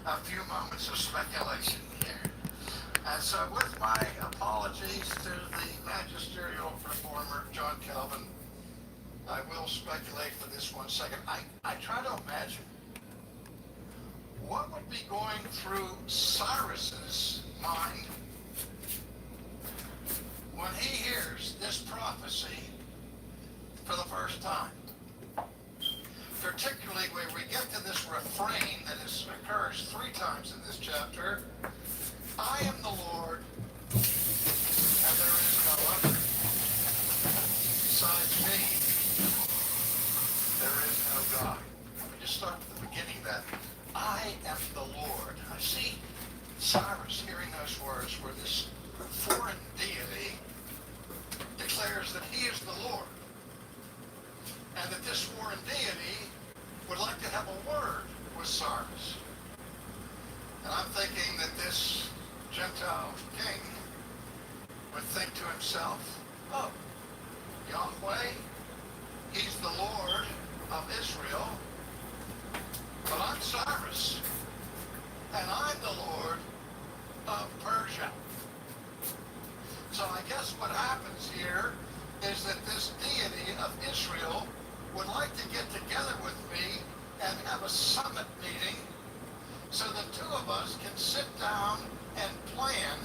a few moments of speculation here. And so with my apologies to the magisterial reformer, John Calvin, I will speculate for this 1 second. I try to imagine what would be going through Cyrus's mind when he hears this prophecy for the first time. Particularly where we get to this refrain that occurs 3 times in this chapter. I am the Lord, and there is no other. Besides me, there is no God. Let me just start with the beginning of that. I am the Lord. I see Cyrus hearing those words where this foreign deity declares that he is the Lord. And that this foreign deity would like to have a word with Cyrus. And I'm thinking that this Gentile king would think to himself, oh, Yahweh, he's the Lord of Israel, but I'm Cyrus, and I'm the Lord of Persia. So I guess what happens here is that this deity of Israel would like to get together with me and have a summit meeting so the two of us can sit down and plan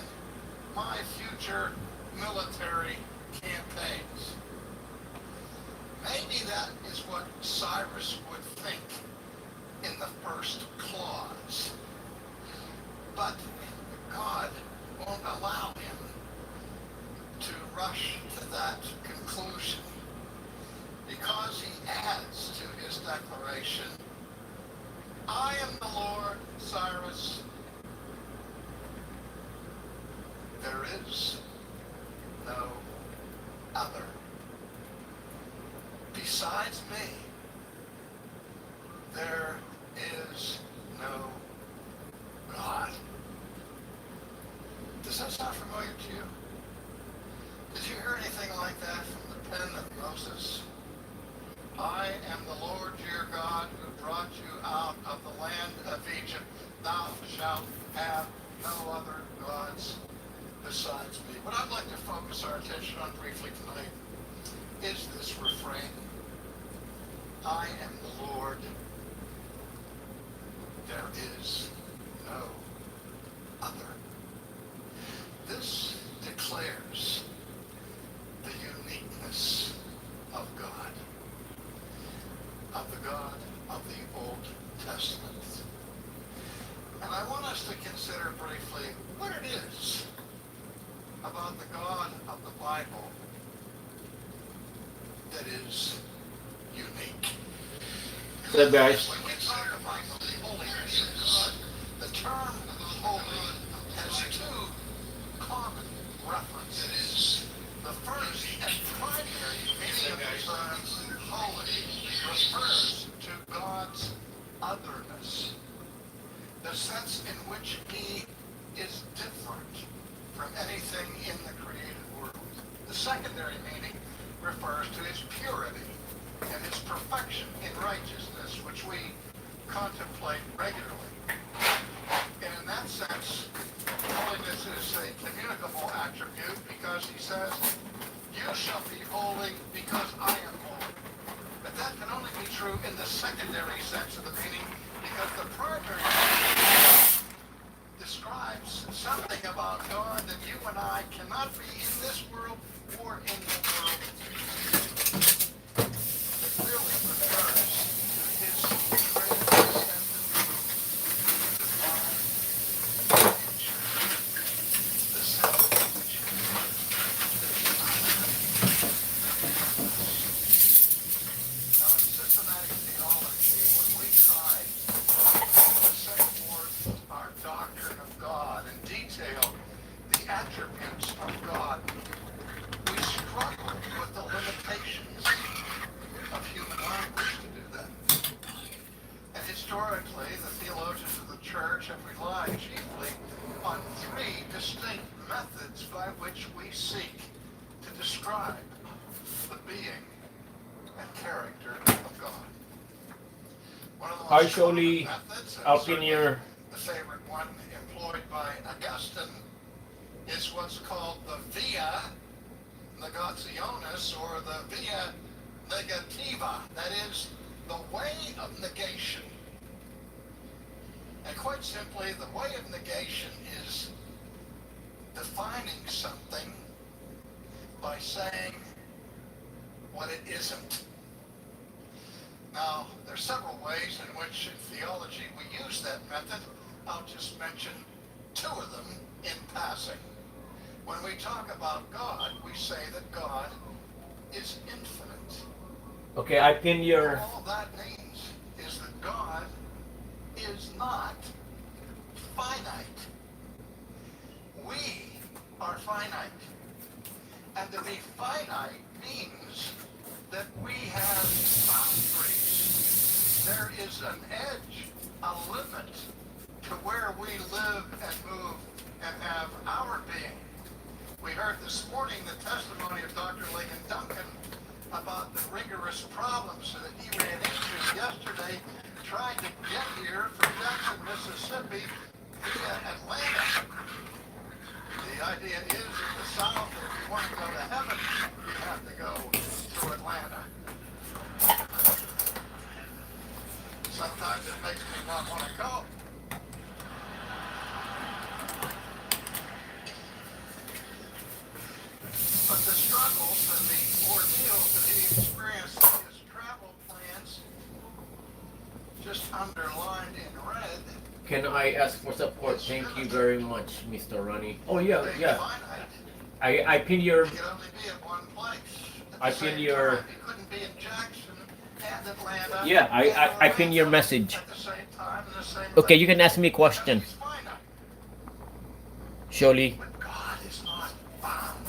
my future military campaigns. Maybe that is what Cyrus would think in the first clause. But God won't allow him to rush to that conclusion, because he adds to his declaration, I am the Lord, Cyrus. There is no other. Besides me, there is no God. Does that sound familiar to you? Did you hear anything like that from the pen of Moses? I am the Lord your God who brought you out of the land of Egypt. Thou shalt have no other gods besides me. What I'd like to focus our attention on briefly tonight is this refrain. I am the Lord. There is no other. This declares the uniqueness of God, of the God of the Old Testament. And I want us to consider briefly what it is about the God of the Bible that is unique. What's up, guys? When we talk about the holiness of God, the term holy has 2 common references. The first and primary meaning of the term holy refers to God's otherness, the sense in which he is different from anything in the created world. The secondary meaning refers to his purity and his perfection in righteousness, which we contemplate regularly. And in that sense, holiness is a communicable attribute because he says, you shall be holy because I am holy. But that can only be true in the secondary sense of the meaning, because the primary meaning describes something about God that you and I cannot be in this world or in the world. It really refers to his transcendent divine nature, the sense in which he Now, in systematic theology, when we try to set forth our doctrine of God and detail the attributes of God, we struggle with the limitations of human language to do that. And historically, the theologians of the church have relied chiefly on 3 distinct methods by which we seek to describe the being and character of God. One of the most Partially common methods, and up in certainly your the one employed by Augustine is what's called the via negationis, or the via negativa. That is the way of negation. And quite simply, the way of negation is defining something by saying what it isn't. Now, there's several ways in which in theology we use that method. I'll just mention two of them in passing. When we talk about God, we say that God is infinite. Okay, I pin your. All that means is that God is not finite. We are finite. And to be finite means that we have boundaries. There is an edge, a limit to where we live and move and have our being. We heard this morning the testimony of Dr. Ligon Duncan about the rigorous problems that he ran into yesterday trying to get here from Jackson, Mississippi via Atlanta. The idea is in the South, if you want to go to heaven, you have to go through Atlanta. Sometimes it makes me not want to go. But the struggles and the ordeals that he experienced in his travel plans, just underlined in red. Can I ask for support? Thank you very much, Mr. Ronnie. Oh yeah, yeah. I pin your. He could only be at one place. I pin your. He couldn't be in Jackson and Atlanta. Yeah, I pin your message. At the same time, in the same Okay, place. you can ask me a question. He's finite. Surely. But God is not bound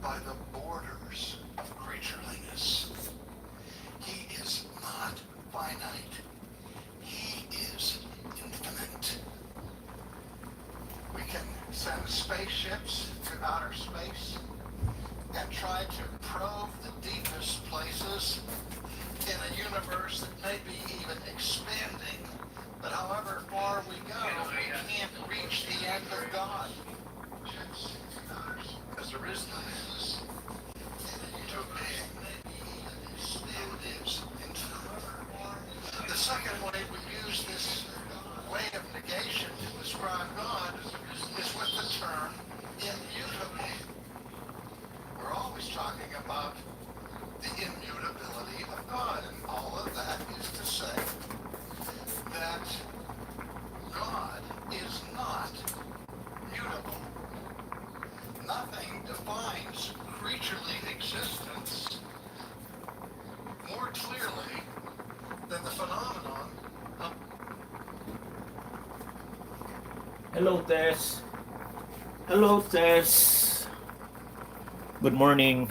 by the borders of creatureliness. He is not finite. He is infinite. We can send spaceships to outer space and try to probe the deepest places in a universe that may be even expanding. But however far we go, we can't reach the end of God. Because there is no end to a being who is infinite. The second way we use this way of negation to describe God is with the term immutable. We're always talking about the immutability of God, and all of that is to say that God is not mutable. Nothing defines creaturely existence more clearly than the phenomenon of... Hello, Tess. Hello, Tess. Good morning.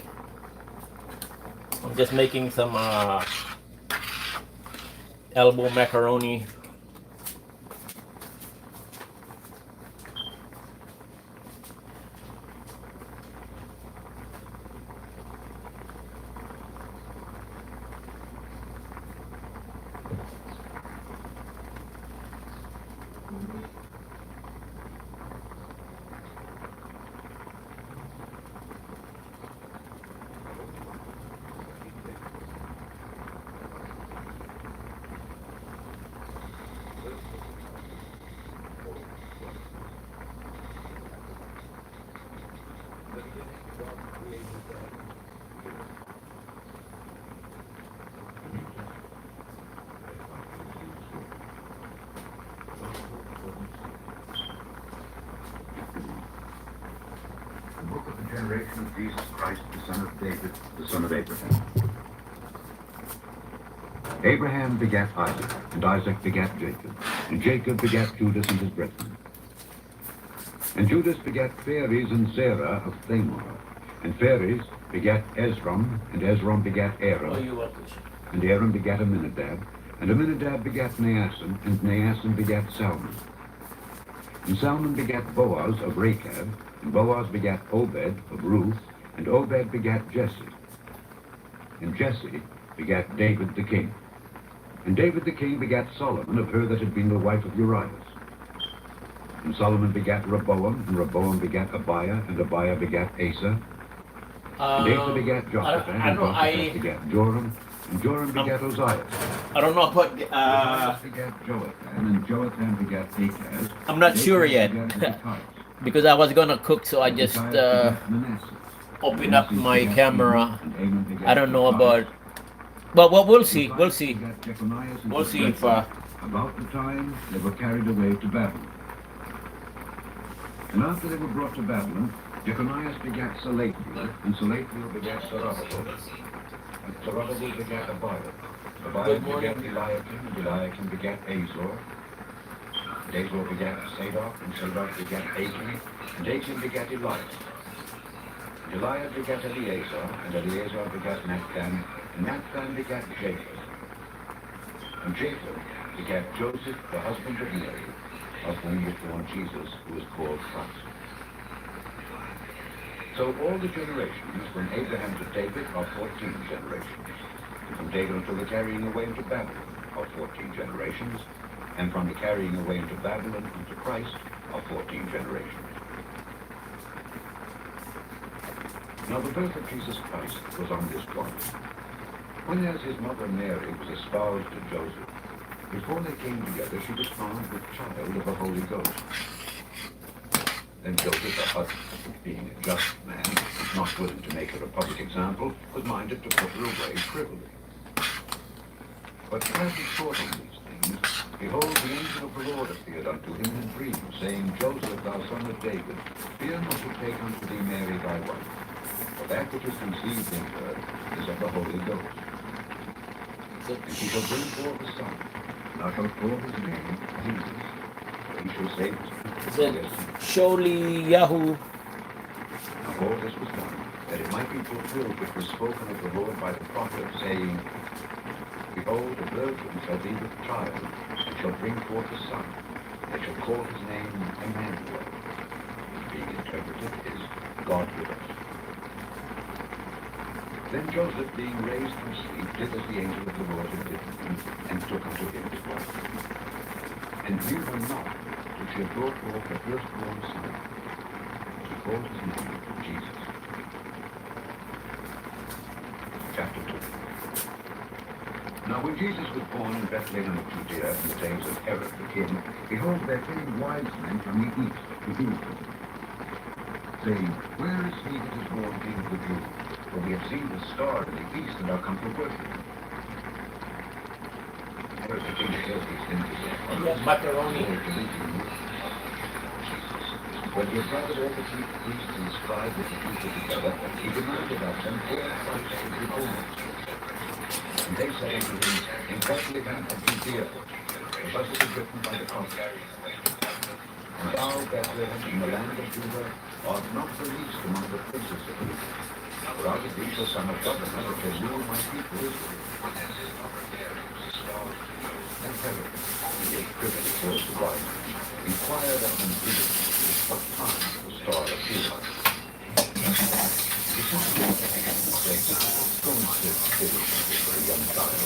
I'm just making some elbow macaroni. Generation of Jesus Christ, the son of David, the son of Abraham. Abraham begat Isaac, and Isaac begat Jacob, and Jacob begat Judas and his brethren. And Judas begat Phares and Zerah of Thamar, and Phares begat Ezrom, and Ezrom begat Aaron, Oh, you're welcome. and Aaron begat Amminadab, and Amminadab begat Naasson, and Naasson begat Salmon. And Salmon begat Boaz of Rechab, and Boaz begat Obed of Ruth, and Obed begat Jesse. And Jesse begat David the king. And David the king begat Solomon of her that had been the wife of Uriah. And Solomon begat Rehoboam, and Rehoboam begat Abiah, and Abiah begat Asa. And Asa begat Joshaphat, I and don't know. Joshaphat begat Joram, and Joram begat Uzziah. I don't know about. Uzziah begat Joatham, and Joatham begat Achaz. I'm not and sure Achaz yet begat Hezekiah. because I was gonna cook, so I just Hezekiah begat Manasseh. open up Manasseh my begat camera. Amon, and Amon begat I don't know Josiah. about. Well, we'll see. We'll Josiah see. begat Jeconiah, and We'll see if. Jeconiah. About the time they were carried away to Babylon. And after they were brought to Babylon, Jeconiah begat Salathiel, and Salathiel begat Zerubbabel. And Zerubbabel begat Abiah. Abiah begat Eliakim, and Eliakim begat Azor. And Azor begat Sadok, and Sadok begat Achim, and Achim begat Eliab. And Eliab begat Eleazar, and Eleazar begat Naphthan, and Naphthan begat Japheth. And Japheth begat Joseph, the husband of Mary, of whom was born Jesus, who is called Christ. So all the generations from Abraham to David are 14 generations. And from David until the carrying away into Babylon are 14 generations. And from the carrying away into Babylon unto Christ are 14 generations. Now the birth of Jesus Christ was on this plan. When as his mother Mary was espoused to Joseph, before they came together, she was found with child of the Holy Ghost. Then Joseph, her husband, being a just man, not willing to make her a public example, was minded to put her away privily. But as he thought on these things, behold, the angel of the Lord appeared unto him in a dream, saying, Joseph, thou son of David, fear not to take unto thee Mary thy wife, for that which is conceived in her is of the Holy Ghost. And she shall bring forth a son, and thou shalt call his name Jesus, for he shall save his people from their sins. Surely Yahoo. Now all this was done, that it might be fulfilled which was spoken of the Lord by the prophet, saying, Behold, a virgin shall be with child, and shall bring forth a son, and they shall call his name Emmanuel, which being interpreted is God with us. Then Joseph, being raised from sleep, did as the angel of the Lord had bidden him, and took unto him his wife. And knew her not, till she had brought forth her firstborn son. He called his name Jesus. Chapter 2. Now when Jesus was born in Bethlehem of Judea in the days of Herod the king, behold, there came wise men from the east to Jerusalem, saying, Where is he that is born King of the Jews? For we have seen the star in the east and are come to worship him. Herod the king said these things to his followers, Macaroni. When he had gathered all the chief priests and scribes of the people together, he demanded of them all Christ should be born. And they said unto him, In Bethlehem of Judea, for thus it is written by the prophet, And thou, Bethlehem, in the land of Judah, art not the least among the princes of Judah. For out of thee shall come a governor that shall rule my people Israel. And Herod, when he was privy before the wise men, inquired of them previously what time the star appeared. He sent to them and said, Go and sit still for a young child,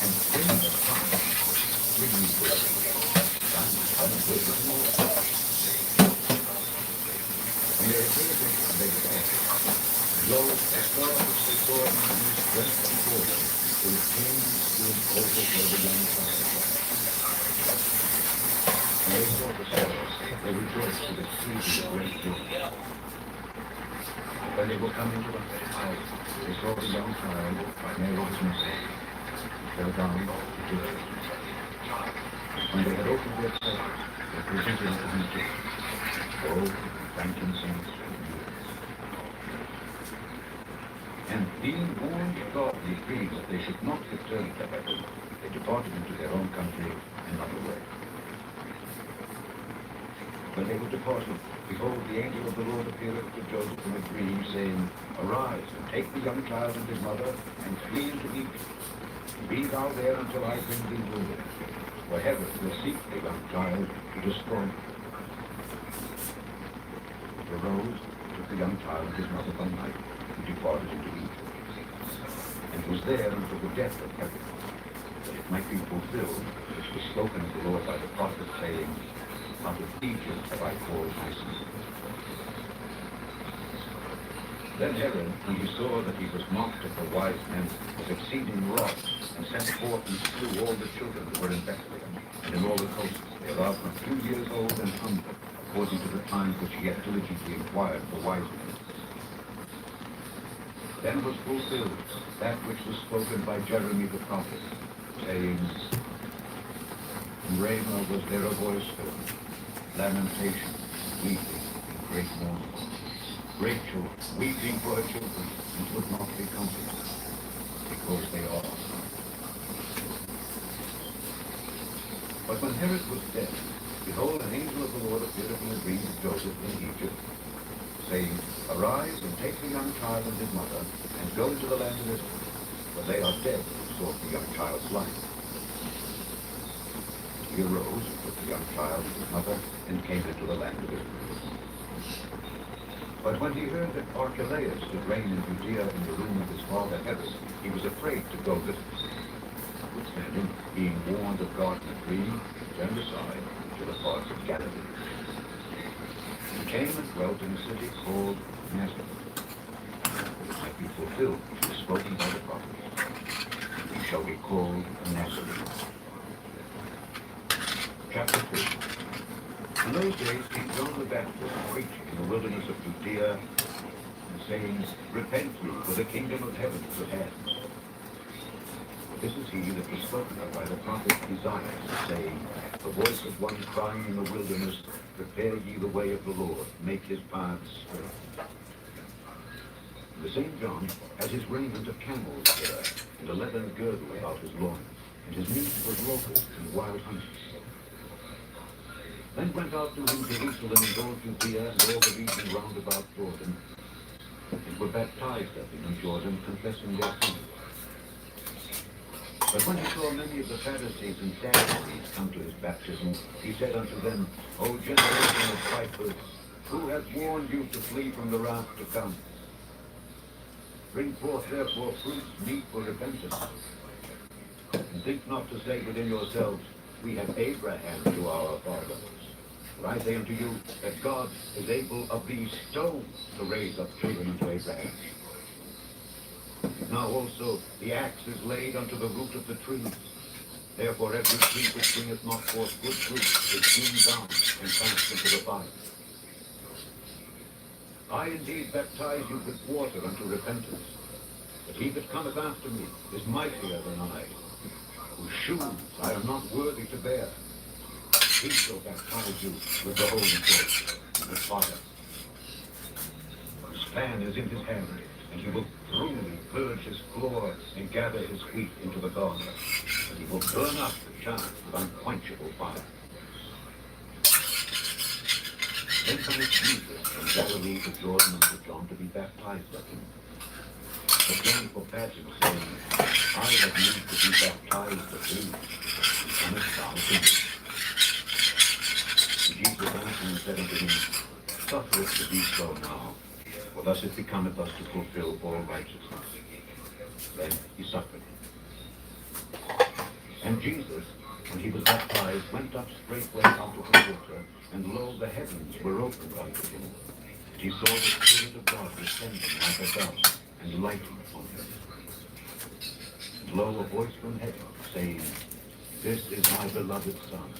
and when the time bring me word, and I will wait with more. And they appeared to him, and they said, Lo, a star which they saw in the east went before them, till it came and stood over where the young child was. And they saw the star, they rejoiced with exceeding great joy. When they were coming to the house, they saw the young child, Mary his mother, fell down to worship. When they had opened their treasures, they presented unto him gifts, gold, frankincense, and myrrh. And being warned of God decreed that they should not return to heaven, they departed into their own country another way. When they were departed, behold, the angel of the Lord appeared to Joseph in a dream, saying, Arise, and take the young child and his mother, and flee into Egypt. And be thou there until I bring thee word. For Herod will seek the young child to destroy him. He arose, took the young child and his mother by night, and departed into Egypt. And was there until the death of Herod, that it might be fulfilled, which was spoken of the Lord by the prophet, saying, Out of Egypt have I called my son. Then Herod, when he saw that he was mocked of the wise men, was exceeding wroth, and sent forth and slew all the children that were in Bethlehem, and in all the coasts, thereof from 2 years old and under, according to the times which he had diligently inquired for wise men. Then was fulfilled that which was spoken by Jeremy the prophet, saying, In Ramah was there a voice heard, lamentation, weeping, and great mourning. Rachel weeping for her children, and could not be comforted, because they are. But when Herod was dead, behold, an angel of the Lord appeared in a dream to Joseph in Egypt, saying, Arise and take the young child and his mother, and go into the land of Israel, for they are dead who sought the young child's life. He arose and took the young child and his mother, and came into the land of Israel. But when he heard that Archelaus did reign in Judea in the room of his father Herod, he was afraid to go thither. Notwithstanding, being warned of God in a dream, turned aside to the parts of Galilee. He came and dwelt in a city called Nazareth, that it might be fulfilled which was spoken by the prophet. He shall be called a Nazarene. Chapter 2. In those days King John the Baptist preaching in the wilderness of Judea, and saying, Repent ye, for the kingdom of heaven is at hand. For this is he that was spoken of by the prophet Isaiah, saying, The voice of one crying in the wilderness, Prepare ye the way of the Lord, make his paths straight. And the same John has his raiment of camel's hair, and a leathern girdle about his loins, and his meat was locusts and wild honey. Then went out to him Jerusalem and all Judea and all the region round about Jordan, and were baptized of him in Jordan, confessing their sins. But when he saw many of the Pharisees and Sadducees come to his baptism, he said unto them, O generation of vipers, who hath warned you to flee from the wrath to come? Bring forth therefore fruits meet for repentance. And think not to say within yourselves, We have Abraham to our father. For I say unto you, that God is able of these stones to raise up children unto Abraham. Now also the axe is laid unto the root of the trees. Therefore every tree which bringeth not forth good fruit is hewn down and cast into the fire. I indeed baptize you with water unto repentance. But he that cometh after me is mightier than I, whose shoes I am not worthy to bear. He shall baptize you with the Holy Ghost and with fire. His fan is in his hand, and he will thoroughly purge his floor and gather his wheat into the garner, and he will burn up the chaff with unquenchable fire. Then cometh Jesus from Galilee to Jordan unto John to be baptized of him. But John forbade him, saying, I have need to be baptized of thee, and comest thou to me? And Jesus answered and said unto him, Suffer it to be so now, for thus it becometh us to fulfill all righteousness. Then he suffered. And Jesus, when he was baptized, went up straightway out of the water, and lo, the heavens were opened unto him. And he saw the Spirit of God descending like a dove, and lighting upon him. And lo, a voice from heaven, saying, This is my beloved Son,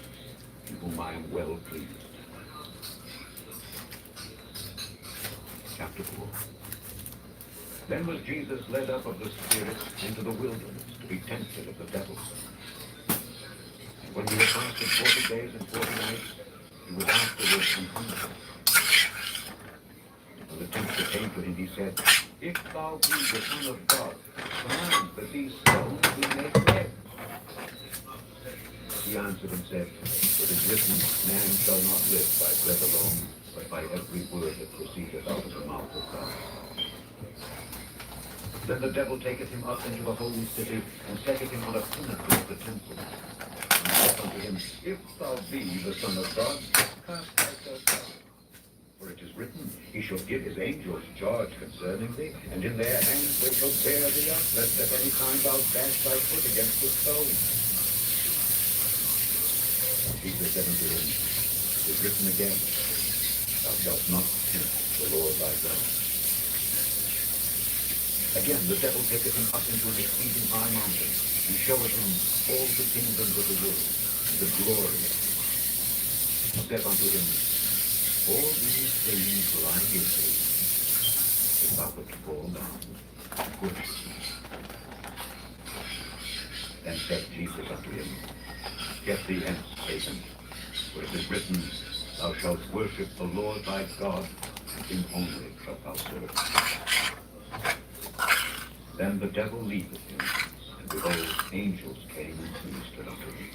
in whom I am well pleased. Chapter 4. Then was Jesus led up of the Spirit into the wilderness to be tempted of the devil. And when he had fasted 40 days and 40 nights, he was afterwards hungry. And when the tempter came to him, he said, If thou be the Son of God, command that these stones be made bread. He answered and said, It is written, Man shall not live by bread alone, but by every word that proceedeth out of the mouth of God. Then the devil taketh him up into the holy city, and setteth him on a pinnacle of the temple. And saith unto him, If thou be the Son of God, cast thyself down. For it is written, He shall give his angels charge concerning thee, and in their hands they shall bear thee up, lest at any time thou dash thy foot against a stone. Jesus said unto him, is written again, thou shalt not tempt the Lord thy God. Again, the devil taketh him up into an exceeding high mountain, and showeth him all the kingdoms of the world, and the glory of them. And said unto him, all these things will I give thee, if thou wilt fall down and worship me. Then said Jesus unto him, get thee hence, Satan, for it is written, thou shalt worship the Lord thy God, and him only shalt thou serve. Then the devil leaveth him, and behold, angels came and ministered unto him.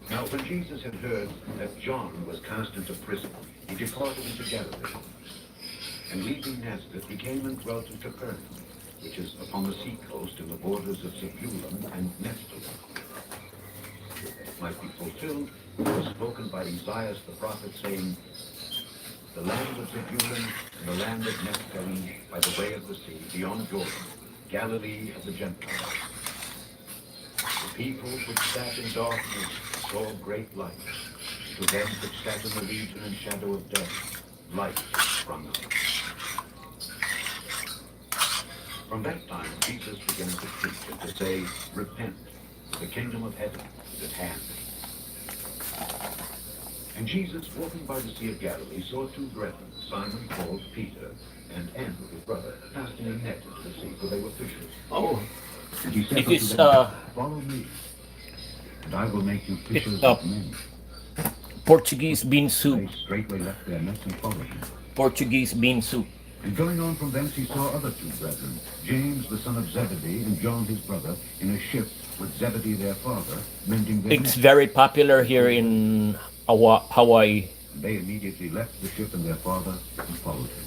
Now when Jesus had heard that John was cast into prison, he departed into Galilee. And leaving Nazareth, he came and dwelt in Capernaum, which is upon the sea coast in the borders of Zebulun and Naphtali. It might be fulfilled, what was spoken by Isaiah the prophet, saying, the land of Zebulun and the land of Naphtali by the way of the sea, beyond Jordan, Galilee of the Gentiles. The people which sat in darkness saw great light. To them which sat in the region and shadow of death, light sprung up. From that time Jesus began to preach and to say, repent, the kingdom of heaven is at hand. And Jesus, walking by the Sea of Galilee, saw two brethren, Simon called Peter, and Andrew his brother, casting a net into the sea, for they were fishers. Oh, And he said it unto is them, follow me, and I will make you fishers of men. Portuguese bean soup. They straightway left their nets and followed him. Portuguese bean soup. And going on from thence he saw other two brethren, James the son of Zebedee, and John his brother, in a ship with Zebedee their father, mending their It's nets. very popular here in Hawaii. And they immediately left the ship and their father, and followed him.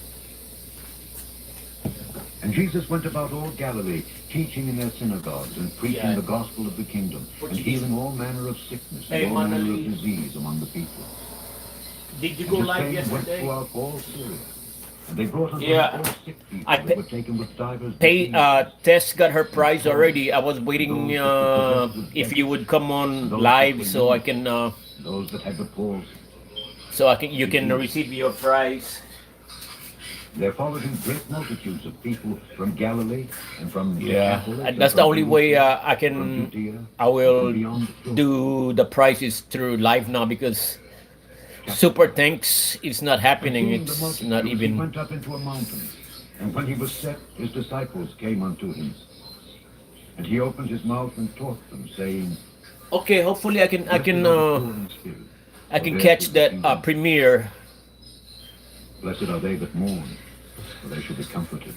And Jesus went about all Galilee, teaching in their synagogues, and preaching the gospel of the kingdom, and healing all manner of sickness and all manner of disease among the people. Did you And go his live fame went yesterday? throughout all Syria. And they brought unto Yeah. him all sick people I that were taken with divers Pay, diseases, Tess got her prize already. I was waiting if you would come on live so I can those that had the palsy. you can receive your prize. There followed him great multitudes of people from Galilee and from Yeah, Decapolis, and that's the from only way Jerusalem, I from can Judea, I and will from beyond the Jordan. do the prizes through live now because Super Thanks is not And happening. seeing the It's multitudes, not he even. went up into a mountain, and when he was set, his disciples came unto him. And he opened his mouth and taught them, saying, Okay, hopefully I can Blessed are the poor in spirit, I for can theirs catch is the that kingdom. premiere. Blessed are they that mourn, for they shall be comforted.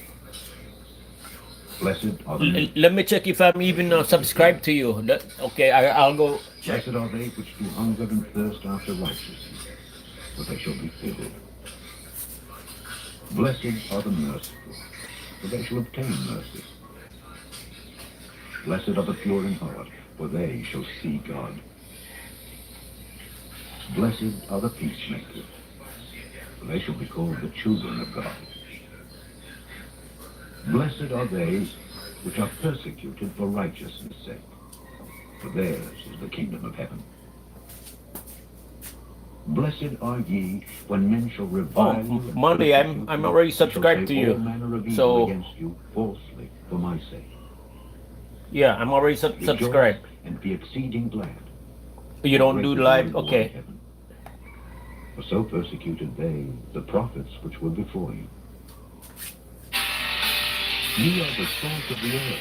Blessed are the meek. Let me check if I'm even subscribed to you. Okay, I'll go check. Blessed are they which do hunger and thirst after righteousness, for they shall be filled. Blessed are the merciful, for they shall obtain mercy. Blessed are the pure in heart, for they shall see God. Blessed are the peacemakers, for they shall be called the children of God. Blessed are they which are persecuted for righteousness' sake, for theirs is the kingdom of heaven. Blessed are ye when men shall revile you and Monday, persecute I'm you, already and shall subscribed say to you. all manner of evil So against you falsely for my sake. yeah, I'm already Rejoice subscribed. and be exceeding glad. You for don't great do is the live, reward okay? of heaven. For so persecuted they the prophets which were before you. Ye are the salt of the earth.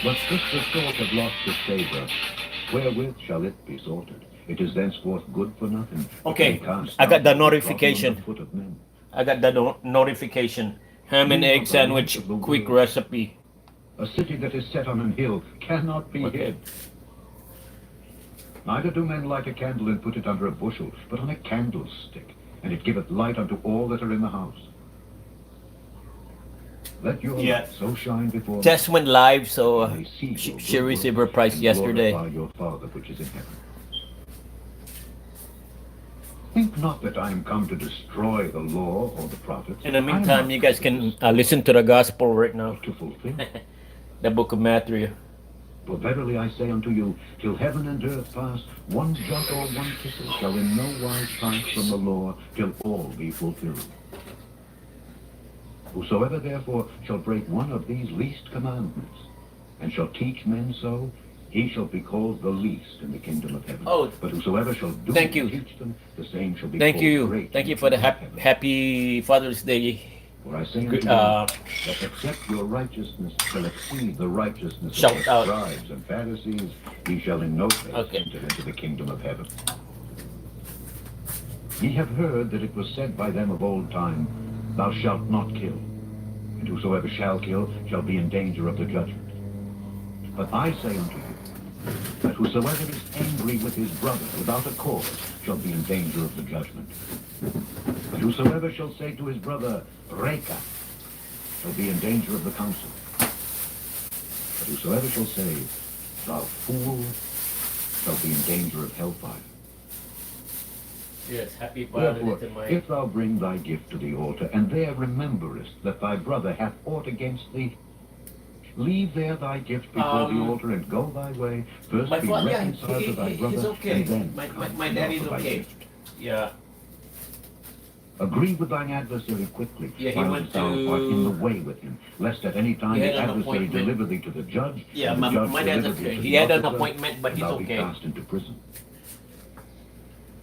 But if the salt have lost its savor, wherewith shall it be salted? It is thenceforth good for nothing. but Okay, to be cast I got out the and be trodden notification. under foot of men. I got the notification. Ham and You are egg the sandwich, light of the quick world. recipe. A city that is set on an hill cannot be Okay. hid. Neither do men light a candle and put it under a bushel, but on a candlestick, and it giveth light unto all that are in the house. Let your Yeah. light so shine before men, Tess went live, so that they see your she good received her works prize and yesterday. glorify your Father which is in heaven. Think not that I am come to destroy the law or the prophets. In the I am meantime, not you guys come to can listen to the gospel right now, to fulfill. the book of Matthew. For verily I say unto you, till heaven and earth pass, one jot or one tittle shall in no wise pass from the law, till all be fulfilled. Whosoever therefore shall break one of these least commandments, and shall teach men so, he shall be called the least in the kingdom of heaven. Oh, but whosoever shall do thank and you. teach them, the same shall be Thank called you. great. Thank in you the for the kingdom of heaven. happy Father's Day. For I say unto you, that except your righteousness shall exceed the righteousness Shout of the out. scribes and Pharisees, ye shall in no case Okay. enter into the kingdom of heaven. Ye have heard that it was said by them of old time, Thou shalt not kill, and whosoever shall kill shall be in danger of the judgment. But I say unto you, that whosoever is angry with his brother without a cause shall be in danger of the judgment. But whosoever shall say to his brother, Reka, shall be in danger of the council. But whosoever shall say, Thou fool, shall be in danger of hellfire. Yes, happy Father's Therefore, Day to my. if thou bring thy gift to the altar, and there rememberest that thy brother hath aught against thee, leave there thy gift before the altar, and go thy way. First My be father, yeah, reconciled to thy brother, he's okay. and then My come dad and is offer thy okay. gift. Yeah. Agree with thine adversary quickly, Yeah, he while went thou art in the to. way with him, lest at any time He the had an adversary appointment. deliver thee to the judge, Yeah, and the judge my dad's deliver thee okay. to He the had an officer, appointment, but and he's thou be okay. cast into prison.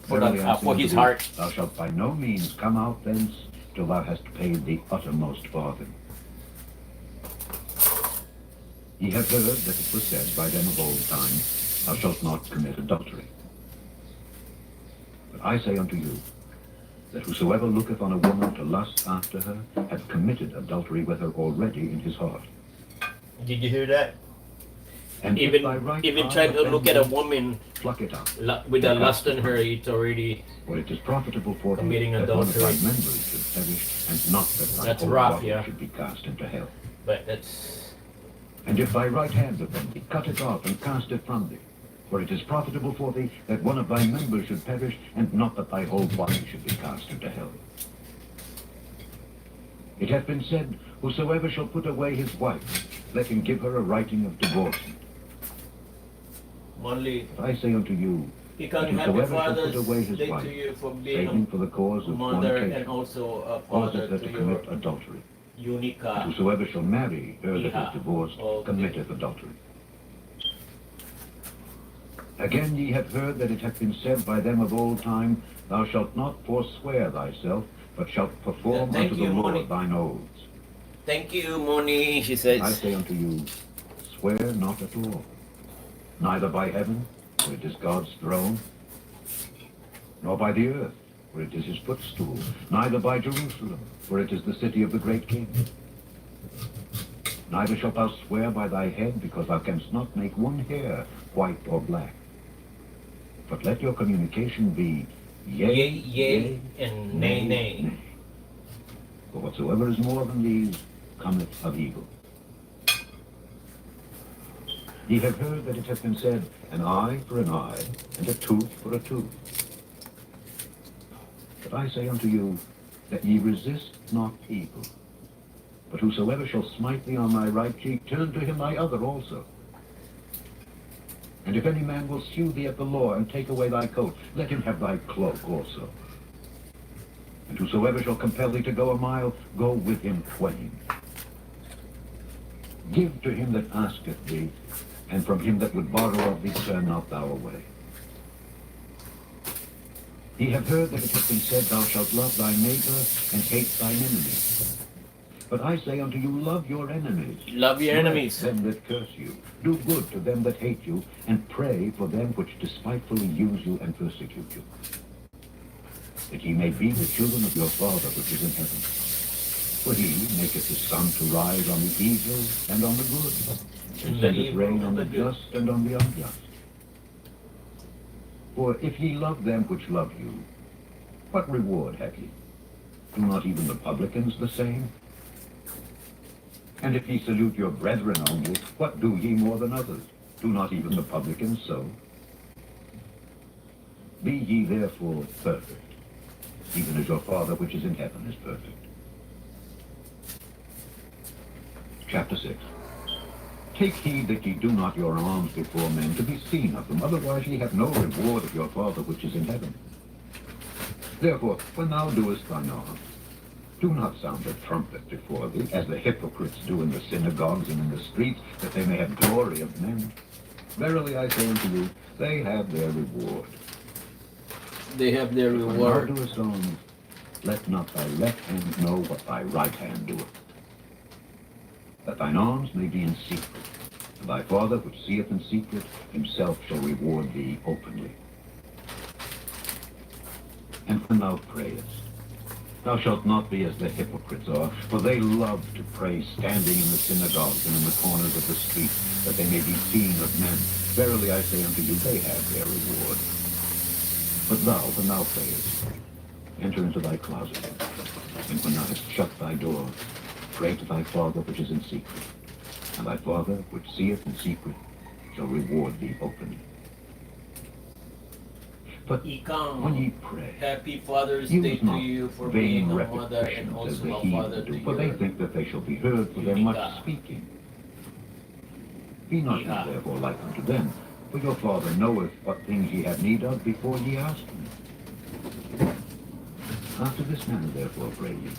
For Verily I say for unto his thee, heart. thou shalt by no means come out thence till thou hast paid the uttermost farthing. Ye have heard that it was said by them of old time, Thou shalt not commit adultery. But I say unto you, that whosoever looketh on a woman to lust after her hath committed adultery with her already in his heart. Did you hear that? And if thy right Even eye trying to offend look at a thee, woman pluck it out. with a and lust cast in it her, from thee. it's already. For it is profitable for thee Committing that one of thy adultery. members should perish, and not that thy That's whole rough, body yeah. should be cast into hell. But that's. And if thy right hand offend thee, cut it off and cast it from thee. For it is profitable for thee that one of thy members should perish, and not that thy whole body should be cast into hell. It hath been said, Whosoever shall put away his wife, let him give her a writing of divorcement. Only But I say unto you, he that can happy whosoever shall Father's put away his Day wife, to you for saving being for the cause a of mother and fornication, also a causeth father her to to your commit adultery. And Unica. whosoever shall marry her that Iha. is divorced Okay. committeth adultery. Again ye have heard that it hath been said by them of old time, Thou shalt not forswear thyself, but shalt perform Thank unto the you, Lord Moni. thine oaths. Thank you, Moni, she I says. say unto you, swear not at all, neither by heaven, for it is God's throne, nor by the earth, for it is his footstool, neither by Jerusalem, for it is the city of the great king. Neither shalt thou swear by thy head, because thou canst not make one hair white or black. But let your communication be Yea, yea, and nay, nay. For whatsoever is more than these cometh of evil. Ye have heard that it hath been said, An eye for an eye, and a tooth for a tooth. But I say unto you, that ye resist not evil. But whosoever shall smite thee on thy right cheek, turn to him thy other also. And if any man will sue thee at the law, and take away thy coat, let him have thy cloak also. And whosoever shall compel thee to go a mile, go with him twain. Give to him that asketh thee, and from him that would borrow of thee turn not thou away. Ye have heard that it hath been said, Thou shalt love thy neighbor, and hate thine enemy. But I say unto you, love your enemies. Love your Bless enemies. them that curse you. Do good to them that hate you, and pray for them which despitefully use you and persecute you, that ye may be the children of your Father which is in heaven. For he maketh his sun to rise on the evil and on the good, and The sendeth evil rain on and the the good. just and on the unjust. For if ye love them which love you, what reward have ye? Do not even the publicans the same? And if ye salute your brethren only, what do ye more than others? Do not even the publicans so? Be ye therefore perfect, even as your Father which is in heaven is perfect. Chapter 6. Take heed that ye do not your alms before men to be seen of them, otherwise ye have no reward of your Father which is in heaven. Therefore, when thou doest thine alms, do not sound the trumpet before thee, as the hypocrites do in the synagogues and in the streets, that they may have glory of men. Verily I say unto you, they have their reward. They have their But when thou reward. doest alms, let not thy left hand know what thy right hand doeth, that thine alms may be in secret, and thy Father which seeth in secret himself shall reward thee openly. And when thou prayest, thou shalt not be as the hypocrites are, for they love to pray standing in the synagogues and in the corners of the street, that they may be seen of men. Verily I say unto you, they have their reward. But thou, when thou prayest, enter into thy closet, and when thou hast shut thy door, pray to thy Father which is in secret, and thy Father which seeth in secret shall reward thee openly. But when ye pray, Happy Father's Day use to not you for vain being a mother and repetitions as also the a father heathen to do, for they your think that they shall be heard for their much Unica. speaking. Be not ye Yeah. therefore like unto them, for your Father knoweth what things ye have need of before ye ask him. After this manner therefore pray ye.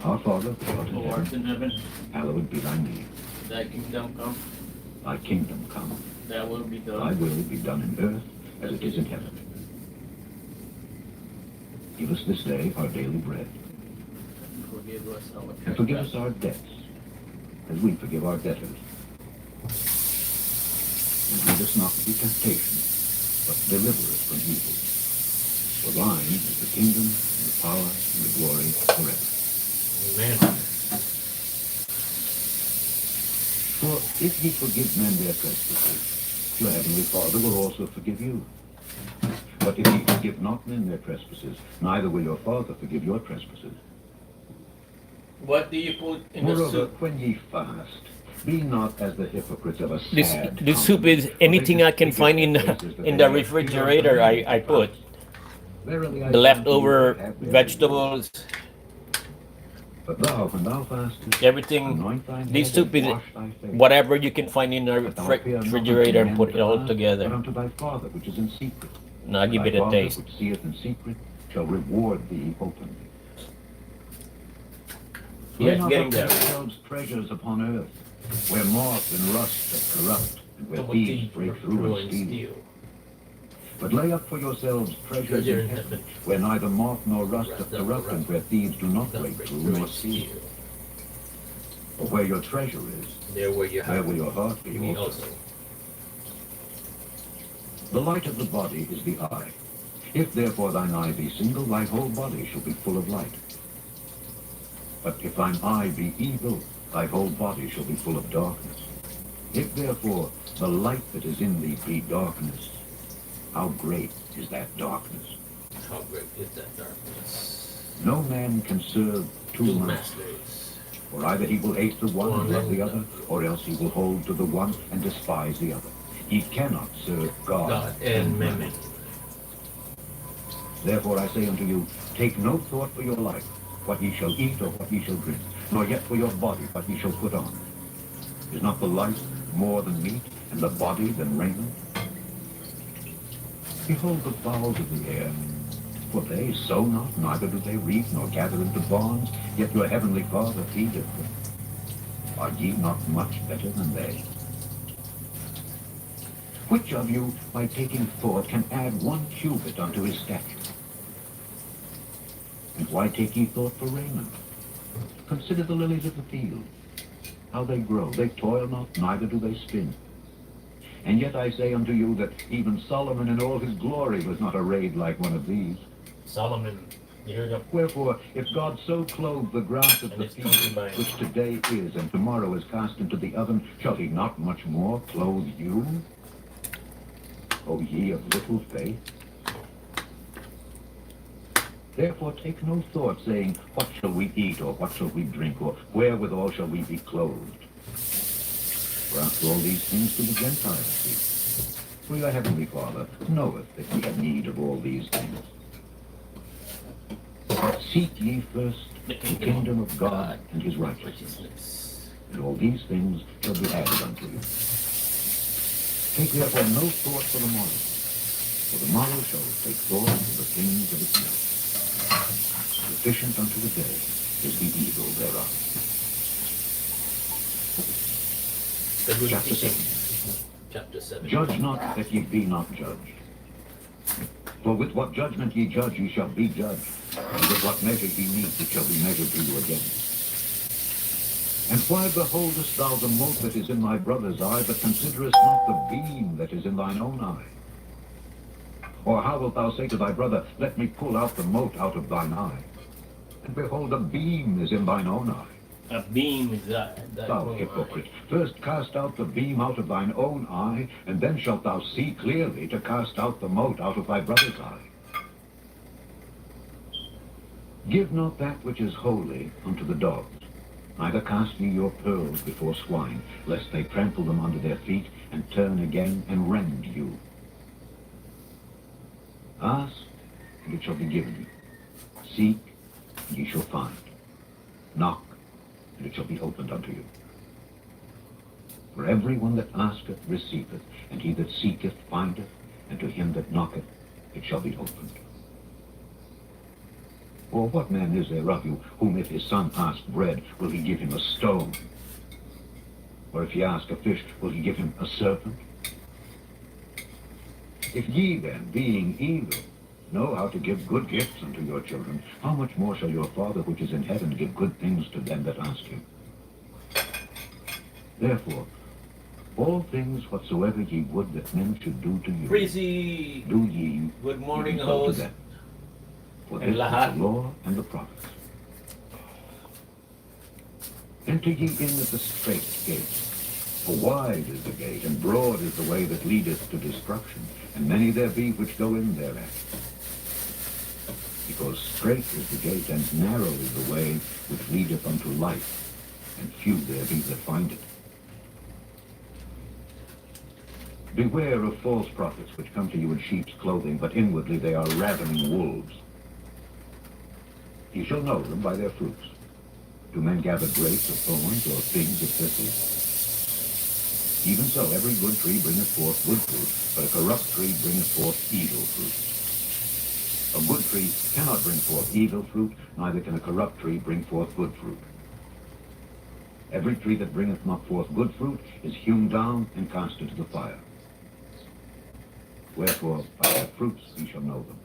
Our Father, which art in who art heaven, in heaven, hallowed be thy name. thy kingdom come, Thy kingdom come. thy will be Thy done. will be done in earth as it is in heaven. Give us this day our daily bread, Forgive us our and forgive us trespasses. our debts, as we forgive our debtors. And lead us not into temptation, but deliver us from evil. For thine is the kingdom, and the power, and the glory forever. Amen. For if ye forgive men their trespasses, your heavenly Father will also forgive you. But if ye forgive not men their trespasses, neither will your Father forgive your trespasses. What do you put in the Moreover, soup? when ye fast, be not as the hypocrites of a This sad this soup countenance, is for they anything I can disfigure find their in faces that in they the may appear unto refrigerator. men I to put fast. Verily I the say unto you, leftover they have their reward. vegetables, But thou, when thou fastest, everything. anoint thine This head soup and is wash thy face, whatever you can find in the that thou appear not unto refrigerator and men put it to all fast, but together. unto thy Father which is in secret. Now And give thy it a Father taste. which seeth in secret shall reward thee openly. Lay Yeah, it's not getting up for there. yourselves treasures upon earth, where moth and rust doth corrupt, and where Come on, thieves thief, break through and steal. But lay up for yourselves treasures Treasure in in heaven, heaven, where neither moth nor rust rest doth of corrupt, and where thieves do not break through nor steal. For where your treasure is, There where you there have will your heart be me also. also. The light of the body is the eye. If therefore thine eye be single, thy whole body shall be full of light. But if thine eye be evil, thy whole body shall be full of darkness. If therefore the light that is in thee be darkness, how great is that darkness? How great is that darkness? No man can serve two Two masters. masters. For either he will hate the one and love the other, love the or else he will hold to the one and despise the other. Ye cannot serve God God and mammon. Therefore I say unto you, take no thought for your life, what ye shall eat or what ye shall drink, nor yet for your body, what ye shall put on. Is not the life more than meat, and the body than raiment? Behold the fowls of the air, for they sow not, neither do they reap, nor gather into barns, yet your heavenly Father feedeth them. Are ye not much better than they? Which of you, by taking thought, can add 1 cubit unto his stature? And why take ye thought for raiment? Consider the lilies of the field, how they grow. They toil not, neither do they spin. And yet I say unto you that even Solomon in all his glory was not arrayed like one of these. Solomon, you hear that? Wherefore, if God so clothe the grass of And the it's field, concubine. which today is and tomorrow is cast into the oven, shall he not much more clothe you, O ye of little faith? Therefore take no thought, saying, what shall we eat, or what shall we drink, or wherewithal shall we be clothed? For after all these things do the Gentiles seek. For your heavenly Father knoweth that ye have need of all these things. Seek ye first the kingdom of God and his righteousness, and all these things shall be added unto you. Take therefore no thought for the morrow, for the morrow shall take thought for the things of itself. Sufficient unto the day is the evil thereof. The good Chapter teaching. 7. Chapter 7. Judge not that ye be not judged. For with what judgment ye judge, ye shall be judged, and with what measure ye mete, it shall be measured to you again. And why beholdest thou the mote that is in thy brother's eye, but considerest not the beam that is in thine own eye? Or how wilt thou say to thy brother, Let me pull out the mote out of thine eye? And behold, a beam is in thine own eye. A beam is that. Thou hypocrite, first cast out the beam out of thine own eye, and then shalt thou see clearly to cast out the mote out of thy brother's eye. Give not that which is holy unto the dogs, neither cast ye your pearls before swine, lest they trample them under their feet, and turn again and rend you. Ask, and it shall be given you. Seek, and ye shall find. Knock, and it shall be opened unto you. For every one that asketh receiveth, and he that seeketh findeth, and to him that knocketh it shall be opened. Or what man is there of you, whom if his son ask bread, will he give him a stone? Or if he ask a fish, will he give him a serpent? If ye then, being evil, know how to give good gifts unto your children, how much more shall your Father which is in heaven give good things to them that ask him? Therefore, all things whatsoever ye would that men should do to you, Breezy. do ye Good morning, even so to host. them. For And this is lahat. the law and the prophets. Enter ye in at the strait gate. For wide is the gate, and broad is the way that leadeth to destruction, and many there be which go in thereat. Because strait is the gate, and narrow is the way which leadeth unto life, and few there be that find it. Beware of false prophets which come to you in sheep's clothing, but inwardly they are ravening wolves. Ye shall know them by their fruits. Do men gather grapes of thorns, or figs of thistles? Even so, every good tree bringeth forth good fruit, but a corrupt tree bringeth forth evil fruit. A good tree cannot bring forth evil fruit, neither can a corrupt tree bring forth good fruit. Every tree that bringeth not forth good fruit is hewn down and cast into the fire. Wherefore, by their fruits ye shall know them.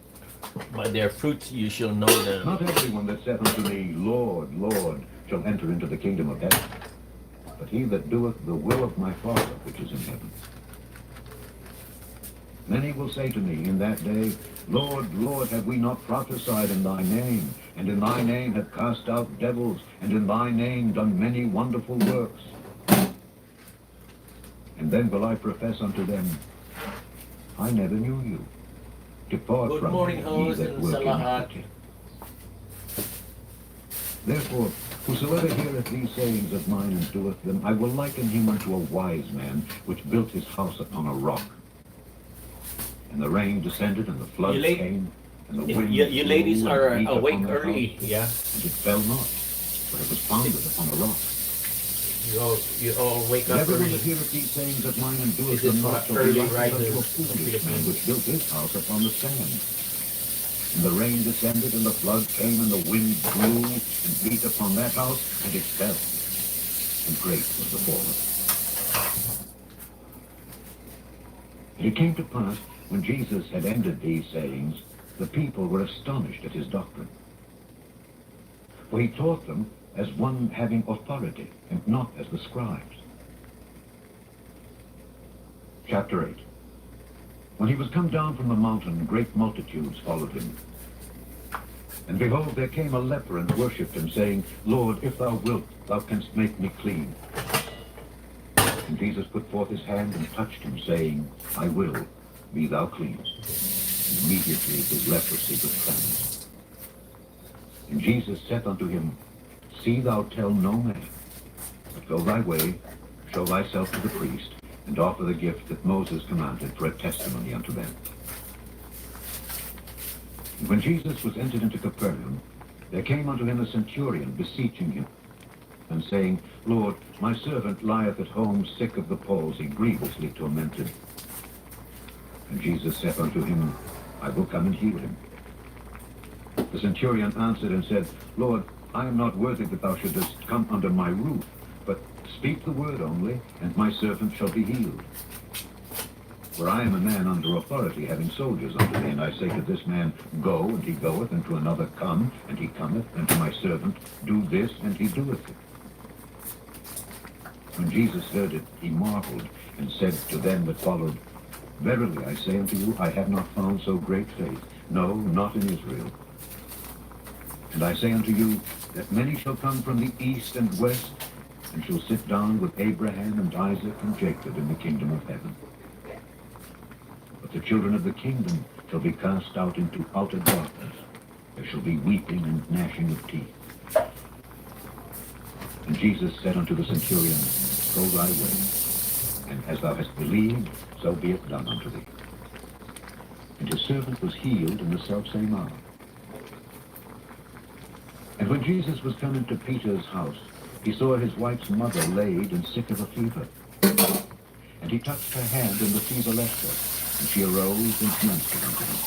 By their fruits you shall know them. Not everyone that saith unto me, Lord, Lord, shall enter into the kingdom of heaven, but he that doeth the will of my Father which is in heaven. Many will say to me in that day, Lord, Lord, have we not prophesied in thy name, and in thy name have cast out devils, and in thy name done many wonderful works? And then will I profess unto them, I never knew you. Depart Good from morning, me, ye host, that and work salahat. iniquity. Therefore, whosoever heareth these sayings of mine and doeth them, I will liken him unto a wise man, which built his house upon a rock. And the rain descended, and the flood came, and the wind You ladies blew are and beat awake upon that early, house, yeah? and it fell not, for it was founded upon a rock. You all wake And up everyone early. that heareth these sayings of mine and doeth This is them for not shall be early likened unto a risers in foolish man, Philippines. which built his house upon the sand. And the rain descended, and the flood came, and the wind blew and beat upon that house, and it fell. And great was the fall of it. And it came to pass, when Jesus had ended these sayings, the people were astonished at his doctrine. For he taught them as one having authority, and not as the scribes. Chapter 8. When he was come down from the mountain, great multitudes followed him. And behold, there came a leper and worshipped him, saying, Lord, if thou wilt, thou canst make me clean. And Jesus put forth his hand and touched him, saying, I will, be thou clean. And immediately his leprosy was cleansed. And Jesus saith unto him, See thou tell no man, but go thy way, show thyself to the priest, and offer the gift that Moses commanded for a testimony unto them. And when Jesus was entered into Capernaum, there came unto him a centurion beseeching him, and saying, Lord, my servant lieth at home sick of the palsy, grievously tormented. And Jesus saith unto him, I will come and heal him. The centurion answered and said, Lord, I am not worthy that thou shouldest come under my roof, but speak the word only, and my servant shall be healed. For I am a man under authority, having soldiers under me, and I say to this man, Go, and he goeth, and to another, Come, and he cometh, and to my servant, Do this, and he doeth it. When Jesus heard it, he marveled, and said to them that followed, Verily I say unto you, I have not found so great faith, no, not in Israel. And I say unto you, that many shall come from the east and west, and shall sit down with Abraham and Isaac and Jacob in the kingdom of heaven. But the children of the kingdom shall be cast out into outer darkness. There shall be weeping and gnashing of teeth. And Jesus said unto the centurion, Go thy way, and as thou hast believed, so be it done unto thee. And his servant was healed in the selfsame hour. And when Jesus was come into Peter's house, he saw his wife's mother laid and sick of a fever. And he touched her hand, and the fever left her, and she arose and ministered unto him.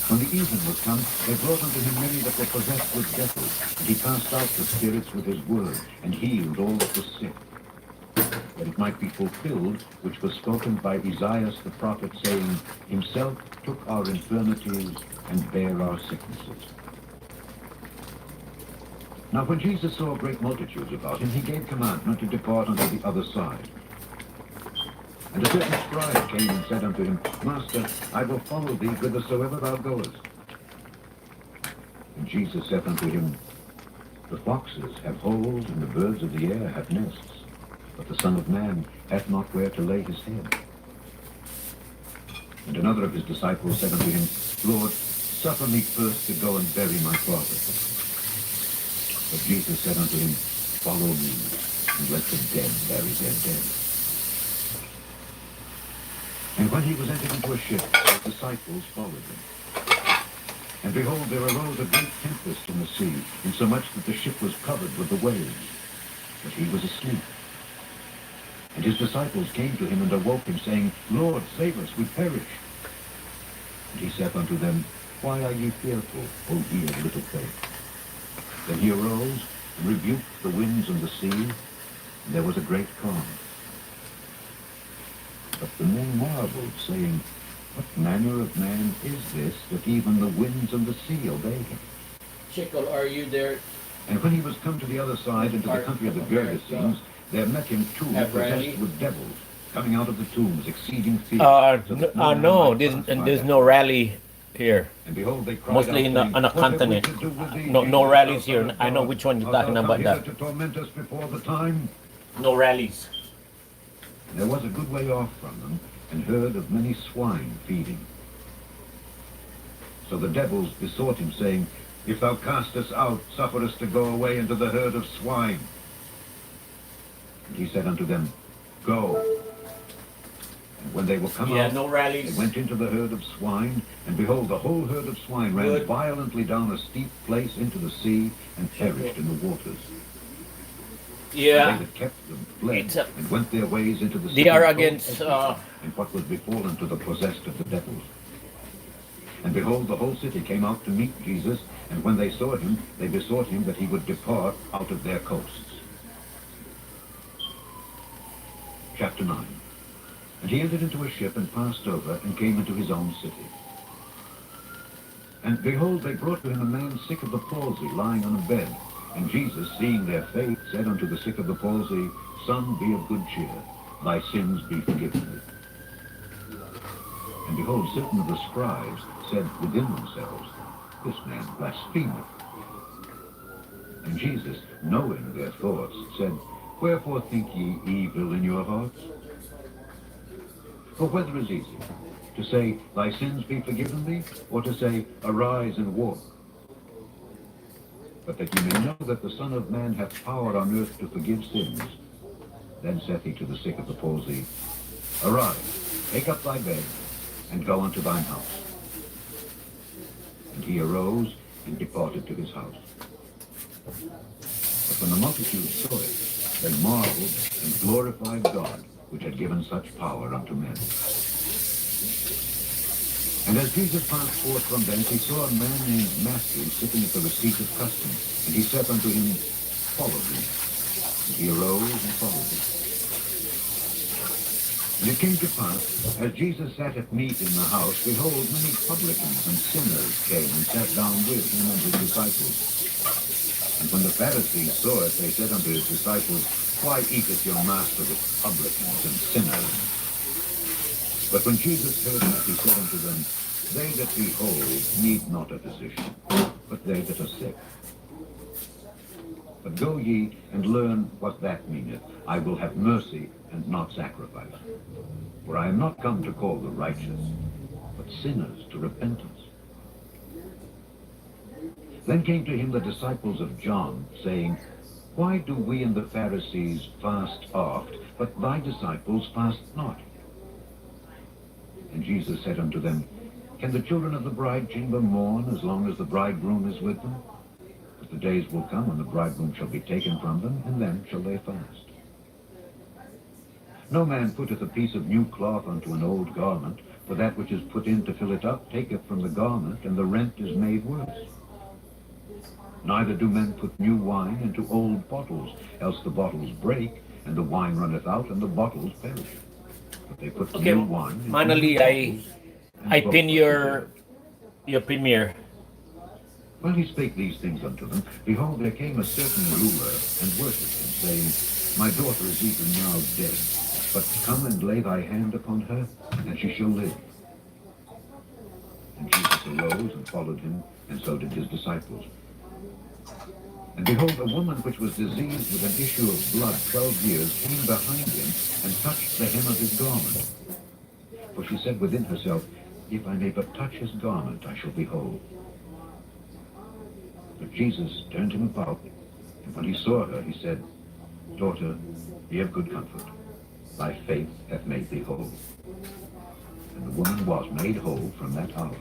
When the evening was come, they brought unto him many that were possessed with devils, and he cast out the spirits with his word, and healed all that was sick. That it might be fulfilled, which was spoken by Isaiah the prophet, saying, Himself took our infirmities, and bare our sicknesses. Now when Jesus saw great multitudes about him, he gave commandment to depart unto the other side. And a certain scribe came and said unto him, Master, I will follow thee whithersoever thou goest. And Jesus saith unto him, The foxes have holes, and the birds of the air have nests, but the Son of Man hath not where to lay his head. And another of his disciples said unto him, Lord, suffer me first to go and bury my father. But Jesus said unto him, Follow me, and let the dead bury their dead. And when he was entered into a ship, his disciples followed him. And behold, there arose a great tempest in the sea, insomuch that the ship was covered with the waves. But he was asleep. And his disciples came to him and awoke him, saying, Lord, save us, we perish. And he saith unto them, Why are ye fearful, O ye of little faith? Then he arose and rebuked the winds and the sea, and there was a great calm. But the men marveled, saying, What manner of man is this, that even the winds and the sea obey him? Shekel, are you there? And when he was come to the other side, into the country of the Gergesenes, there met him two possessed with devils, coming out of the tombs, exceeding fear. No, there's no rally here. And behold, they cried Mostly out, on a saying, "What have we continent. to do with thee, No Jesus, rallies thou here. Son of I know God? which one you're Art talking thou about. come That hither to torment us before the time? no rallies. And there was a good way off from them, an herd of many swine feeding. So the devils besought him, saying, If thou cast us out, suffer us to go away into the herd of swine. And he said unto them, Go. And when they were come out, No they rallies. went into the herd of swine, and behold, the whole herd of swine ran Good. violently down a steep place into the sea, and perished in the waters. And they that kept them fled, and went their ways into the sea. They are against And what was befallen to the possessed of the devils. And behold, the whole city came out to meet Jesus, and when they saw him, they besought him that he would depart out of their coasts. Chapter 9. And he entered into a ship, and passed over, and came into his own city. And behold, they brought to him a man sick of the palsy, lying on a bed. And Jesus, seeing their faith, said unto the sick of the palsy, Son, be of good cheer, thy sins be forgiven thee. And behold, certain of the scribes said within themselves, This man blasphemeth. And Jesus, knowing their thoughts, said, Wherefore think ye evil in your hearts? For whether is easier, to say, Thy sins be forgiven thee, or to say, Arise and walk? But that ye may know that the Son of Man hath power on earth to forgive sins, then saith he to the sick of the palsy, Arise, take up thy bed, and go unto thine house. And he arose and departed to his house. But when the multitude saw it, they marveled and glorified God, which had given such power unto men. And as Jesus passed forth from thence, he saw a man named Matthew sitting at the receipt of custom. And he said unto him, Follow me. And he arose and followed him. And it came to pass, as Jesus sat at meat in the house, behold, many publicans and sinners came and sat down with him and his disciples. And when the Pharisees saw it, they said unto his disciples, Why eateth your master with publicans and sinners? But when Jesus heard that, he said unto them, They that be whole need not a physician, but they that are sick. But go ye and learn what that meaneth. I will have mercy and not sacrifice. For I am not come to call the righteous, but sinners to repentance. Then came to him the disciples of John, saying, Why do we and the Pharisees fast oft, but thy disciples fast not? And Jesus said unto them, Can the children of the bride chamber mourn as long as the bridegroom is with them? But the days will come when the bridegroom shall be taken from them, and then shall they fast. No man putteth a piece of new cloth unto an old garment, for that which is put in to fill it up taketh from the garment, and the rent is made worse. Neither do men put new wine into old bottles, else the bottles break, and the wine runneth out, and the bottles perish. But they put Okay, new wine into finally, new bottles, and I both pin are your premiere. While he spake these things unto them, behold, there came a certain ruler and worshipped him, saying, My daughter is even now dead, but come and lay thy hand upon her, and she shall live. And Jesus arose and followed him, and so did his disciples. And behold, a woman which was diseased with an issue of blood 12 years came behind him, and touched the hem of his garment. For she said within herself, If I may but touch his garment, I shall be whole. But Jesus turned him about, and when he saw her, he said, Daughter, be of good comfort. Thy faith hath made thee whole. And the woman was made whole from that hour.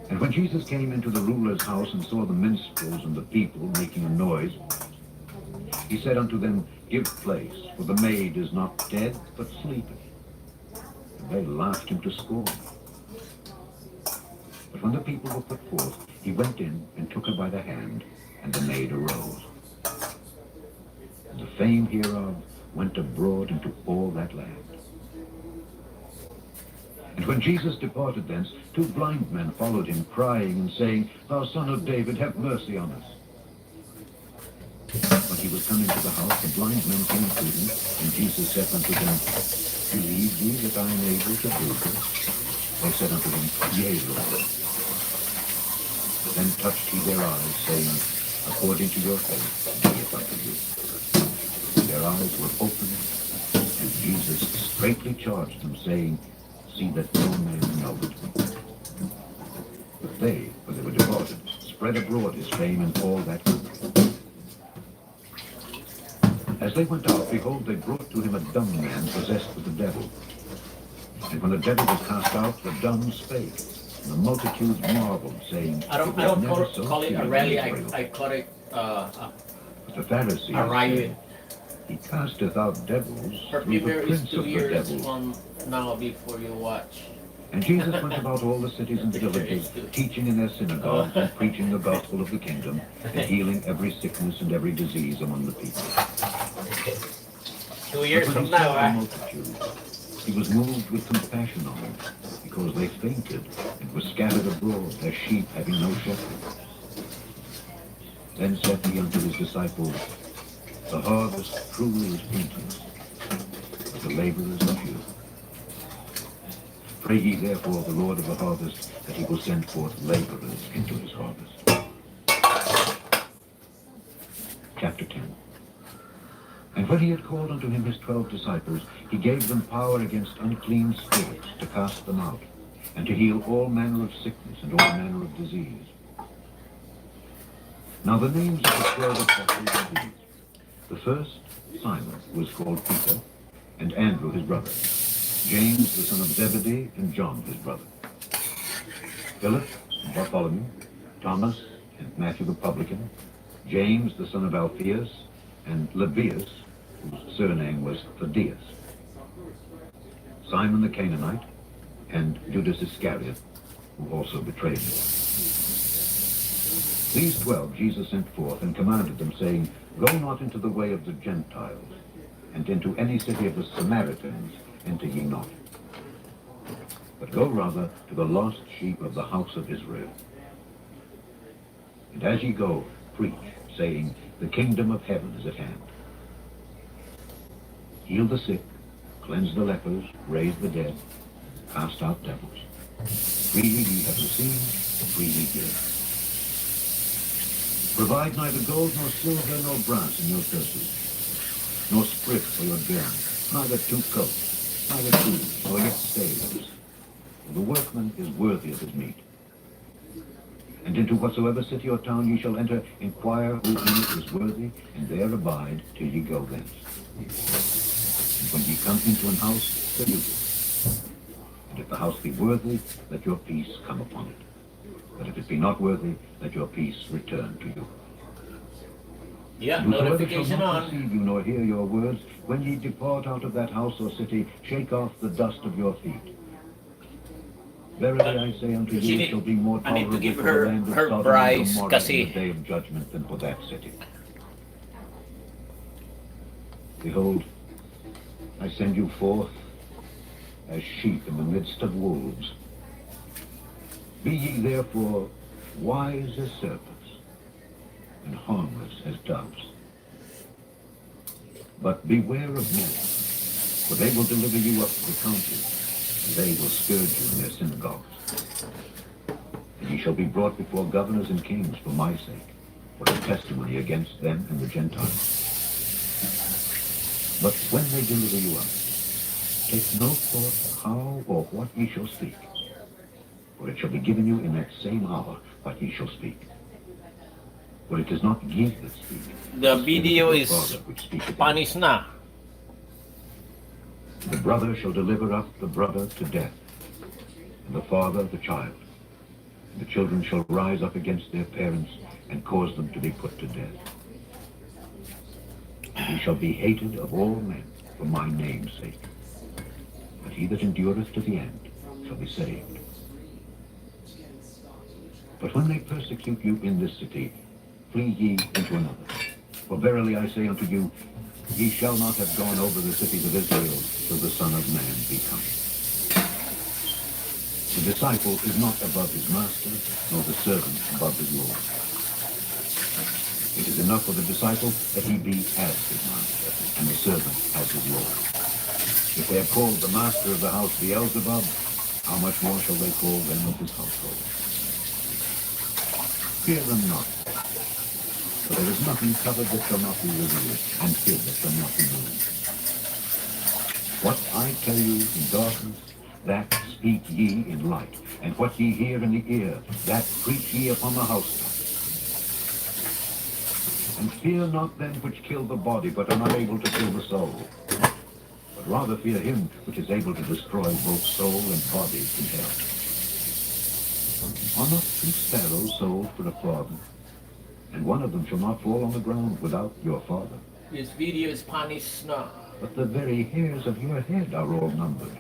And when Jesus came into the ruler's house and saw the minstrels and the people making a noise, he said unto them, Give place, for the maid is not dead, but sleepeth. And they laughed him to scorn. But when the people were put forth, he went in and took her by the hand, and the maid arose. And the fame hereof went abroad into all that land. And when Jesus departed thence, 2 blind men followed him, crying and saying, Thou son of David, have mercy on us. When he was come into the house, the blind men came to him, and Jesus said unto them, Believe ye that I am able to do this? They said unto him, Yea, Lord. Then touched he their eyes, saying, According to your faith be it unto you. And their eyes were opened, and Jesus straitly charged them, saying, See that no man know it. But they, when they were departed, spread abroad his fame in all that country. As they went out, behold, they brought to him a dumb man possessed with the devil. And when the devil was cast out, the dumb spake. And the multitudes marveled, saying, I don't call it a rally. I call it But the Pharisees a riot. said, He casteth out devils Her through the premiere is prince 2 of the years devil. from now before you watch. And Jesus went about all the cities and villages, teaching in their synagogues, and preaching the gospel of the kingdom, and healing every sickness and every disease among the people. 2 years But from when he saw now, the ah. multitude, he was moved with compassion on them, because they fainted and were scattered abroad, as sheep having no shepherd. Then said he unto his disciples, The harvest truly is plenteous, but the laborers are few. Pray ye therefore the Lord of the harvest, that he will send forth laborers into his harvest. Chapter 10. And when he had called unto him his 12 disciples, he gave them power against unclean spirits to cast them out, and to heal all manner of sickness and all manner of disease. Now the names of the 12 apostles are these. The first, Simon, who is called Peter, and Andrew his brother, James the son of Zebedee, and John his brother, Philip and Bartholomew, Thomas and Matthew the publican, James the son of Alphaeus, and Lebbaeus, whose surname was Thaddeus, Simon the Canaanite, and Judas Iscariot, who also betrayed him. These 12 Jesus sent forth and commanded them, saying, Go not into the way of the Gentiles, and into any city of the Samaritans enter ye not, but go rather to the lost sheep of the house of Israel. And as ye go, preach, saying, The kingdom of heaven is at hand. Heal the sick, cleanse the lepers, raise the dead, cast out devils. Freely ye have received, freely give. Provide neither gold nor silver nor brass in your purses, nor scrip for your journey, neither two coats, neither shoes, nor yet staves. For the workman is worthy of his meat. And into whatsoever city or town ye shall enter, inquire who in it is worthy, and there abide till ye go thence. And when ye come into an house, salute it. And if the house be worthy, let your peace come upon it. But if it be not worthy, let your peace return to you. Yeah, Whosoever shall notification not on. receive you nor hear your words, when ye depart out of that house or city, shake off the dust of your feet. Verily I say unto you, it shall be more I need to tolerable give for her the land of her Sodom and prize Gomorrah in kasi the day of judgment than for that city. Behold, I send you forth as sheep in the midst of wolves. Be ye therefore wise as serpents, and harmless as doves. But beware of men, for they will deliver you up to the council, and they will scourge you in their synagogues. And ye shall be brought before governors and kings for my sake, for a testimony against them and the Gentiles. But when they deliver you up, take no thought how or what ye shall speak, for it shall be given you in that same hour what ye shall speak. For it is not ye that speak, the but the video Spirit of is your Father which speaketh in you. panis na. The brother shall deliver up the brother to death, and the father the child. And the children shall rise up against their parents, and cause them to be put to death. And he shall be hated of all men for my name's sake. But he that endureth to the end shall be saved. But when they persecute you in this city, flee ye into another. For verily I say unto you, ye shall not have gone over the cities of Israel till the Son of Man be come. The disciple is not above his master, nor the servant above his Lord. It is enough for the disciple that he be as his master, and the servant as his Lord. If they have called the master of the house Beelzebub, how much more shall they call them of his household? Fear them not, for there is nothing covered that shall not be revealed, and hid that shall not be known. What I tell you in darkness, that speak ye in light, and what ye hear in the ear, that preach ye upon the housetops. And fear not them which kill the body, but are not able to kill the soul. But rather fear him which is able to destroy both soul and body in hell. Are not 2 sparrows sold for a farthing? And one of them shall not fall on the ground without your Father. This video is panis na. But the very hairs of your head are all numbered.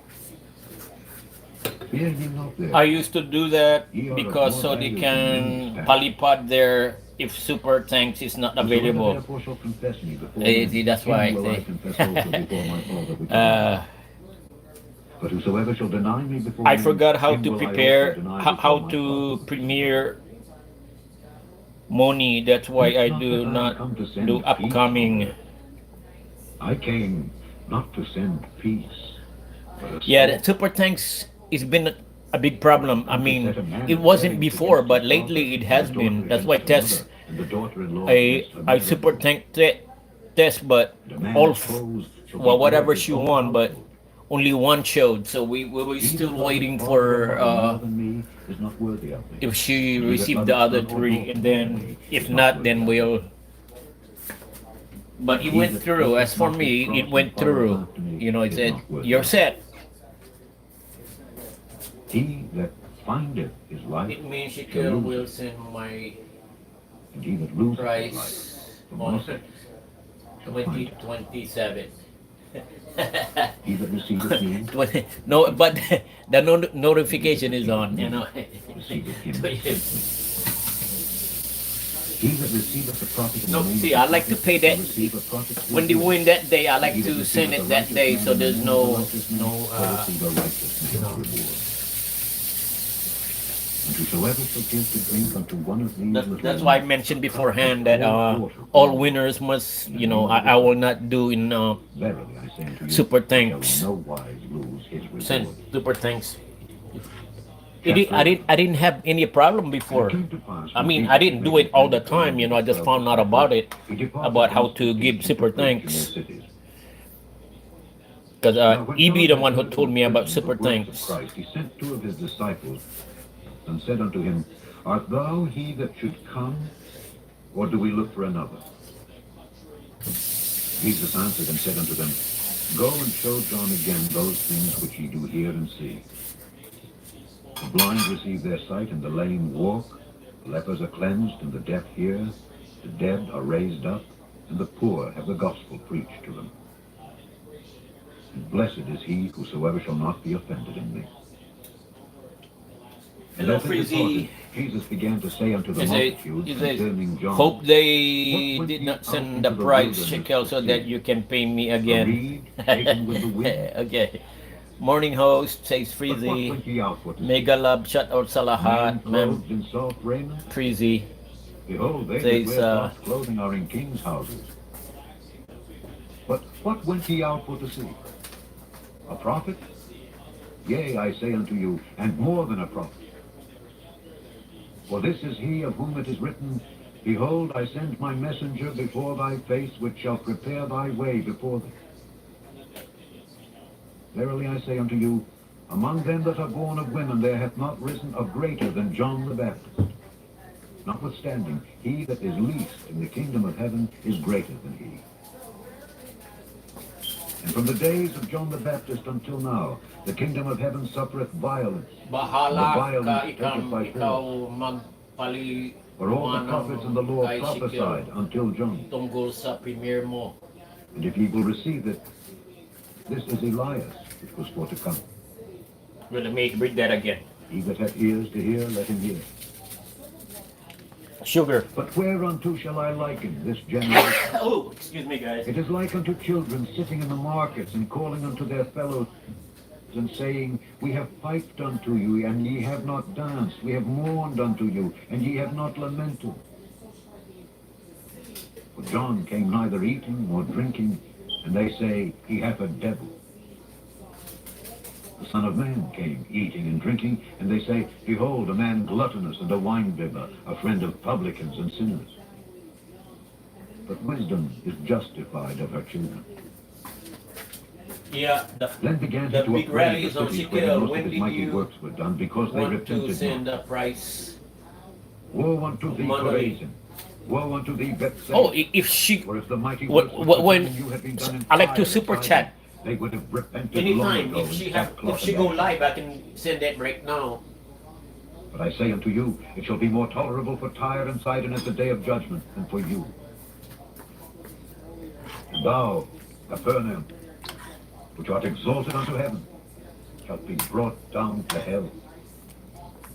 Fear ye not I therefore. used to do that Ye are of because more so they value than many can sparrows. polypod there if super tanks is not Whosoever available. therefore shall confess me before Eh, men, see, that's why I him will I say. confess also before my Father which is in heaven. But whosoever shall deny me before I men, forgot how him to will I also prepare, deny how, before how my to Father which is in premiere Moni. That's why Think I not do that I am not come to send do peace on upcoming. earth. I came not to send peace, but a Yeah, the sword. super tanks has been a big For I problem. have I come to mean, set a man it at wasn't variance before, against his but father, lately it and a has daughter been. That's against why her mother, test and the daughter-in-law a against her a super mother-in-law. tank test, but And a all man's foes shall be well, they of whatever his she own won, but household. only one showed. So we were He still that loveth waiting father or for mother more than me is not worthy of me. if she And he that received the loveth other son or three, daughter and more than then me if is not not, worthy then of me. we'll. But And it he went that through. As taketh for not his me, it cross and went followeth through. after me You know, it is said not worthy you're of me. set. He that findeth his life It means shall Shekel lose will it, send my and he that loses his life Price for my on sake shall find it. 2027. He that receiveth me 20, no, but the notification is on, you know. receiveth him that sent me. He that receiveth the prophet in No, the name see, of I the like to prophet pay shall that receive a prophet's when they reward. win that day. I And he like that to send receiveth it a that righteous day, man so in the there's name of the no righteous man shall receive a righteous you man's know. reward. And whosoever shall give to drink unto one of these little That's why I ones mentioned a cup beforehand of that cold water from all the winners well, must, in the you know, name of the I will prophet, not do in verily I say unto you, super he shall in thanks. no wise lose his Send reward. super thanks. Chapter I didn't have any problem And it before. came to pass I when mean, Jesus I had didn't made do it all the his covenant time, you with know. I the just 12 found out disciples, about it, he departed about how thence to to teach give and to super preach in their thanks. cities. Because Now when he be John the had one who heard told the me about preaching of the super works of thanks. Christ, he sent two of his disciples and said unto him, Art thou he that should come, or do we look for another? Jesus answered and said unto them, Go and show John again those things which ye do hear and see. The blind receive their sight, and the lame walk, the lepers are cleansed, and the deaf hear, the dead are raised up, and the poor have the gospel preached to them. And blessed is he whosoever shall not be offended in me. And Hello, as they departed, Frizzy. Jesus began to say unto the He say, multitudes he says, concerning John, hope What they went did ye not out send the into the price wilderness shekel to so that see? you can pay me A again. reed taken with the wind? Okay. Morning host says But what Frizzy. went ye out for to see? Mega love shout out A man Salahat. Ma'am clothed in soft raiment? Frizzy Behold, they that says wear soft clothing are in kings' houses. But what went ye out for to see? A prophet? Yea, I say unto you, and more than a prophet. For this is he of whom it is written, Behold, I send my messenger before thy face, which shall prepare thy way before thee. Verily I say unto you, among them that are born of women there hath not risen a greater than John the Baptist. Notwithstanding, he that is least in the kingdom of heaven is greater than he. And from the days of John the Baptist until now, the kingdom of heaven suffereth violence, and the bahala ka violence taketh by ikaw force. For all the magpaliwanag prophets and the law kay Shekel prophesied until John. tungkol sa premier mo. And if ye will receive it, this is Elias, which was for to come. Well, let me read that again. He that hath ears to hear, let him hear. Sugar. But whereunto shall I liken this generation? Oh, excuse me, guys. It is like unto children sitting in the markets and calling unto their fellows and saying, We have piped unto you, and ye have not danced. We have mourned unto you, and ye have not lamented. For John came neither eating nor drinking, and they say, He hath a devil. The Son of Man came eating and drinking, and they say, Behold, a man gluttonous and a winebibber, a friend of publicans and sinners. But wisdom is justified of her children. Yeah, Then began he the to big upbraid rally the is on cities where the Shekel. most When of his did mighty you works were done, because they want to repented send not. the price? Woe unto thee, Money. Chorazin! Woe unto thee, Bethsaida! Oh, if she, For if the mighty works which were when done in you had been done in I like to Tyre super and chat. Sidon, they would have repented long Anytime ago if in she have sackcloth if she and go ashes. live, I can send that right now. But I say unto you, it shall be more tolerable for Tyre and Sidon at the day of judgment than for you. And thou, Capernaum, which art exalted unto heaven, shalt be brought down to hell.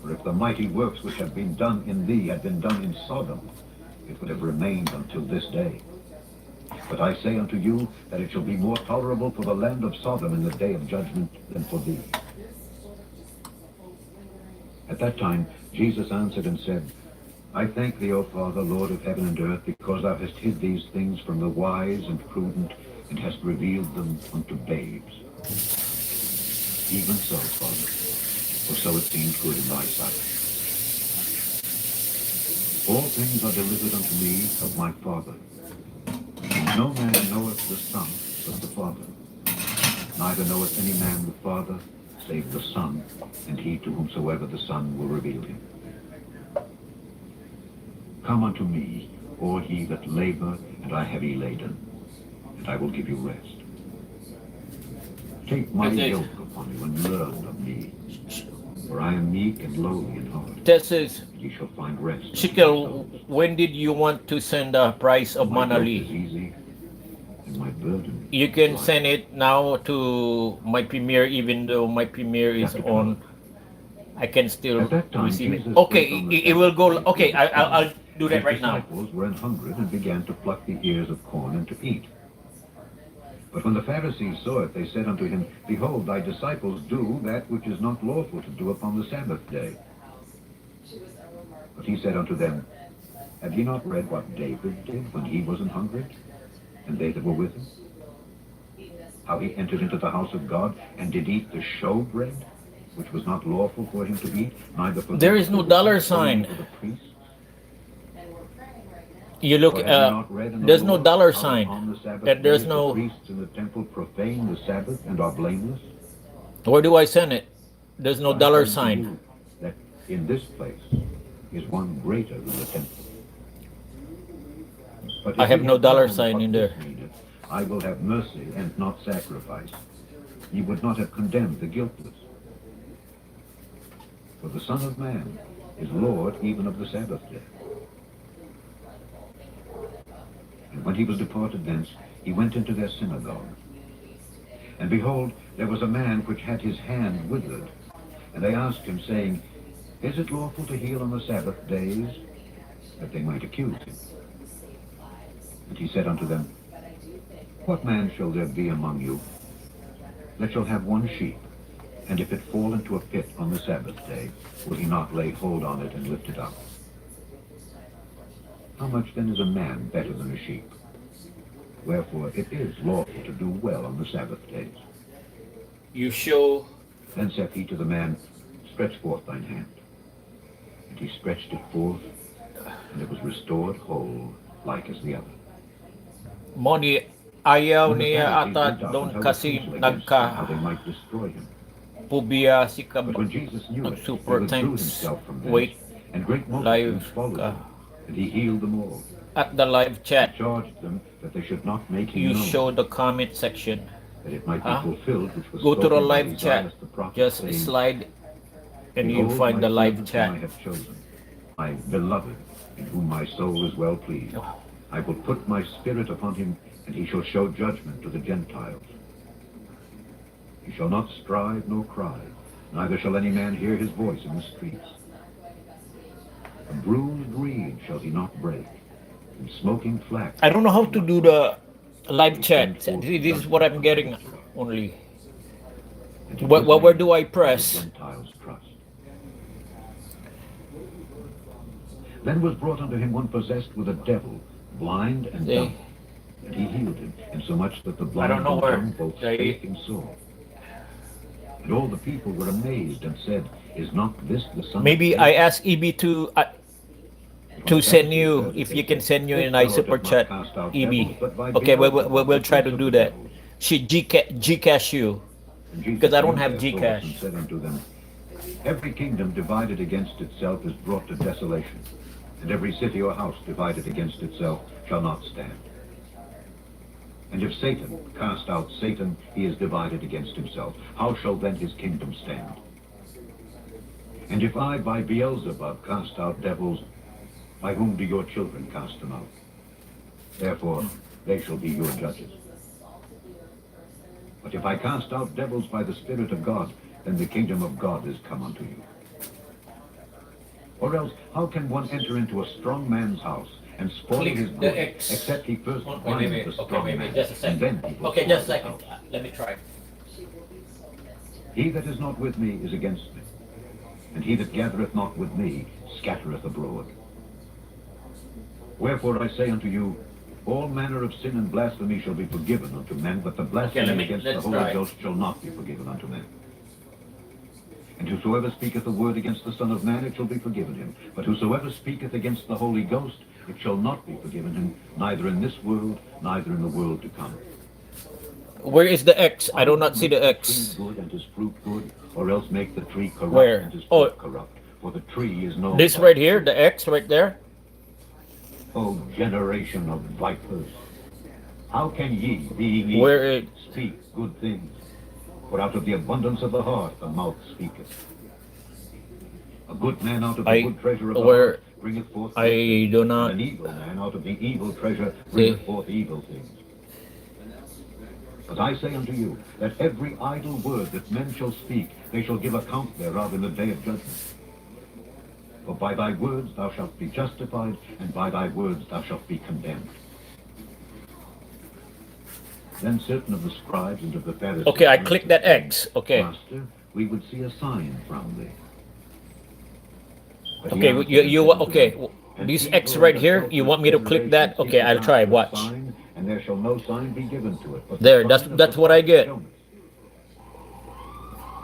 For if the mighty works which have been done in thee had been done in Sodom, it would have remained until this day. But I say unto you that it shall be more tolerable for the land of Sodom in the day of judgment than for thee. At that time Jesus answered and said, I thank thee, O Father, Lord of heaven and earth, because thou hast hid these things from the wise and prudent, and hast revealed them unto babes. Even so, Father, for so it seemed good in thy sight. All things are delivered unto me of my Father. And no man knoweth the Son but the Father. Neither knoweth any man the Father, save the Son, and he to whomsoever the Son will reveal him. Come unto me, all ye that labor and are heavy laden, and I will give you rest. Take my yoke upon you and learn of me, For I am meek and lowly in heart, That says, and ye shall find rest. Shekel, when did you want to send the price of My yoke is Manali? easy, and my burden You can light. send it now to my premiere, even though my premiere is Chapter on. 12. I can still At that time, receive it. Jesus Okay, spake on the it will Sabbath go. day Okay, fields corn, I'll do and that his right now. disciples were an hungred and began to pluck the ears of corn and to eat. But when the Pharisees saw it, they said unto him, Behold, thy disciples do that which is not lawful to do upon the Sabbath day. But he said unto them, Have ye not read what David did when he was an hungred, and they that were with him? How he entered into the house of God, and did eat the showbread, which was not lawful for him to eat, neither for There the is no publicans, dollar only sign. for the priests. You look. Or have ye not read in the There's no law dollar how sign. upon the Sabbath And there's days the no. priests in the temple profane the Sabbath and are blameless? Where do I send it? There's no I dollar say unto sign. you that in this place is one greater than the temple. But I if have ye no dollar known sign what in this there. meaneth, I will have mercy and not sacrifice, ye would not have condemned the guiltless. For the Son of Man is Lord even of the Sabbath day. And when he was departed thence, he went into their synagogue. And behold, there was a man which had his hand withered. And they asked him, saying, Is it lawful to heal on the Sabbath days? That they might accuse him. And he said unto them, What man shall there be among you that shall have one sheep, and if it fall into a pit on the Sabbath day, will he not lay hold on it and lift it up? How much then is a man better than a sheep? Wherefore it is lawful to do well on the Sabbath days. You show. Then saith he to the man, Stretch forth thine hand. And he stretched it forth, and it was restored whole, like as the other. Money ayaw When the niya Pharisees ata went out doon and held a kasi council against him, how they nagka might destroy him. pubiya si But when Jesus knew it, he super withdrew thanks. himself from thence, Wait, and great live multitudes followed ka. him, and he healed them all. At the live He chat, charged them that they should not make him you known, show the comment section. that it might be Huh? fulfilled which was Go to the spoken by live chat. Isaiah the prophet, Just saying, slide and you Behold, find my the live servant chat. whom I have chosen, my beloved, in whom my soul is well pleased. I will put my spirit upon him, and he shall show judgment to the Gentiles. He shall not strive nor cry, neither shall any man hear his voice in the streets. A bruised reed shall he not break, and smoking flax. I don't know how shall to not do quench. the live He chat. sends forth This is what judgment I'm on getting Israel, only. and to Where Israel do I shall the press? Gentiles trust. Then was brought unto him one possessed with a devil, blind and See? dumb. And he healed him, insomuch that the I don't blind know and where. dumb both They- spake and saw. And all the people were amazed and said, Is not this the Son Maybe of I David? ask EB to send you, if you can send you in a super chat, EB. Okay, we'll try to do that. She Gcash you. And Jesus Because I don't knew have their thoughts, and Gcash. said unto them, Every kingdom divided against itself is brought to desolation, and every city or house divided against itself shall not stand. And if Satan cast out Satan, he is divided against himself. How shall then his kingdom stand? And if I by Beelzebub cast out devils, by whom do your children cast them out? Therefore they shall be your judges. But if I cast out devils by the Spirit of God, then the kingdom of God is come unto you. Or else, how can one enter into a strong man's house and spoil Click his the goods, X. except he first Wait, bind wait, the okay, strong wait, man, just a and second. then he will Okay, spoil just a his second. house? Let me try. He that is not with me is against me, and he that gathereth not with me scattereth abroad. Wherefore I say unto you, all manner of sin and blasphemy shall be forgiven unto men, but the blasphemy against the let's Holy try. Ghost shall not be forgiven unto men. And whosoever speaketh a word against the Son of Man, it shall be forgiven him. But whosoever speaketh against the Holy Ghost, it shall not be forgiven him, neither in this world, neither in the world to come. Where is the X? I do not see Make the tree X. good and his fruit good, or else make the tree corrupt Where? and his Oh, fruit corrupt. For the tree is known this by right its here, fruit. the X right there. O generation of vipers, how can ye, being evil, Where it? speak good things? For out of the abundance of the heart the mouth speaketh. A good man out of the I good treasure of the where heart bringeth forth good I things, do and not an evil man out of the evil treasure see. bringeth forth evil things. But I say unto you, that every idle word that men shall speak, they shall give account thereof in the day of judgment. For by thy words thou shalt be justified, and by thy words thou shalt be condemned. Then certain of the scribes and of the Pharisees Okay, I answered, click that saying, X. Okay. Master, we would see a sign from thee. But he Okay, answered you and you said wa- unto okay. them, An This X evil right and here, you adulterous want me to click generation that? Okay, seeketh I'll try. after a Watch. sign, and there shall no sign be given to it, but the There, sign of the that's what I prophet get. Jonas.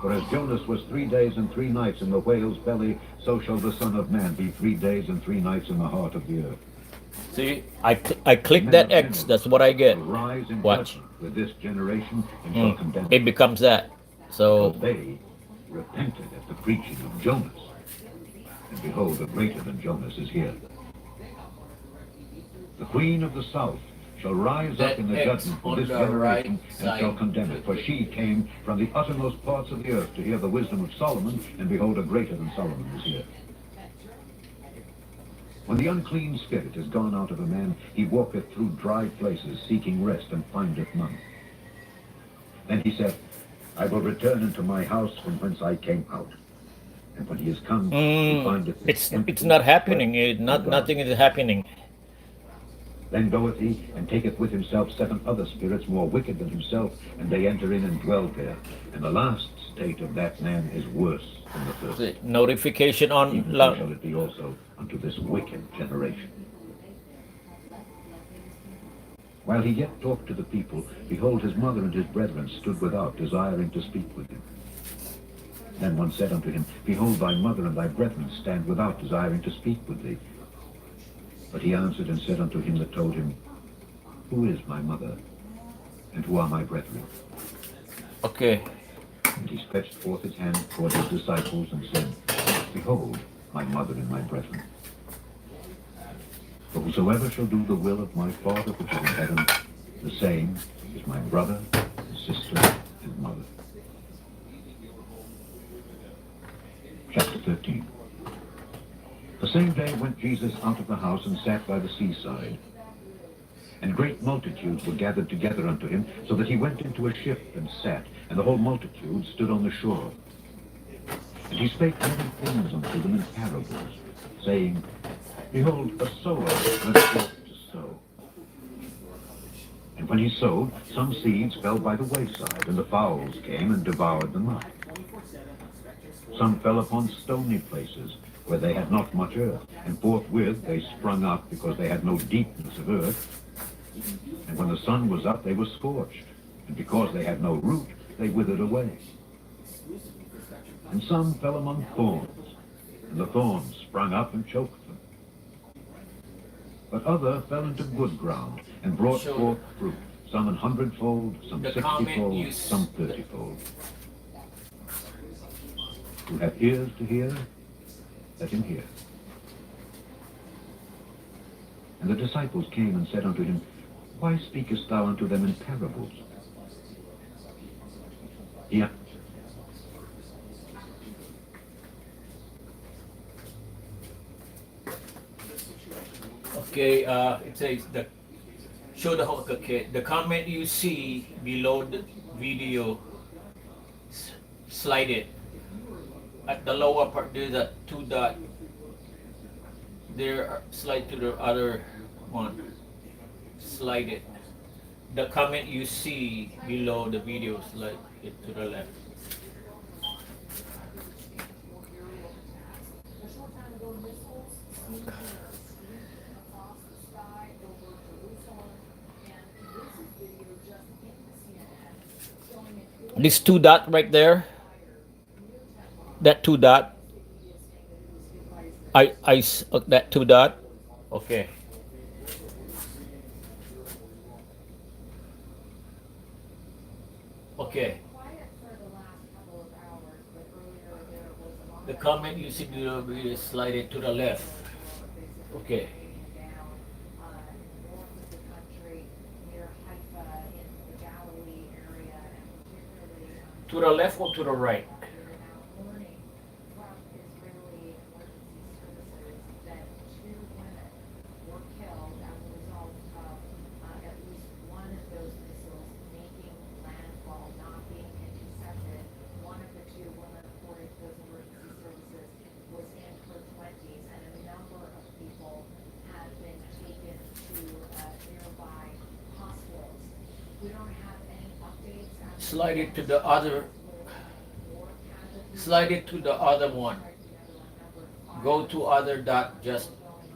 For as Jonas was 3 days and 3 nights in the whale's belly, so shall the Son of Man be 3 days and 3 nights in the heart of the earth. See, I The click men that of X. Nineveh That's what I get. shall rise in Watch. judgment with this generation, and shall condemn It it, becomes that. So because they repented at the preaching of Jonas. And behold, a greater than Jonas is here. The queen of the south shall rise up in the judgment for this generation, and shall condemn it. For she came from the uttermost parts of the earth to hear the wisdom of Solomon, and behold, a greater than Solomon is here. When the unclean spirit is gone out of a man, he walketh through dry places, seeking rest, and findeth none. Then he said, I will return into my house from whence I came out. And when he is come, he findeth it it's empty, not swept, happening. and gone. Nothing is happening. Then goeth he, and taketh with himself 7 other spirits more wicked than himself, and they enter in and dwell there. And the last state of that man is worse than the first. See, notification on. Even so shall it be also unto this wicked generation. While he yet talked to the people, behold, his mother and his brethren stood without, desiring to speak with him. Then one said unto him, Behold, thy mother and thy brethren stand without, desiring to speak with thee. But he answered and said unto him that told him, Who is my mother, and who are my brethren? Okay. And he stretched forth his hand toward his disciples, and said, Behold, my mother and my brethren. For whosoever shall do the will of my Father which is in heaven, the same is my brother, and sister, and mother. Chapter 13. The same day went Jesus out of the house, and sat by the seaside. And great multitudes were gathered together unto him, so that he went into a ship, and sat, and the whole multitude stood on the shore. And he spake many things unto them in parables, saying, Behold, a sower went forth to sow. And when he sowed, some seeds fell by the wayside, and the fowls came and devoured them up. Some fell upon stony places, where they had not much earth, and forthwith they sprung up, because they had no deepness of earth. And when the sun was up, they were scorched, and because they had no root, they withered away. And some fell among thorns, and the thorns sprung up and choked them. But other fell into good ground, and brought forth fruit, some 100-fold, some 60-fold, some 30-fold. Who hath ears to hear, let him hear. And the disciples came and said unto him, Why speakest thou unto them in parables? He Okay, it says show the whole. Okay, the comment you see below the video, slide it. At the lower part, there's a 2 dot. There, slide to the other one. Slide it. The comment you see below the video, slide it to the left. This 2 dot right there, that 2 dot, that 2 dot, okay. Okay. The comment you see below video, slide it to the left. Okay. To the left or to the right? Slide it to the other. Slide it to the other one. Go to other dot. Just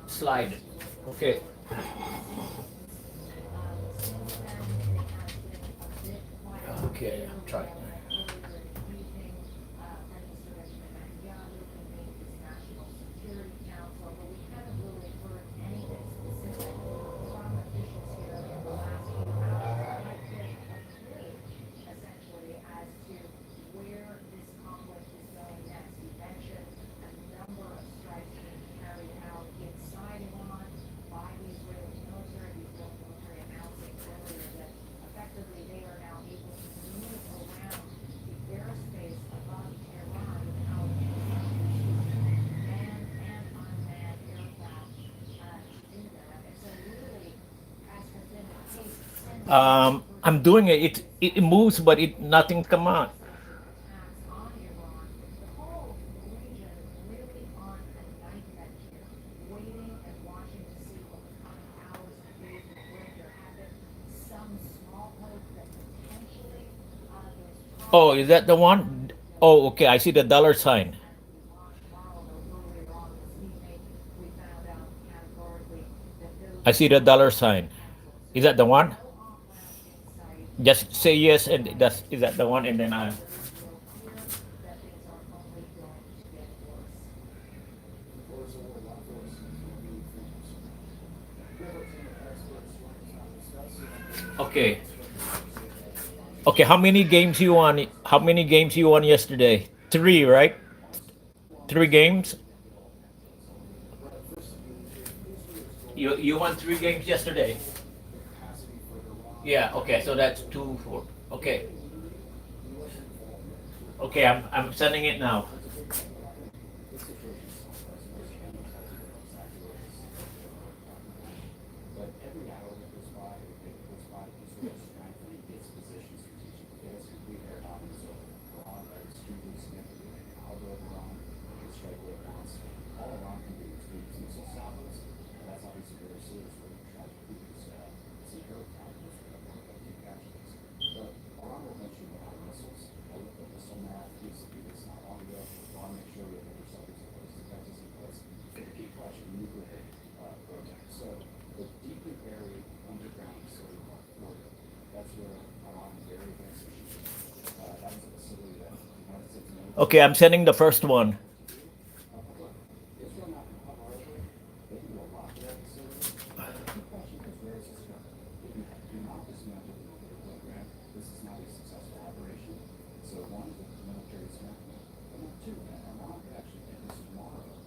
slide it. Okay. Okay, I'm trying. I'm doing it. It moves, but it nothing come out. Oh, is that the one? Oh, okay. I see the dollar sign. I see the dollar sign. Is that the one? Just say yes, and that's is that the one? And then I. Okay. Okay. How many games you won? How many games you won yesterday? Three, right? Three games. You won three games yesterday. Yeah. Okay. So that's two, four. Okay. Okay. I'm sending it now. Okay. I'm sending the first one.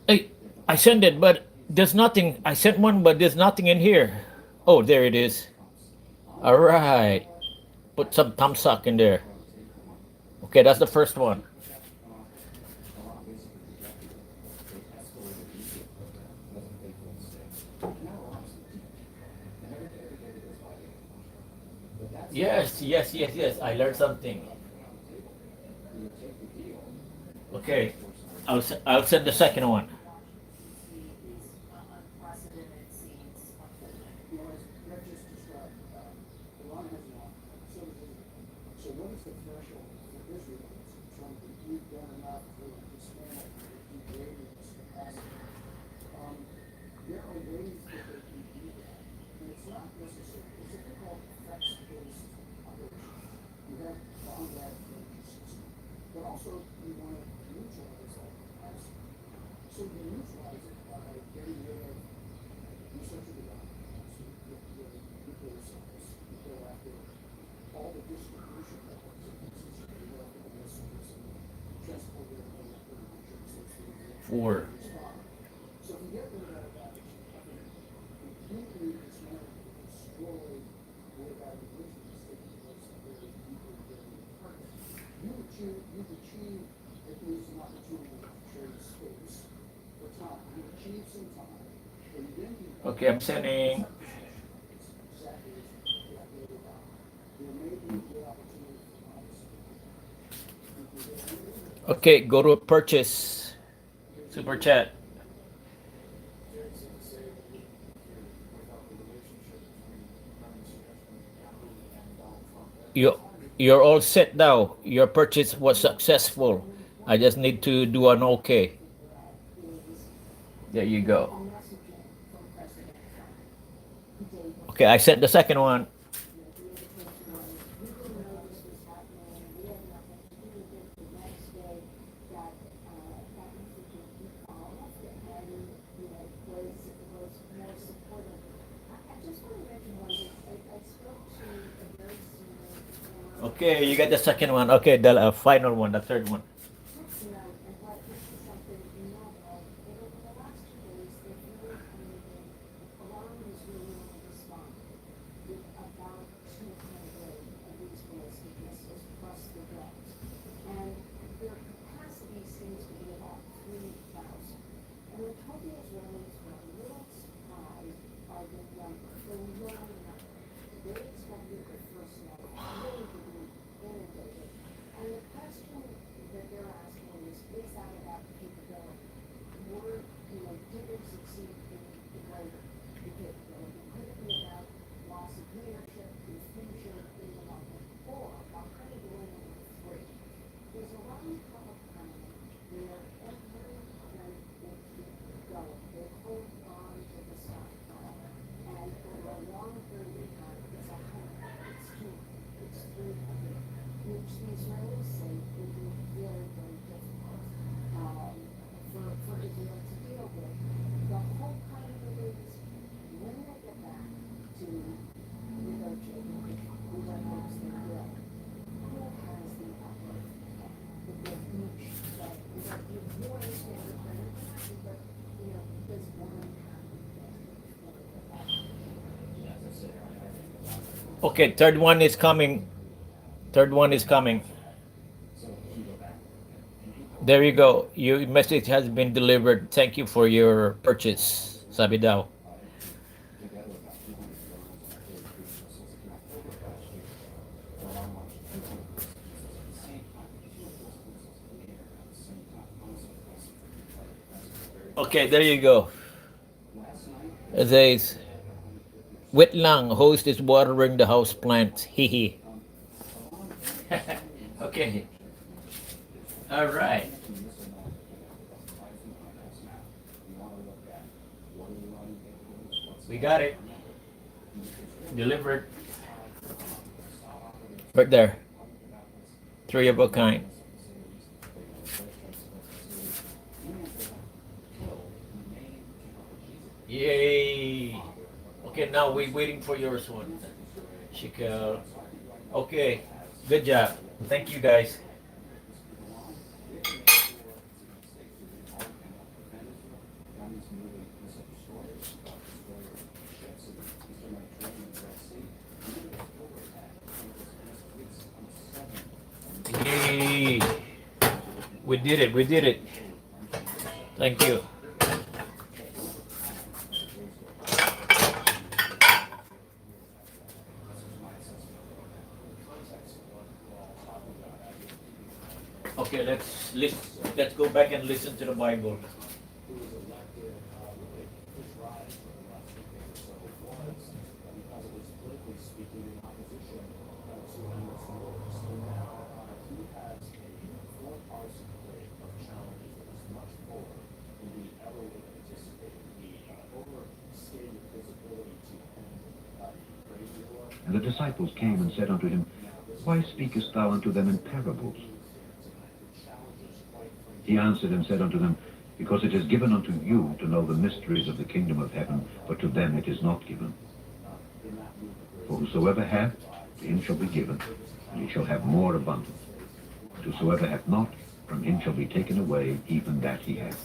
Hey, I sent it, but there's nothing. I sent one, but there's nothing in here. Oh, there it is. All right. Put some thumbs up in there. Okay, that's the first one. Yes, yes, yes, yes. I learned something. Okay, I'll send the second one. Four. Okay, I'm sending. Okay, go to purchase. Super chat. you you're all set now. Your purchase was successful. I just need to do an okay. There you go. Okay, I sent the second one. Okay, you got the second one. Okay, the final one, the third one. Okay, third one is coming. Third one is coming. There you go. Your message has been delivered. Thank you for your purchase. Sabi daw. Okay, there you go. It says, wait lang, host is watering the house plants. Hee. Okay. All right. We got it. Delivered. Right there. Three of a kind. Yay. Okay, now we're waiting for yours one. Shekel. Okay. Good job. Thank you guys. Yay. We did it. We did it. Thank you. Okay, let's go back and listen to the Bible. And the disciples came and said unto him, Why speakest thou unto them in parables? He answered and said unto them, Because it is given unto you to know the mysteries of the kingdom of heaven, but to them it is not given. For whosoever hath, to him shall be given, and he shall have more abundance. But whosoever hath not, from him shall be taken away even that he hath.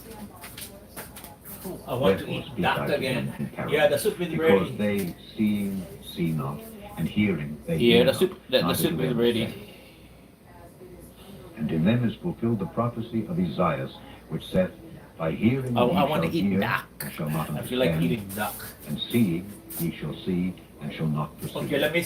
I want to Therefore eat speak I that to again. them in parables, Yeah, the soup is because ready. they seeing see not, and hearing they Yeah, hear the not, soup, the neither soup do they is ready. understand. And in them is fulfilled the prophecy of Isaiah, which saith, By hearing I ye want shall to eat hear, duck. and shall not I feel like understand, eating duck. and seeing ye shall see, and shall not perceive. Okay, let me.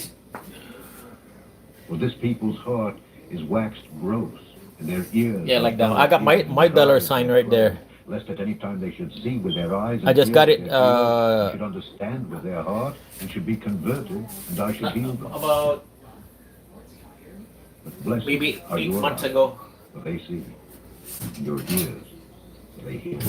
For this people's heart is waxed gross, and their ears Yeah, are like that. dull I got of my hearing, my and their dollar eyes sign are right there. closed, lest at any time they should see with their eyes, I and just hear got with it. their ears, and should understand with their heart, and should be converted, and I should heal them. About But blessed maybe are 8 your months eyes, ago. for they see, and your ears, for they hear.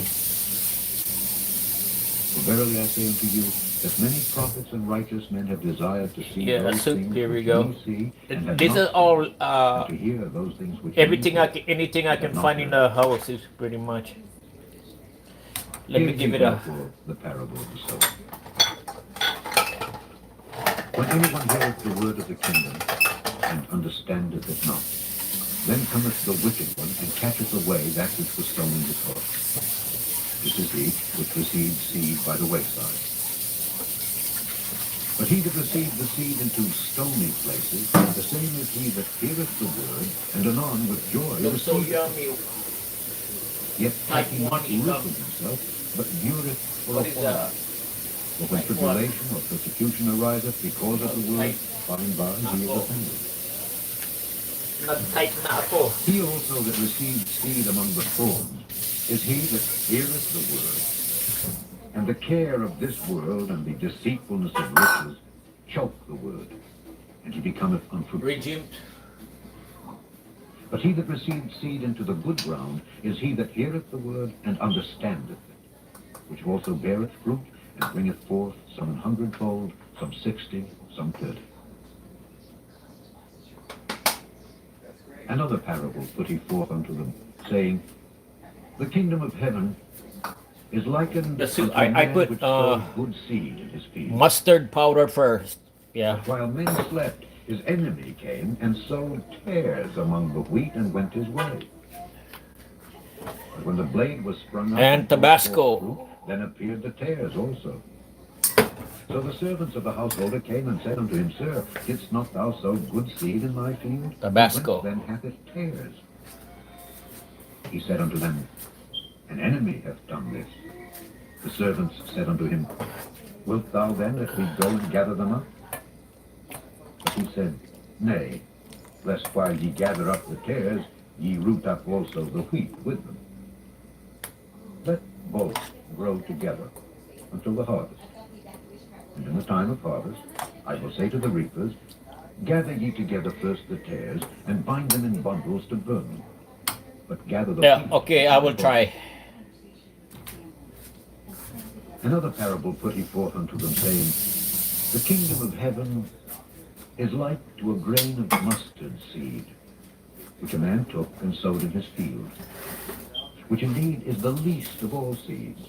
For verily I say unto you, that many prophets and righteous men have desired to see Yeah, those so things here we which go. ye see, and have This not is all seen, and to hear those things which ye everything hear, anything I and have can not find in heard. the house is pretty much. Let Hear me ye give it a therefore the parable of the sower. When anyone heareth the word of the kingdom, and understandeth it not, then cometh the wicked one, and catcheth away that which was sown in his heart. This is he which received seed by the wayside. But he that received the seed into stony places, the same is he that heareth the word, and anon with joy looks so receiveth it, yummy. yet Type taking not 1 root income. in himself, but dureth for a What is while. For when type 1? tribulation or persecution ariseth because of the word, by and by he is offended. Nag-type na ako. He also that received seed among the thorns is he that heareth the word, and the care of this world and the deceitfulness of riches choke the word, and he becometh unfruitful. Regime. But he that received seed into the good ground is he that heareth the word and understandeth it, which also beareth fruit and bringeth forth some 100-fold, some 60, some 30. Another parable put he forth unto them, saying, The kingdom of heaven is likened The soup, unto a man put which sowed good seed in his field. mustard powder first. Yeah. But while men slept, his enemy came and sowed tares among the wheat and went his way. But when the blade was sprung up And brought forth Tabasco. fruit, then appeared the tares also. So the servants of the householder came and said unto him, Sir, didst not thou sow good seed in thy field? Tabasco. Whence then hath it tares? He said unto them, An enemy hath done this. The servants said unto him, Wilt thou then let me go and gather them up? But he said, Nay, lest while ye gather up the tares, ye root up also the wheat with them. Let both grow together until the harvest. And in the time of harvest, I will say to the reapers, Gather ye together first the tares, and bind them in bundles to burn them. But gather the Yeah, wheat. okay, I will try. Another parable put he forth unto them, saying, The kingdom of heaven is like to a grain of mustard seed, which a man took and sowed in his field, which indeed is the least of all seeds.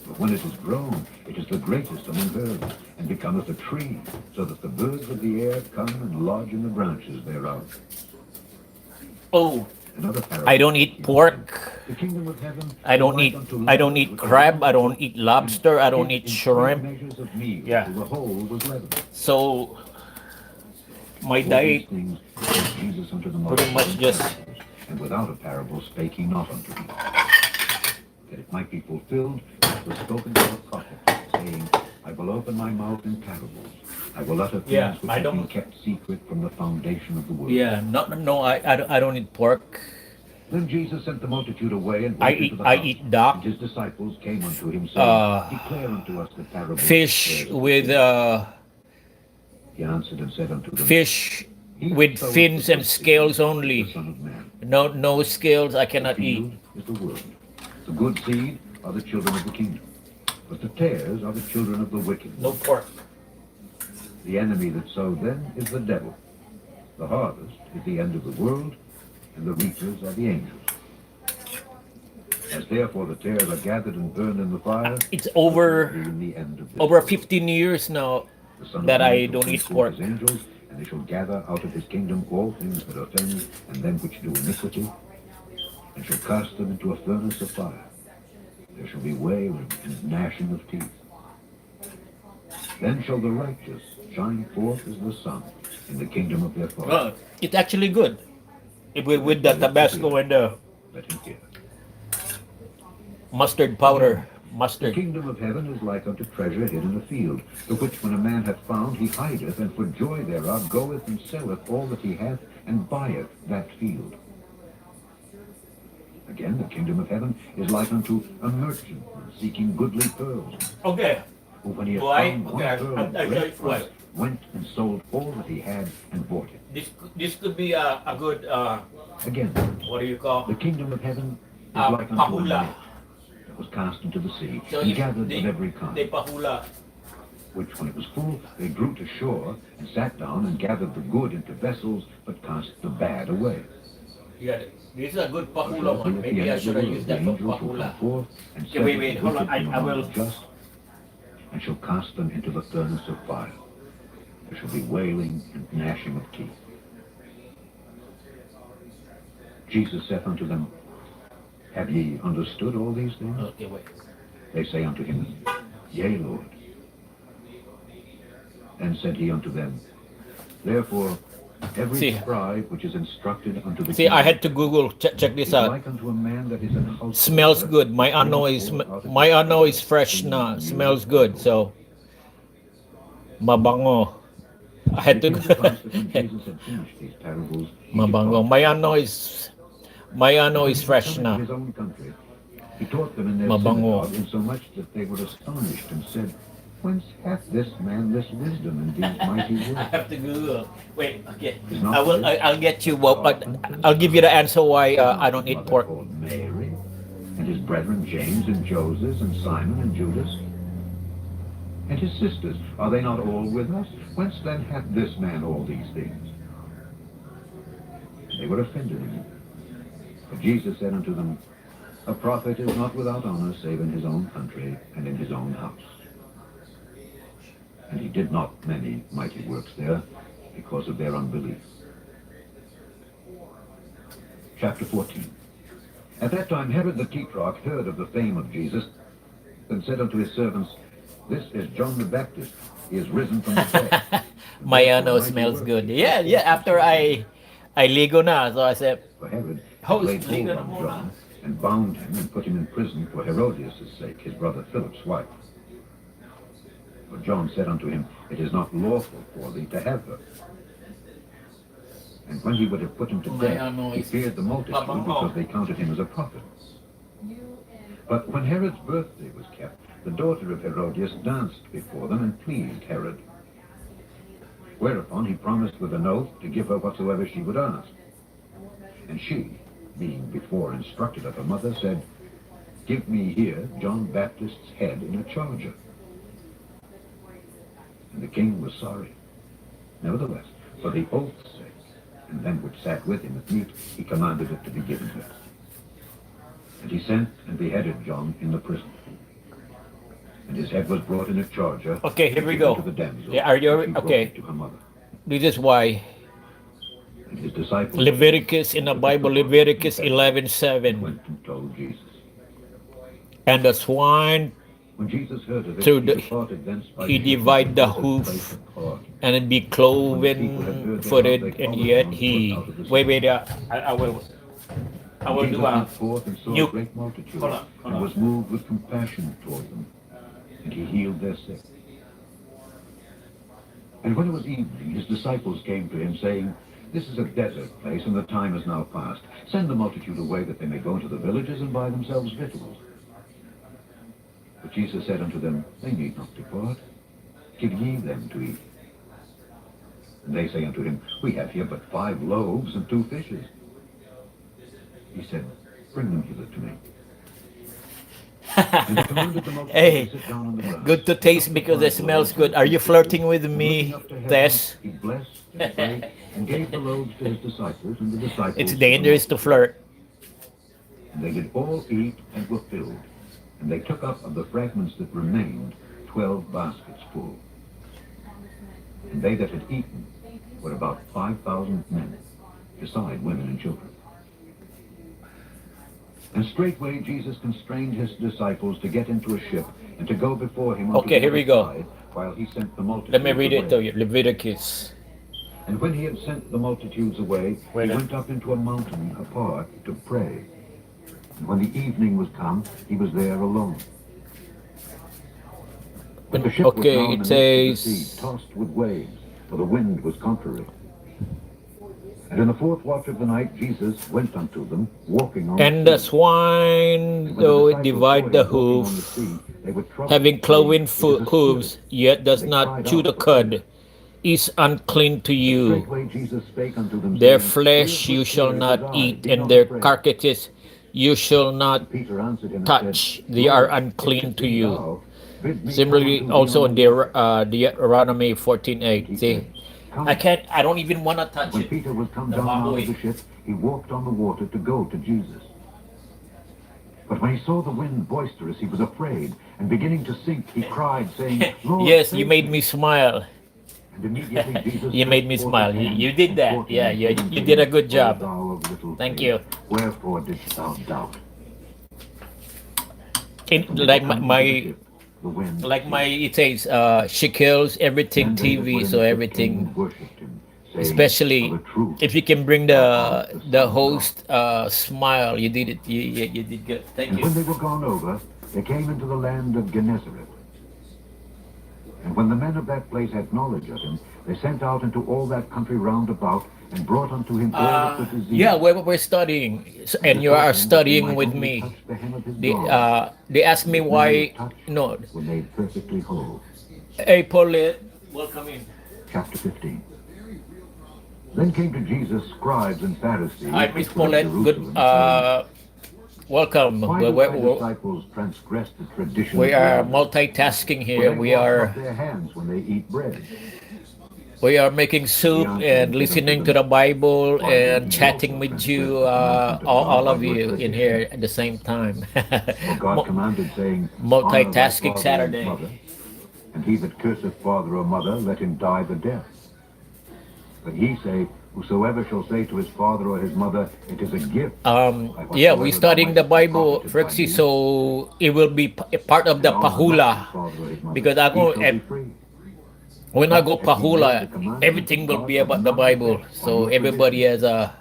But when it is grown, it is the greatest among herbs, and becometh a tree, so that the birds of the air come and lodge in the branches thereof. Oh, Another parable. I don't eat pork. The kingdom of heaven I don't is like eat unto I don't leaven, eat which a crab, woman I don't took eat lobster, I and don't hid eat in 3 shrimp. measures of meal, Yeah. till the whole was leavened. So my All these diet things spake Jesus unto the pretty multitude much in just parables, and without a parable spake he not unto them, that it might be fulfilled which was spoken by the prophet, saying, I will open my mouth in parables, I will utter things Yeah, which I have been don't kept secret from the foundation of the world. yeah, I don't eat pork. Then Jesus sent the multitude away and went into the I house, eat duck, and his disciples came unto him, saying, Declare unto us the parable of the fish tares of the with field. He answered and said unto them, fish He that with soweth fins the and good seed scales is the only. Son of Man. No scales I The cannot eat. field is the world. The good seed are the children of the kingdom, but the tares are the children of the wicked No one. pork. The enemy that sowed them is the devil. The harvest is the end of the world, and the reapers are the angels. As therefore the tares are gathered and burned in the fire, It's so shall over it be in the end of this over world. 15 years now The Son of that Man I shall don't send eat forth pork. his angels, and they shall gather out of his kingdom all things that offend, and them which do iniquity, and shall cast them into a furnace of fire. There shall be wailing and gnashing of teeth. Then shall the righteous shine forth as the sun in the kingdom of their Father. It's actually good. With the Tabasco and the Let him hear. mustard powder. The Mustard. kingdom of heaven is like unto treasure hid in a field, the which when a man hath found, he hideth, and for joy thereof goeth and selleth all that he hath, and buyeth that field. Again, the kingdom of heaven is like unto a merchant seeking goodly pearls, Okay. who when he hath Why? found one Okay, pearl of I tell you great price, what. went and sold all that he had and bought it. This could be a good Again, what do you call the kingdom of heaven is like unto a pahula. net that was cast into the sea So and if gathered they, of every they kind, pahula. which when it was full, they drew to shore and sat down and gathered the good into vessels, but cast the bad away. Yeah, this is a good But pahula one. shortly at the Maybe I end of should the have world, used the that for angels will pahula. come forth and Okay, wait, separate the hold on. wicked from I among will. the just, and shall cast them into the furnace of fire. There shall be wailing and gnashing of teeth. Jesus saith unto them, Have ye understood all these things? Okay, wait. They say unto him, Yea, Lord. Then said he unto them, Therefore every See. scribe which is instructed unto the See, I kingdom had to Google. Check this is out. like unto a man that is an householder, Smells good. My that ano bringeth is forth out of my his ano is treasure fresh clean na. and new Smells good. gold. So mabango. I It had came to to. pass that when Jesus had finished these parables, he Mabango. departed. My And ano when is he was fresh come into na. his own country, he taught them in their Mabango. synagogue, insomuch that they were astonished, and said, Whence hath this man this wisdom and these mighty I works? have to Google. Wait. Okay. Is not I will. this I'll get you. the Well, God of this I'll give you the answer why Is I not don't his eat mother pork. called Mary, and his brethren James and Joseph and Simon and Judas? And his sisters, are they not all with us? Whence then hath this man all these things? And they were offended at him. But Jesus said unto them, A prophet is not without honor save in his own country and in his own house. And he did not many mighty works there because of their unbelief. Chapter 14. At that time Herod the Tetrarch heard of the fame of Jesus, and said unto his servants, This is John the Baptist. He is risen from the dead. And My therefore ano mighty smells works good. he Yeah, showed yeah. forth After unto I ligo na, so I said, For Herod How had is laid hold legal on na John, and bound him, and put him in prison for Herodias' sake, his brother Philip's wife. For John said unto him, It is not lawful for thee to have her. And when he would have put him to death, he feared the multitude, because they counted him as a prophet. But when Herod's birthday was kept, the daughter of Herodias danced before them, and pleased Herod. Whereupon he promised with an oath to give her whatsoever she would ask. And she, being before instructed of her mother, said, Give me here John Baptist's head in a charger. And the king was sorry. Nevertheless, for the oath's sake, and them which sat with him at meat, he commanded it to be given her. And he sent and beheaded John in the prison. And his head was brought in a charger. Okay, here and we given go. to the damsel, Yeah, are you and she brought okay? it to her mother. This is why And his disciples Leviticus in the Bible, Leviticus 11:7, went and told Jesus. and the swine When Jesus heard of it, through he the departed thence by he ship divide into the a desert hoof place apart. and it be When the people had cloven heard thereof, footed, they and followed yet him he out of the wait city. I will Jesus do a went forth and saw new- a great multitude, Hold on, hold and on. was moved with compassion toward them, and he healed their sick. And when it was evening, his disciples came to him, saying, This is a desert place, and the time is now past. Send the multitude away, that they may go into the villages and buy themselves victuals. But Jesus said unto them, They need not depart. Give ye them to eat. And they say unto him, We have here but 5 loaves and 2 fishes. He said, Bring them hither to me. And he commanded the multitude Hey, to sit down on the ground. good to taste because it smells good. Are you flirting with me, Tess? He blessed and prayed and gave the loaves to his disciples, and the disciples It's to the dangerous to multitude. flirt. And they did all eat and were filled. And they took up of the fragments that remained 12 baskets full. And they that had eaten were about 5,000 men, beside women and children. And straightway Jesus constrained his disciples to get into a ship and to go before him unto Okay, the here other we go. side, while he sent the multitudes Let me read it to away. you. Leviticus. And when he had sent the multitudes away, Wait he a- went up into a mountain apart to pray. And when the evening was come, he was there alone. But the ship was Okay, now in it the midst of the says- sea, tossed with waves, for the wind was contrary. And in the 4th watch of the night, Jesus went unto them, walking on And the the sea. swine, And when though the it disciples divide saw the him walking on the hoof, sea, they were troubled, having cloven saying, "It is a hooves, spirit." yet does They not cried chew out the for fear. cud, is unclean to And you. straightway Jesus spake unto them, Their saying, flesh Fear you good shall cheer, it not is I, eat, be and not their afraid. carcasses you shall not And Peter answered him and said, touch. They are Lord, if unclean it to be you. thou, bid me come Similarly, unto thee also on in the water. Deuteronomy And 14:8. he See, said, I Come. can't. I don't even want to And touch when it. Peter was come The down out of baboy. the ship, he walked on the water to go to Jesus. But when he saw the wind boisterous, he was afraid, and beginning to sink, he cried, saying, Lord, Yes, you save made me me. smile. And immediately Jesus You made stretched me forth his smile. hand You did and that. caught him, Yeah, and said you unto did a him, good O job. thou of little Thank faith, you. wherefore didst thou doubt? In, And when they like were my, come into the my ship, the wind like my ceased. it says Shekel's everything Then they that were TV, in so the ship came everything, and worshipped him, saying, Of especially a truth, if you can bring thou art the the Son of God. host smile, you did it. You did good. Thank And you. when they were gone over, they came into the land of Gennesaret. And when the men of that place had knowledge of him, they sent out into all that country round about, and brought unto him all that were Yeah, diseased, we're studying, and and you besought are him that they studying might with only me. touch the hem of his garment. They asked And me as many as why. touched No, were made perfectly whole. hey Paulette, welcome in. Chapter 15. Then came to Jesus scribes and Pharisees, Hi, Miss which were of Paulette. Good. Jerusalem, saying, Welcome. Why do thy disciples transgress the tradition We of the are elders? multitasking For here. they wash not their hands when they eat bread. We are making And he soup answered and and said unto listening to them, the Bible Why do and ye chatting also with transgress you, the commandment of God all by of your you in tradition? here at the same time. For God commanded, saying, Honor thy Multitasking father and Saturday. mother, and he that curseth father or mother, let him die the death. But ye say, Whosoever shall say to his father or his mother, It is a gift, by Yeah, we're whatsoever thou studying the mightest be Bible, profited by Frexy, me, so it will be a part of the and honor not his pahula. father or his mother, Because I he go, shall be free. when I But go if he make pahula, the commandment everything of will God be of about the none Bible. effect on So your everybody tradition, has a.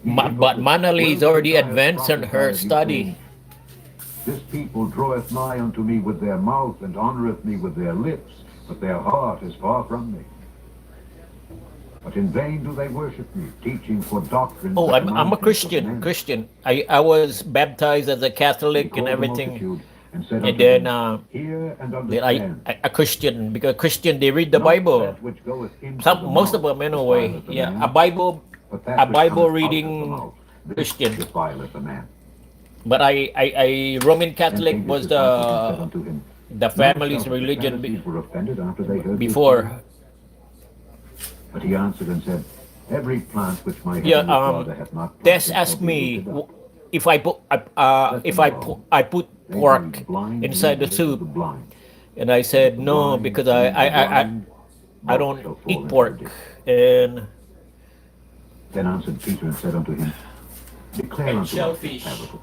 ye But hypocrites, Manali is wherewith already Isaiah advanced on prophesied her of you, study. saying, This people draweth nigh unto me with their mouth, and honoureth me with their lips, but their heart is far from me. But in vain do they worship me, teaching for doctrines Oh, the I'm a commandments of Christian. men. Christian. I was baptized as a And he Catholic and called the everything, multitude, and said and unto then them, Hear and then understand. a Christian, because Christian they read the Not Bible. that which goeth into Some the most of mouth them anyway. defileth a Yeah, man, but a that which Bible cometh out of the reading mouth, this Christian. defileth a man. But I Roman Then Catholic came his was disciples and said unto him, the Knowest family's thou that the religion Pharisees were offended after they heard this saying? before. But he answered and said, Every plant which my Yeah. heavenly Father hath not Des planted shall asked be me rooted up. if I put Let them alone. I put They be pork blind inside the leaders of soup, the blind. and I And if said the no blind because lead the blind, I both don't shall fall eat into the pork. ditch. And Then answered Peter and said unto him, Declare unto us this shellfish. parable.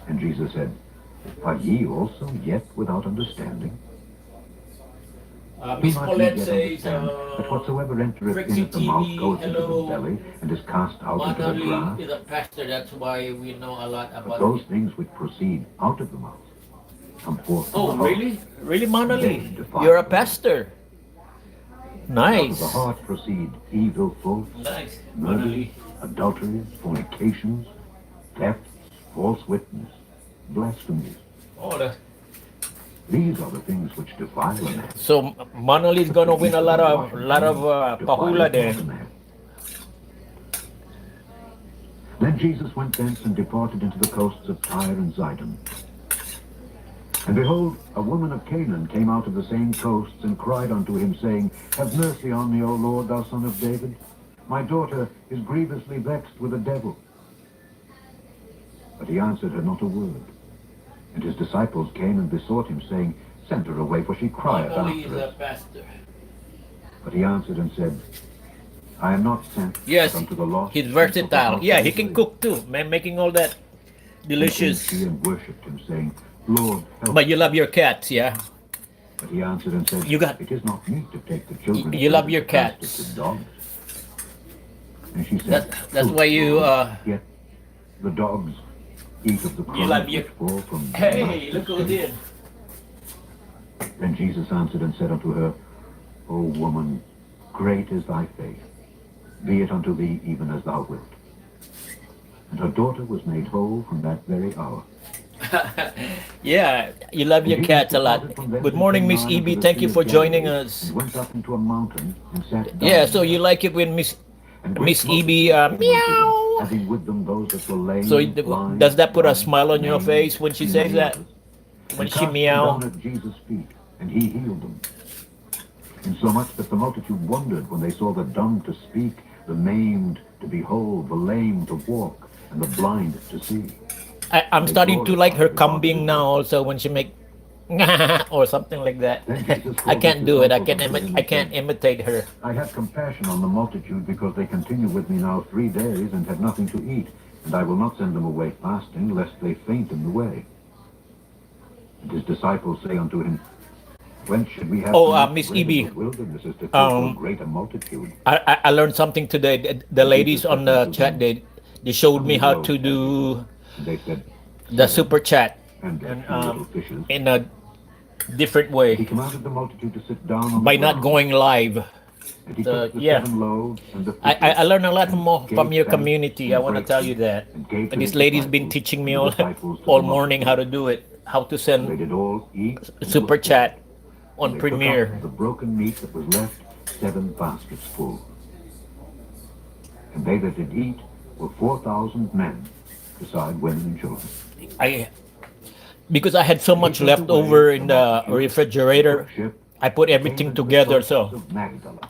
And Jesus said, Are ye also yet without understanding? Do Miss not ye Paulette yet says, understand that whatsoever entereth in Frexy at the mouth TV, goeth into the hello. belly, and is cast out into the Manali grass? is a pastor, that's why we know a lot But about those it. things which proceed out of the mouth come forth from Oh, the heart, really? Really, and they Manali? defile You're a the man. pastor. And out of the Nice. heart proceed evil thoughts, Nice, murders, Manali. adulteries, fornications, thefts, false witness, blasphemies. Oh, the, These are the things which defile a man. so Manali is But gonna the win a eating lot and of washing hands pahula defileth not a then. man. Then Jesus went thence and departed into the coasts of Tyre and Zidon. And behold, a woman of Canaan came out of the same coasts, and cried unto him, saying, Have mercy on me, O Lord, thou son of David. My daughter is grievously vexed with a devil. But he answered her not a word. And his disciples came and besought him, saying, Send her away, for she crieth Manali is after a us. pastor. But he answered and said, I am not sent Yes, but unto the lost he's sheep of the versatile. house Yeah, of he can Israel. cook too, man, making all that Then came delicious. she and worshipped him, saying, Lord, help But you us. love your cats, yeah? But he answered and said, You got, It is not meet to take the children's you bread love and your to cast it cats. to dogs. And she said, That's Truth, why you Lord, yet the dogs eat of the you love crumbs your. which fall from the Hey, look master's who's table. in. Then Jesus answered and said unto her, O woman, great is thy faith. Be it unto thee even as thou wilt. And her daughter was made whole from that very hour. Yeah, you love And your Jesus cats a lot. departed from thence Good and morning, came Miss nigh unto EB. the Thank Sea you of for joining Galilee, us. and went up into a mountain, and sat Yeah, down so you there. like it when And great Miss EB multitudes came unto him, meow. having with them those that were So lame, does blind, that put a dumb, smile on your maimed, face when she and says many that? others, When and she cast them meow? down at Jesus' feet, and he healed them. Insomuch that the multitude wondered when they saw the dumb to speak, the maimed to behold, the lame to walk, and the blind to see. I'm And they starting to like her glorified the God of kambing now Israel. also when she make or something like that. Then Jesus I called his can't do it. disciples unto him I and can't said, imitate her. I have compassion on the multitude, because they continue with me now 3 days, and have nothing to eat. And I will not send them away fasting, lest they faint in the way. And his disciples say unto him, Whence should we have Oh, so much Miss bread in the EB, wilderness, as to fill so um, great a multitude? I learned something today. The And Jesus ladies on said the unto chat, them, they How showed me many how loaves to have ye? do And they said, the 7, super chat and a and few little fishes. in a different And he way commanded the multitude to sit down on the by not ground. going live. And he So took the yeah, 7 loaves and the I fishes, learned a lot and from gave your thanks, community. I and want to brake tell you them, that. and gave to This his lady's been disciples, teaching me and the all disciples to the all morning how to multitude. do it, how to And they send did all eat, and were super full. chat And on they took up Premiere. the broken meat that was left, 7 baskets full. And they that did eat were 4,000 men, beside women and children. I Because I had so And he much sent left away over the in the multitude, and took refrigerator. ship, I put and came everything into the together. coasts So of Magdala.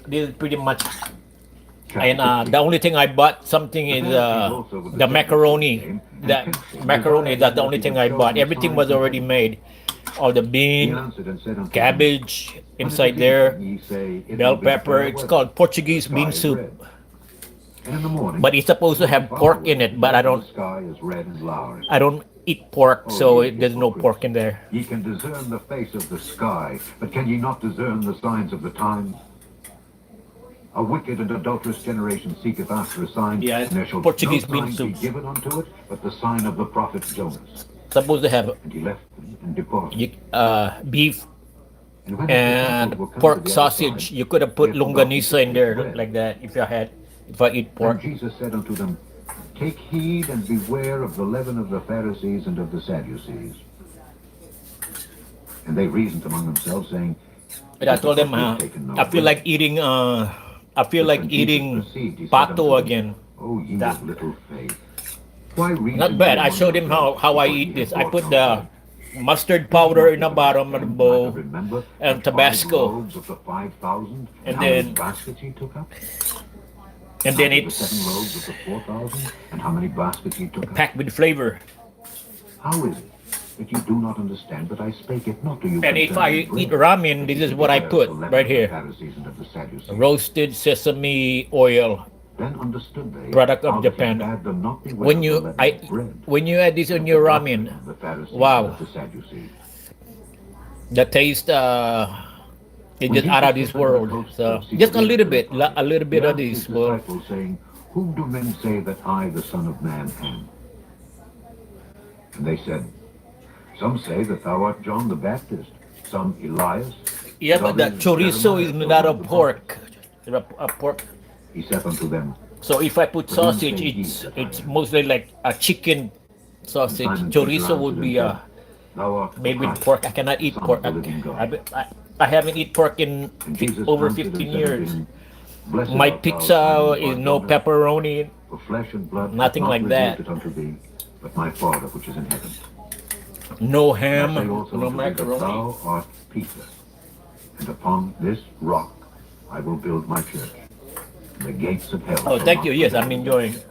this is pretty much. Chapter And the 16. only thing I bought something The is Pharisees also with the the Sadducees macaroni. came, and The tempted him, macaroni, desiring that's the him that only he thing would I show bought. them a Everything sign was from already heaven. made. All the He bean, answered and said unto them, cabbage When it inside is evening, there, ye say, It will bell be pepper. fair It's weather, called and the Portuguese bean sky is soup. red. And in the morning, But it's supposed it to will be have foul pork in weather, it, and but I therefore don't the sky is red and lowering. I don't eat pork, O so ye there's no hypocrites, pork in there. ye can discern the face of the sky, but can ye not discern the signs of the times? A wicked and adulterous generation seeketh after a sign, Yeah, and there shall no Portuguese bean sign be soup. given unto it, but the sign of the prophet Jonas. Supposed to have And he left them and departed. beef And when his disciples and were come to pork the other side, sausage. You could have they put had forgotten to longanisa in take there bread. like that if I eat And pork. Jesus said unto them, Take heed and beware of the leaven of the Pharisees and of the Sadducees. And they reasoned among themselves, saying, And I Has the told them, prophet taken no I feel bread? like eating. I feel But like when Jesus eating perceived, he said unto pato them, again. O ye That of little faith, why not reason ye bad. I among showed him yourselves, how I because ye eat have this. I brought put no the bread? mustard Think powder not in the that I bottom of the stand, neither bowl remember and that 5 Tabasco, loaves of the 5,000, and and how many then baskets ye took up? and then Neither the 7 loaves of it's the 4,000, and how many baskets ye took up? packed with flavor. How is it that you do not understand that I spake it not to you And if I concerning eat bread, ramen, that this ye is should what I beware of the put leaven right of the here: Pharisees and of the Sadducees? roasted sesame oil, Then understood they product how of that he Japan. bade them not beware of the leaven of bread, When you add this but on of the your doctrine ramen, of the Pharisees and wow, of the Sadducees. the taste is When just out Jesus of this was under the world. coast So of just Caesarea Philippi, a little he bit of asked his this. Well, disciples, saying, Whom do men say that I, the Son of Man, am? And they said, Some say that thou art John the Baptist, some Elias, yeah, and but the others chorizo is Jeremiah, or not one a of the prophets. pork. A pork. He saith unto them, So if I put But whom sausage, say ye that I it's am? mostly like a chicken And sausage. Simon Peter Chorizo would answered and be said, Thou art the made with Christ, pork. I cannot the eat Son pork. of the living God. I haven't eaten pork in And Jesus over answered and 15 said unto years. him, Blessed My art thou, Simon pizza is no Bar-Jonah, pepperoni, for flesh and blood hath nothing not like revealed that. it unto thee, but my Father which is in heaven. No And I say ham, also no unto thee that macaroni. thou art Peter, and upon this rock I will build my church, and the gates of hell Oh, shall thank you. not Yes, prevail I'm against enjoying. it.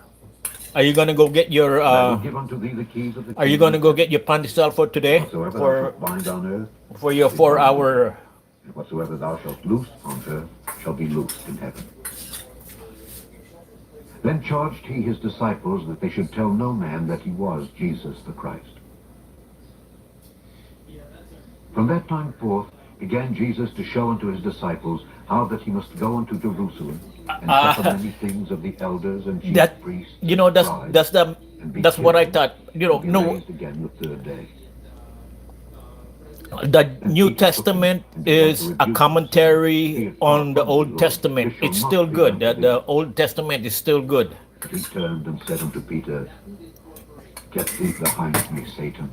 Are you gonna go get your And I will give unto thee the keys of the Are you kingdom gonna of go heaven. get your pandesal for And today whatsoever thou shalt bind on earth your shall be bound on earth, 4 hour? and whatsoever thou shalt loose on earth shall be loosed in heaven. Then charged he his disciples that they should tell no man that he was Jesus the Christ. From that time forth began Jesus to show unto his disciples how that he must go unto Jerusalem and suffer many things of the elders and chief That priests you know, and scribes, and be that's what I killed, thought. and be raised again the 3rd day. The And New Peter took him Testament and began to is a rebuke him, saying, Be commentary it far on the from thee, Old Lord, Testament. this shall It's not still be good. done to The thee. Old Testament is still good. But he turned and said unto Peter, Get thee behind me, Satan.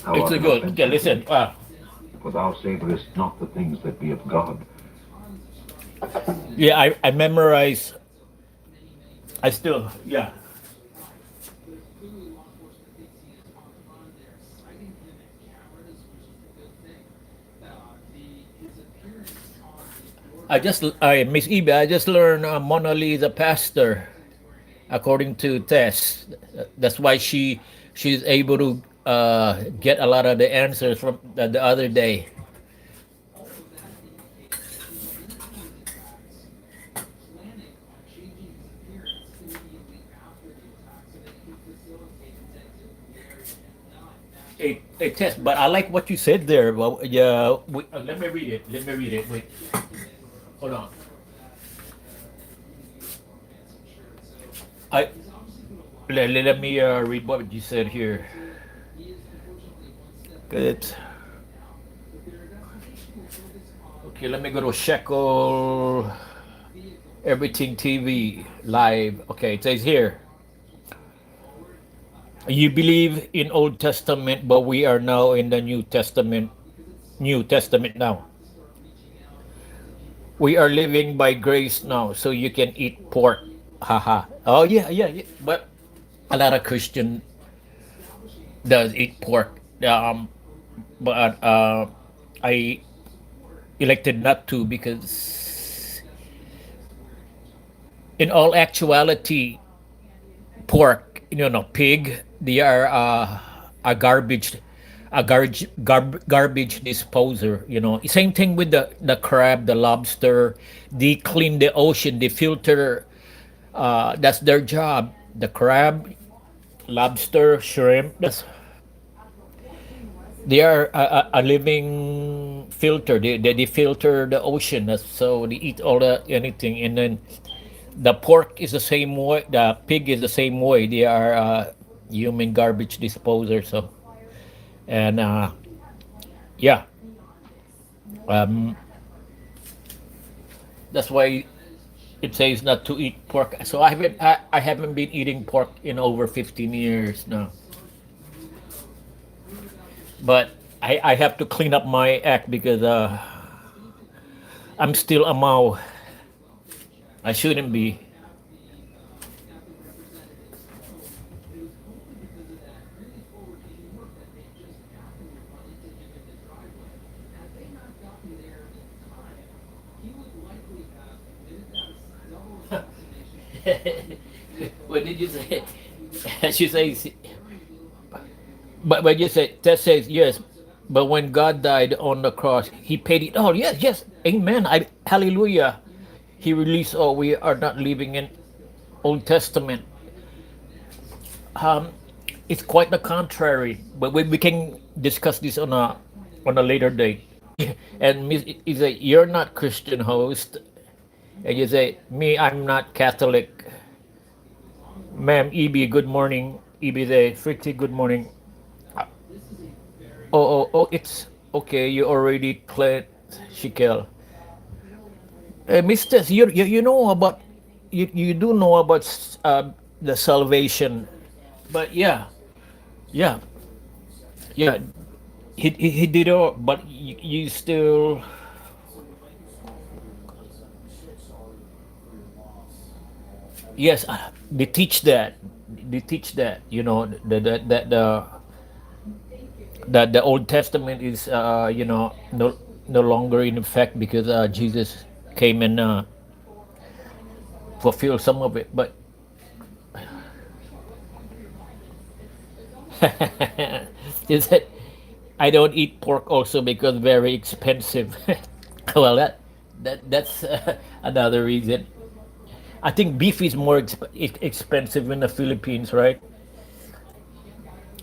Thou It's art a an good. offense Okay, to listen. me, for thou savorest not the things that be of God. Yeah, I memorize. I still, yeah. Miss Ebe, I just learned Mona Lisa pastor according to Tess. That's why she's able to get a lot of the answers from the other day. A test, but I like what you said there. Well, yeah, let me read it. Let me read it. Wait, hold on. I let me read what you said here. Good. Okay, let me go to Shekel Everything TV live. Okay, it says here. You believe in Old Testament, but we are now in the New Testament. New Testament now. We are living by grace now, so you can eat pork. Haha. Oh yeah, yeah, yeah. But a lot of Christian does eat pork. But I elected not to because, in all actuality, pork, pig, they are a garbage disposer. Same thing with the crab, the lobster. They clean the ocean, they filter. That's their job. The crab, lobster, shrimp. They are a living filter. They filter the ocean. So they eat all the anything, and then the pork is the same way. The pig is the same way. They are human garbage disposer. So, and yeah, um, that's why it says not to eat pork. So I haven't been eating pork in over 15 years now. But I have to clean up my act because I'm still a Mao. I shouldn't be. What did you say? She says, but when you say that says yes, but when God died on the cross, He paid it all. Yes, yes, Amen. Hallelujah. He released all. We are not living in Old Testament. Um, it's quite the contrary. But we can discuss this on a later date. And Miss, you say you're not Christian host, and you say me, I'm not Catholic. Ma'am, EB, good morning. EB, say Fritzy, good morning. Oh, it's okay. You already played Shekel. Mister, you know about you do know about the salvation, but yeah, yeah. He did all, but you still. Yes, they teach that. They teach that. The Old Testament is no longer in effect because Jesus came and fulfilled some of it. But is that I don't eat pork also because very expensive. Well, that's another reason. I think beef is more expensive in the Philippines, right?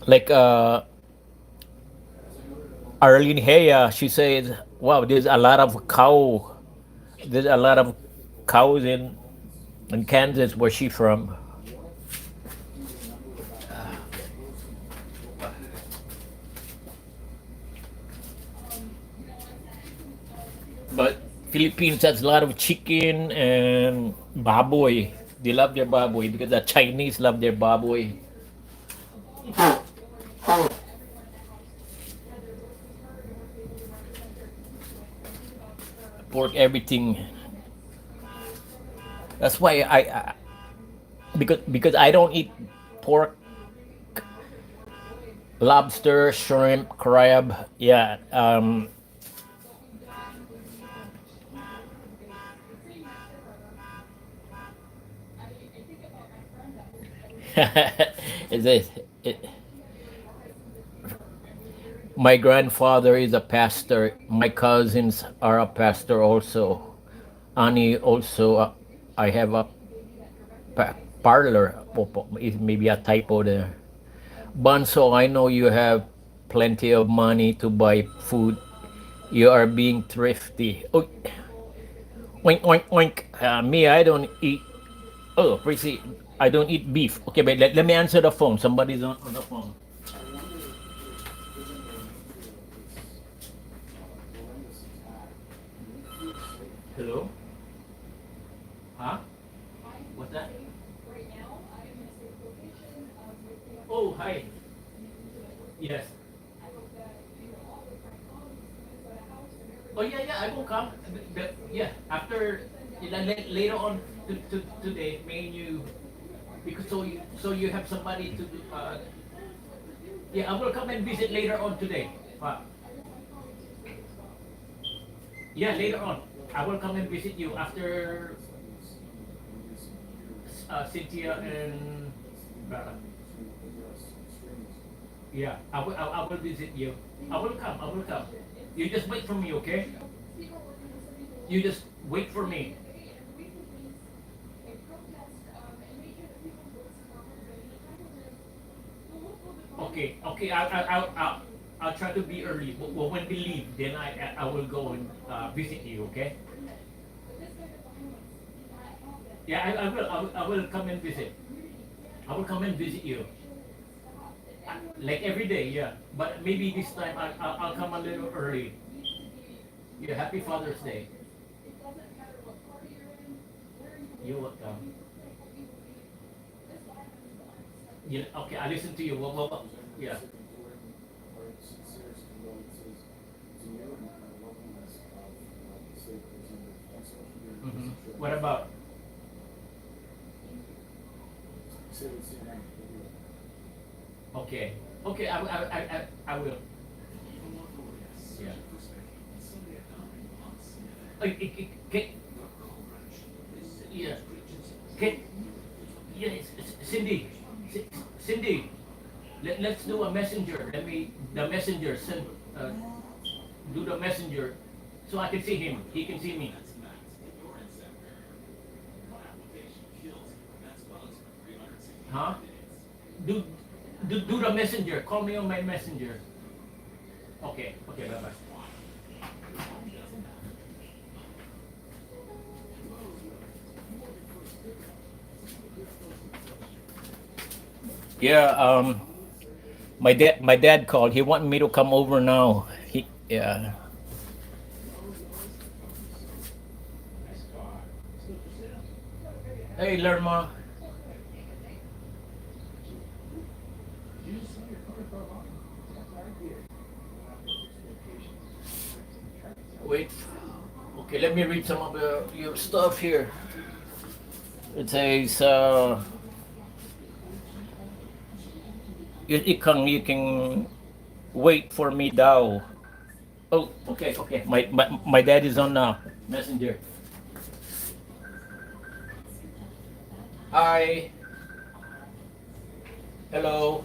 Like Arlene Heya, she says, "Wow, there's a lot of cow. There's a lot of cows in Kansas, where she from." But Philippines has a lot of chicken and baboy. They love their baboy because the Chinese love their baboy. Pork everything. That's why I because I don't eat pork, lobster, shrimp, crab. Yeah. Is it? My grandfather is a pastor. My cousins are a pastor also. Annie also. I have a parlor. It may be a typo there. Banso, I know you have plenty of money to buy food. You are being thrifty. Oh, oink, oink, oink. Me, I don't eat. Oh, Prissy, I don't eat beef. Okay, but let me answer the phone. Somebody's on the phone. Hello? Huh? What's that? Oh, hi. Yes. Oh, yeah, yeah, I will come. Yeah, after, later on today, may you, because so you have somebody to, yeah, I will come and visit later on today. Yeah, later on. I will come and visit you after Cynthia and Bella. Yeah, I will visit you. I will come. I will come. You just wait for me, okay? You just wait for me. Okay, okay. I'll try to be early. Well, when we leave, then I will go and visit you, okay? Yeah, I will come and visit. I will come and visit you. Like every day, yeah. But maybe this time I'll come a little early. Yeah, happy Father's Day. You're welcome. Yeah, okay, I listen to you. Yeah. Hmm. What about? Okay. Okay, I will. Yeah. Can, yeah. Can, yeah, Cindy. Cindy. Let's do a messenger. The messenger, send, do the messenger so I can see him. He can see me. Huh? Do, do the messenger. Call me on my messenger. Okay. Okay, bye bye. Yeah, my dad called. He wanted me to come over now. Yeah. Hey, Lerma. Wait. Okay, let me read some of your stuff here. It says, you can wait for me now. Oh, okay, okay. My dad is on Messenger. Hi. Hello.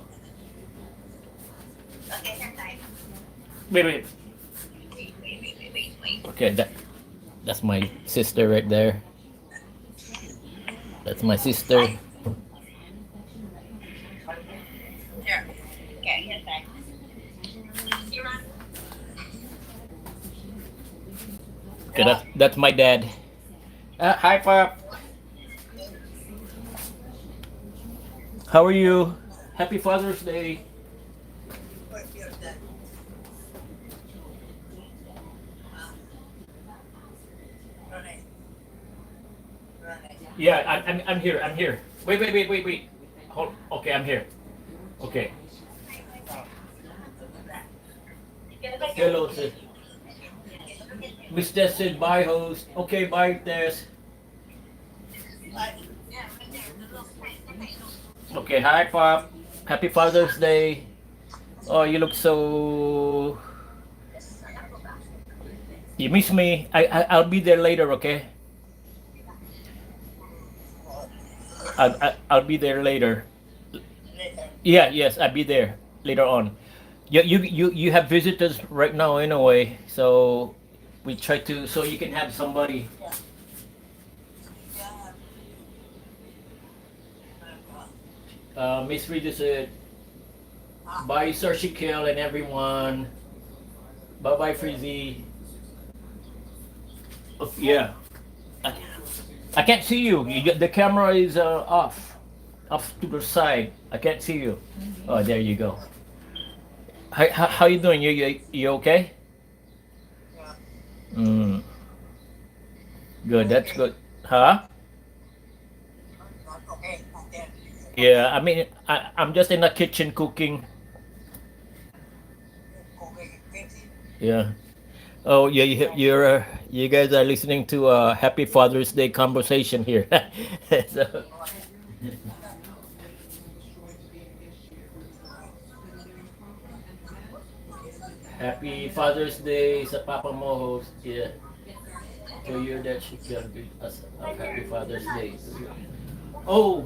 Wait, wait. Okay, that's my sister right there. That's my sister. Here. Okay, here's that. You run. Okay, that's my dad. Hi, Pop. How are you? Happy Father's Day. What you're done. Run it. Run it. Yeah, I'm here. I'm here. Wait. Hold. Okay, I'm here. Okay. Hello, sir. Miss Tess said bye, host. Okay, bye, Tess. Okay, hi, Pop. Happy Father's Day. Oh, you look so. You miss me. I'll be there later. Okay. I'll be there later. Yeah. Yes, I'll be there later on. You have visitors right now anyway, so we try to so you can have somebody. Miss Rita said, bye, Sir Shekel and everyone. Bye bye, Frizzy. Oh, yeah. I, I can't see you. The camera is off to the side. I can't see you. Oh, there you go. How you doing? You okay? Mm, good. That's good. Huh? Yeah. I mean, I'm just in the kitchen cooking. Yeah. Oh, yeah. You guys are listening to a Happy Father's Day conversation here. So, Happy Father's Day sa Papa mo host. Yeah. To you that she can greet us a Happy Father's Day. Oh,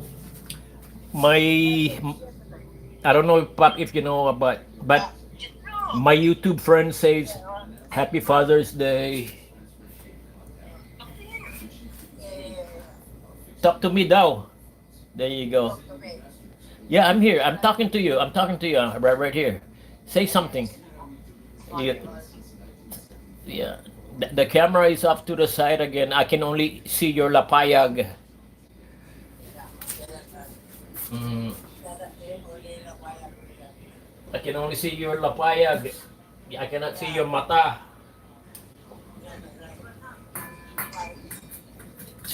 my I don't know, Pop, if you know, but my YouTube friend says Happy Father's Day. Talk to me, Dow. There you go. Yeah, I'm here. I'm talking to you. I'm talking to you right here. Say something. You, yeah. The camera is off to the side again. I can only see your lapayag. Mm, I can only see your lapayag. I cannot see your mata.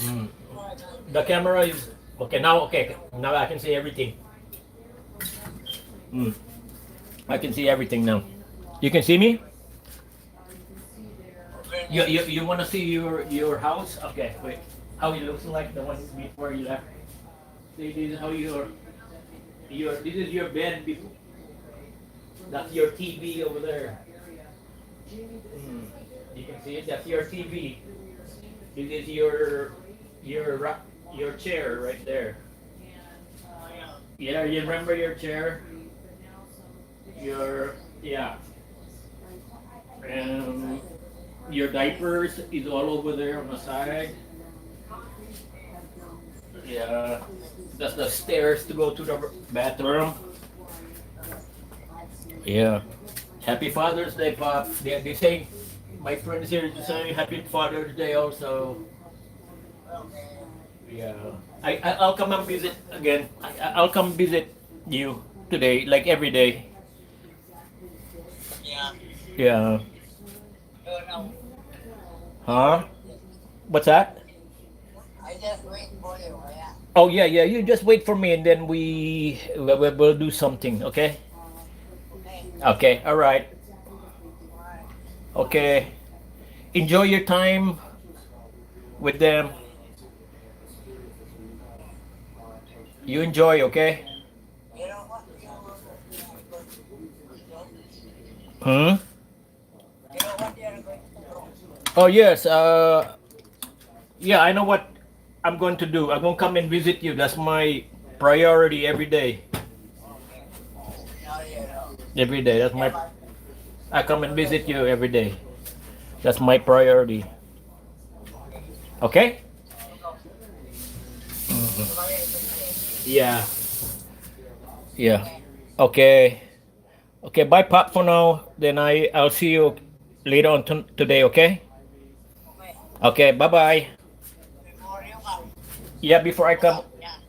Mm. The camera is okay now. Okay, now I can see everything. Mm. I can see everything now. You can see me. You want to see your house? Okay, wait. How it looks like the one before you left. See, this is how your this is your bed before. That's your TV over there. Mm. You can see it. That's your TV. This is your chair right there. Yeah, you remember your chair? Yeah. And your diapers is all over there on the side. Yeah. That's the stairs to go to the bathroom. Yeah. Happy Father's Day, Pop. They say my friends here say Happy Father's Day also. Yeah. I'll come and visit again. I'll come visit you today, like every day. Yeah. Huh? What's that? Oh yeah, yeah. You just wait for me, and then we'll do something. Okay. Okay. All right. Okay. Enjoy your time with them. You enjoy. Okay. Hmm. Oh yes. Yeah. I know what I'm going to do. I'm going to come and visit you. That's my priority every day. Every day. That's my. I come and visit you every day. That's my priority. Okay? Yeah. Yeah. Okay. Okay. Bye, Pop, for now. Then I'll see you later on today. Okay? Okay. Bye bye. Yeah. Before I come.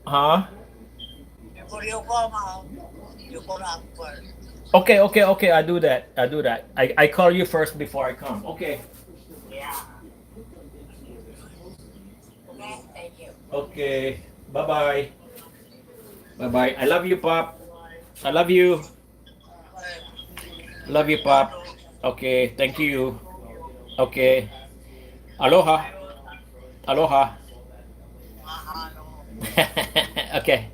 Huh? Okay. Okay. Okay. I do that. I do that. I call you first before I come. Okay. Okay. Bye bye. Bye bye. I love you, Pop. I love you. Okay. Love you, You Pop. too. Okay, thank Okay. you. Okay. Aloha. Aloha. Aloha. Mahalo. Okay.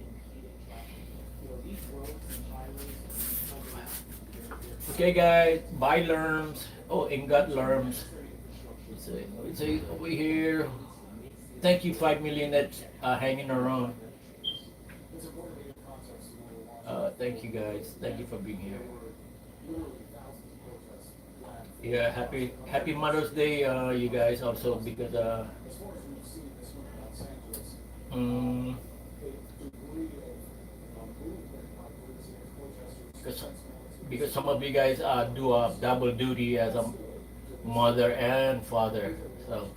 Okay, guys. Bye, Lerms. Oh, and got Lerms. It's over here. Thank you, 5 million that's hanging around. Thank you, guys. Thank you for being here. Yeah, happy Mother's Day, you guys, also because um, because because some of you guys do a double duty as a mother and father, so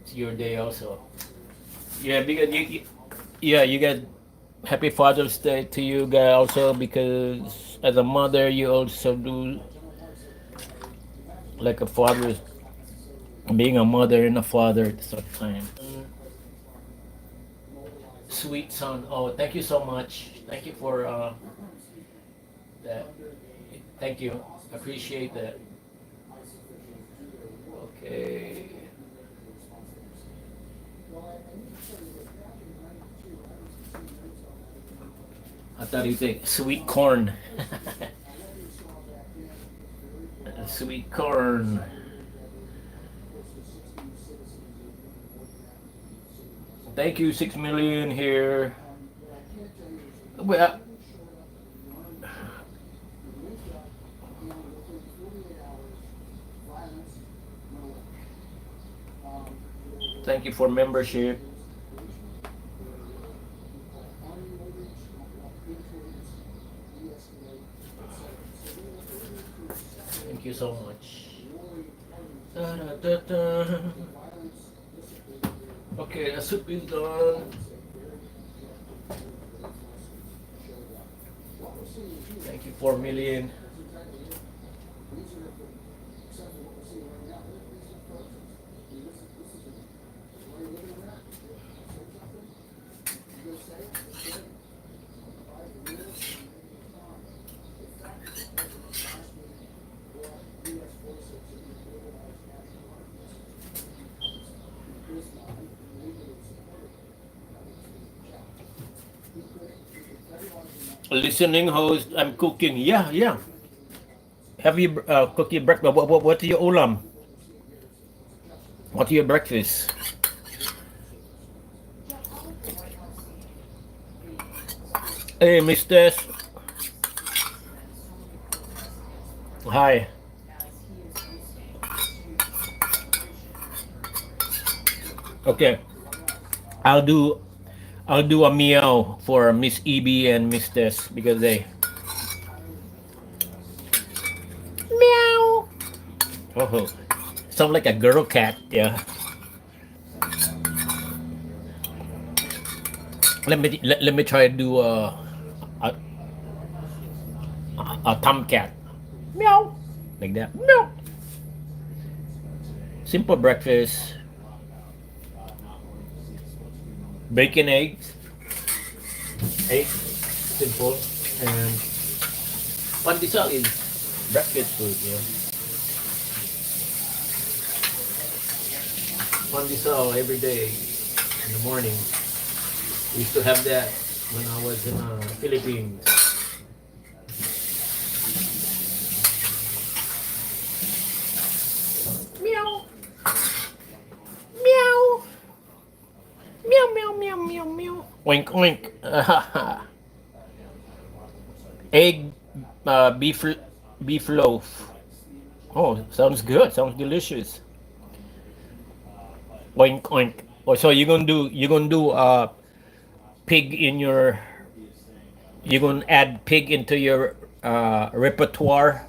it's your day also. Yeah, because yeah, you guys, happy Father's Day to you guys also because as a mother you also do like a father, being a mother and a father at the same time. Sweet son. Oh, thank you so much. Thank you for that. Thank you. Appreciate that. Okay. I thought you think sweet corn. Sweet corn. Thank you, 6 million here. Well, thank you for membership. Thank you so much. Da, da, da, da. Okay, the soup is done. Thank you, 4 million. Listening host, I'm cooking. Yeah, yeah. Have you cooked your breakfast? What's your ulam? What's your breakfast? Hey, Mister. Hi. Okay, I'll do I'll do a meow for Miss EB and Miss Tess because they meow. Oh, sound like a girl cat. Yeah. Let me try to do a a tomcat. Meow. Like that. Meow. Simple breakfast. Bacon, eggs. Eggs. Simple. And pandesal is breakfast food. Yeah. Pandesal every day in the morning. We used to have that when I was in Philippines. Meow. Meow. Meow, meow, meow, meow, meow. Oink, oink. Egg, beef loaf. Oh, sounds good. Sounds delicious. Oink, oink. Oh, so you're gonna do pig in your. You're gonna add pig into your repertoire.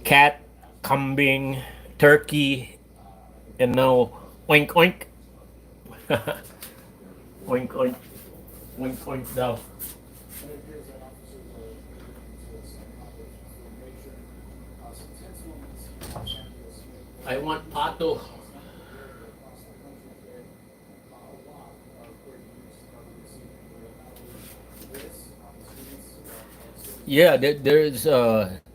Cat, kambing, turkey, and now oink, oink. Oink, oink. Oink, oink daw. I want pato. Yeah, there's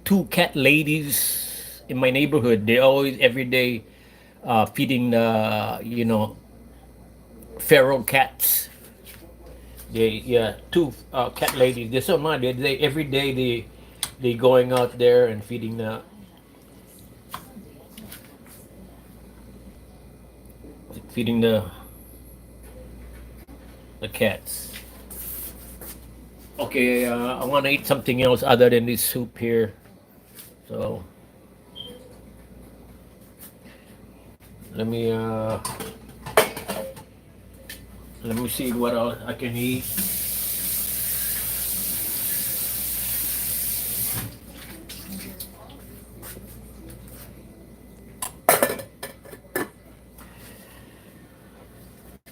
two cat ladies in my neighborhood. They always every day feeding the feral cats. They yeah two cat ladies. They're so nice. They every day they going out there and feeding the cats. Okay, I want to eat something else other than this soup here. So let me uh let me see what else I can eat.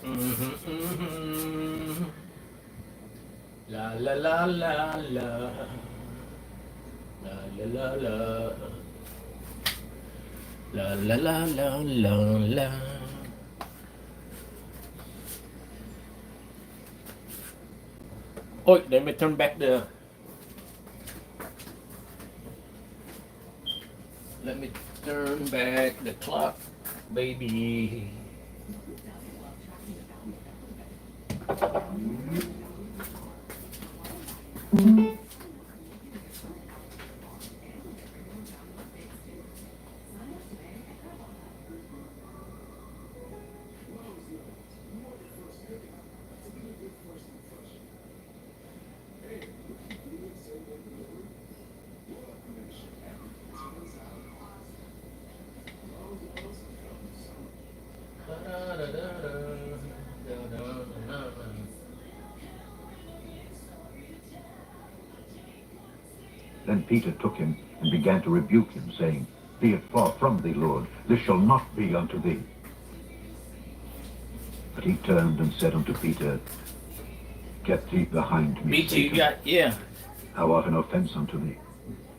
Mhm, mhm. La la la la la la la la la la la la la la la. Oh, let me turn back the. Let me turn back the clock, baby. Then Peter took him and began to rebuke him, saying, Be it far from thee, Lord, this shall not be unto thee. But he turned and said unto Peter, Get thee behind me, BT, Satan. yeah, Thou art an offense unto me.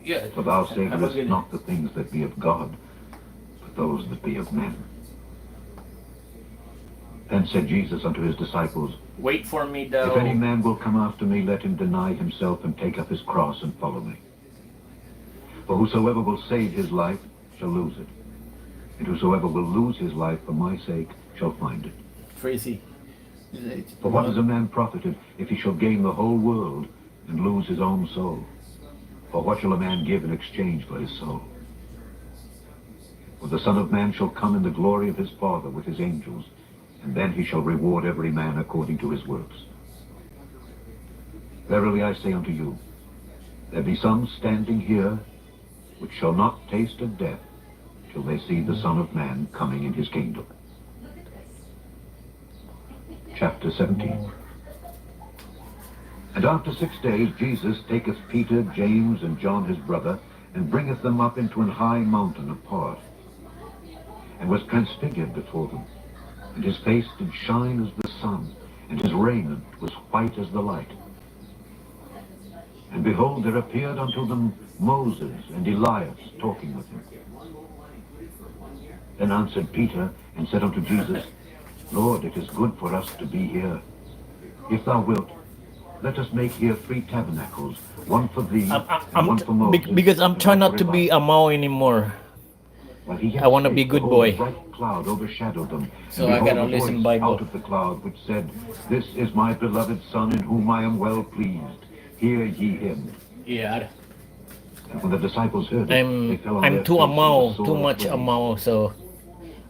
yeah. For thou Have a savorest good- not the things that be of God, but those that be of men. Then said Jesus unto his disciples, Wait for me, If any though. man will come after me, let him deny himself and take up his cross and follow me. For whosoever will save his life shall lose it, and whosoever will lose his life for my sake shall find it. Crazy. For what is a man profited if he shall gain the whole world and lose his own soul? For what shall a man give in exchange for his soul? For the Son of Man shall come in the glory of his Father with his angels, and then he shall reward every man according to his works. Verily I say unto you, there be some standing here which shall not taste of death till they see the Son of Man coming in his kingdom. Chapter 17. And after 6 days Jesus taketh Peter, James, and John his brother, and bringeth them up into an high mountain apart, and was transfigured before them. And his face did shine as the sun, and his raiment was white as the light. And behold, there appeared unto them Moses and Elias talking with him. Then answered Peter and said unto Jesus, Lord, it is good for us to be here. If thou wilt, let us make here 3 tabernacles, one for thee, and one for Moses, Because I'm and trying one not for to be Elias. a Mao anymore. While he yet I want to be spake, good behold, a boy. bright cloud overshadowed them. So and I behold, gotta a listen voice Bible. out of the cloud which said, This is my beloved Son, in whom I am well pleased. Hear ye him. Yeah, And when the disciples heard it, they I'm fell on I'm their too faces, Amao, sore too much afraid. Amao. So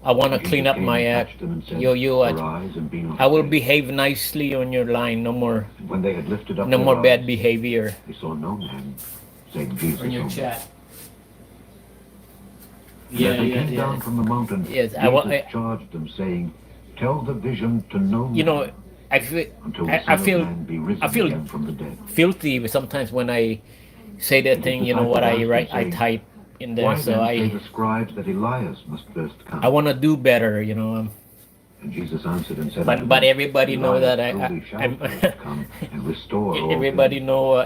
I want to And clean Jesus up came my and act. touched them and said, Yo, Arise and be not I will afraid. behave nicely on your line. No more, And when they had lifted up no their more bad eyes, behavior they saw no man save Jesus on your only. chat. And Yeah, as they yeah, came yeah. down from the mountain, Yes, Jesus charged them, saying, Tell the vision to no you know, man I feel, until the I Son of feel, Man be risen I feel again from the dead. filthy sometimes when I say that And his thing. You know what disciples I asked write, him, I saying, type in there. Why So then say the scribes that Elias must first come? I want to do better. You know, And Jesus answered and said unto but them, everybody know Elias that truly shall I'm. first come and restore all Everybody things. know